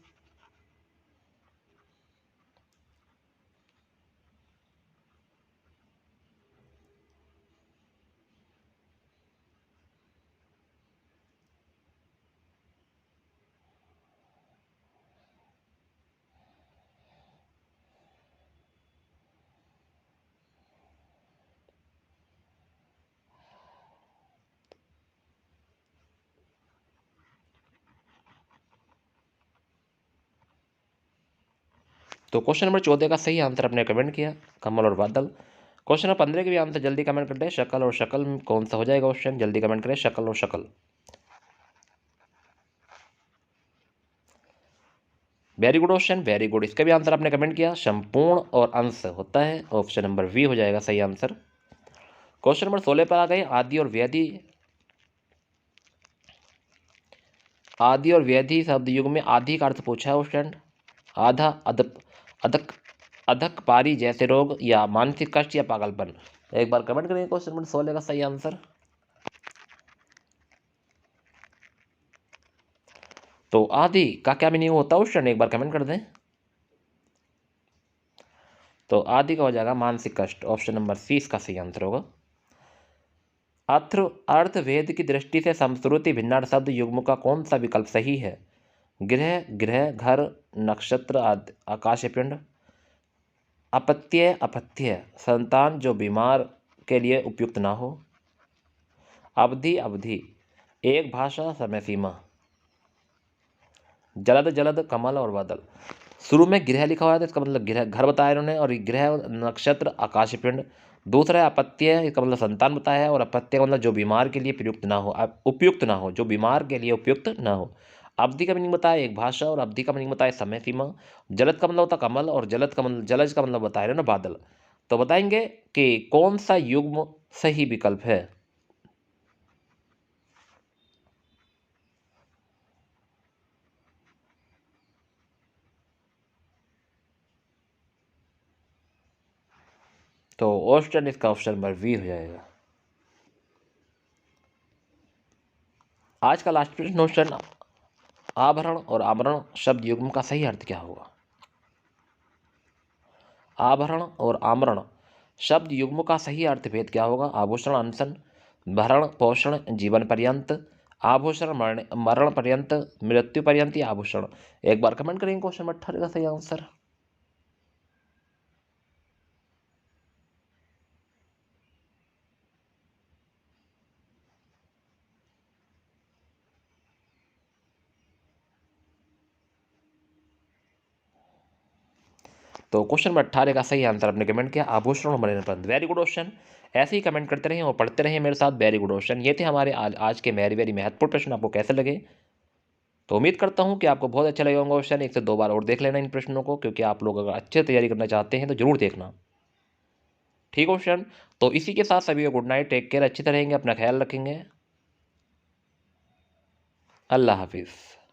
तो क्वेश्चन नंबर 14 का सही आंसर आपने कमेंट किया, कमल और बादल। क्वेश्चन नंबर 15 के भी आंसर जल्दी कमेंट करते हैं। शकल और शकल में कौन सा हो जाएगा ऑप्शन, जल्दी कमेंट करें। शकल और शकल। Very good option, very good. इसका भी आंसर आपने कमेंट किया, संपूर्ण और अंश होता है, ऑप्शन नंबर वी हो जाएगा सही आंसर। क्वेश्चन नंबर 16 पर आ गए। आदि और व्याधि, आदि और व्याधि शब्द युग में आदि का अर्थ पूछा है ऑप्शन। आधा, अधक, अधक, अधक पारी जैसे रोग या मानसिक कष्ट या पागलपन। एक बार कमेंट करेंगे क्वेश्चन नंबर 16 का सही आंसर। तो आदि का क्या मीनिंग होता है ऑप्शन, एक बार कमेंट कर दें। तो आदि का हो जाएगा मानसिक कष्ट, ऑप्शन नंबर सी इसका सही आंसर होगा। अर्थ अर्थभेद की दृष्टि से समश्रुति भिन्नार्थ शब्द युग्म का कौन सा विकल्प सही है। गृह, गृह, घर, नक्षत्र आदि, आकाशीय पिंड। अपत्य, अपत्य, संतान जो बीमार के लिए उपयुक्त ना हो। अवधि, अवधि, एक भाषा, समय सीमा। जलद, जलद, कमल और बादल। शुरू में गृह लिखा हुआ है तो इसका मतलब गृह घर बताया इन्होंने, और गृह नक्षत्र आकाशीय पिंड। दूसरा है अपत्य, इसका मतलब संतान बताया है, और अपत्य का मतलब जो बीमार के लिए प्रयुक्त ना हो, उपयुक्त ना हो, जो बीमार के लिए उपयुक्त ना हो। अवधि का मीनिंग बताया एक भाषा, और अवधि का मीनिंग बताया समय सीमा। जलद का मतलब होता कमल, और जलज का मतलब बताया ना बादल। तो बताएंगे कि कौन सा युग्म सही विकल्प है। तो ऑप्शन इसका ऑप्शन नंबर बी हो जाएगा। आज का लास्ट प्रश्न क्वेश्चन, आभरण और आमरण शब्द युग्म का सही अर्थ क्या होगा। आभरण और आमरण शब्द युग्म का सही अर्थ भेद क्या होगा। आभूषण अनशन, भरण पोषण जीवन पर्यंत, आभूषण मरण पर्यंत, मृत्यु पर्यंत या आभूषण। एक बार कमेंट करेंगे क्वेश्चन नंबर 18 का सही आंसर। तो क्वेश्चन नंबर 18 का सही आंसर आपने कमेंट किया, आभूषण और मरण पर्यंत। वेरी गुड क्वेश्चन, ऐसे ही कमेंट करते रहें और पढ़ते रहें मेरे साथ। वेरी गुड क्वेश्चन, ये थे हमारे आज के वेरी वेरी महत्वपूर्ण प्रश्न। आपको कैसे लगे, तो उम्मीद करता हूं कि आपको बहुत अच्छा लगेगा क्वेश्चन। एक से दो बार और देख लेना इन प्रश्नों को, क्योंकि आप लोग अगर अच्छे तैयारी करना चाहते हैं तो जरूर देखना। ठीक क्वेश्चन, तो इसी के साथ सभी को गुड नाइट, टेक केयर, अच्छी तरह रहेंगे, अपना ख्याल रखेंगे। अल्लाह हाफिज़।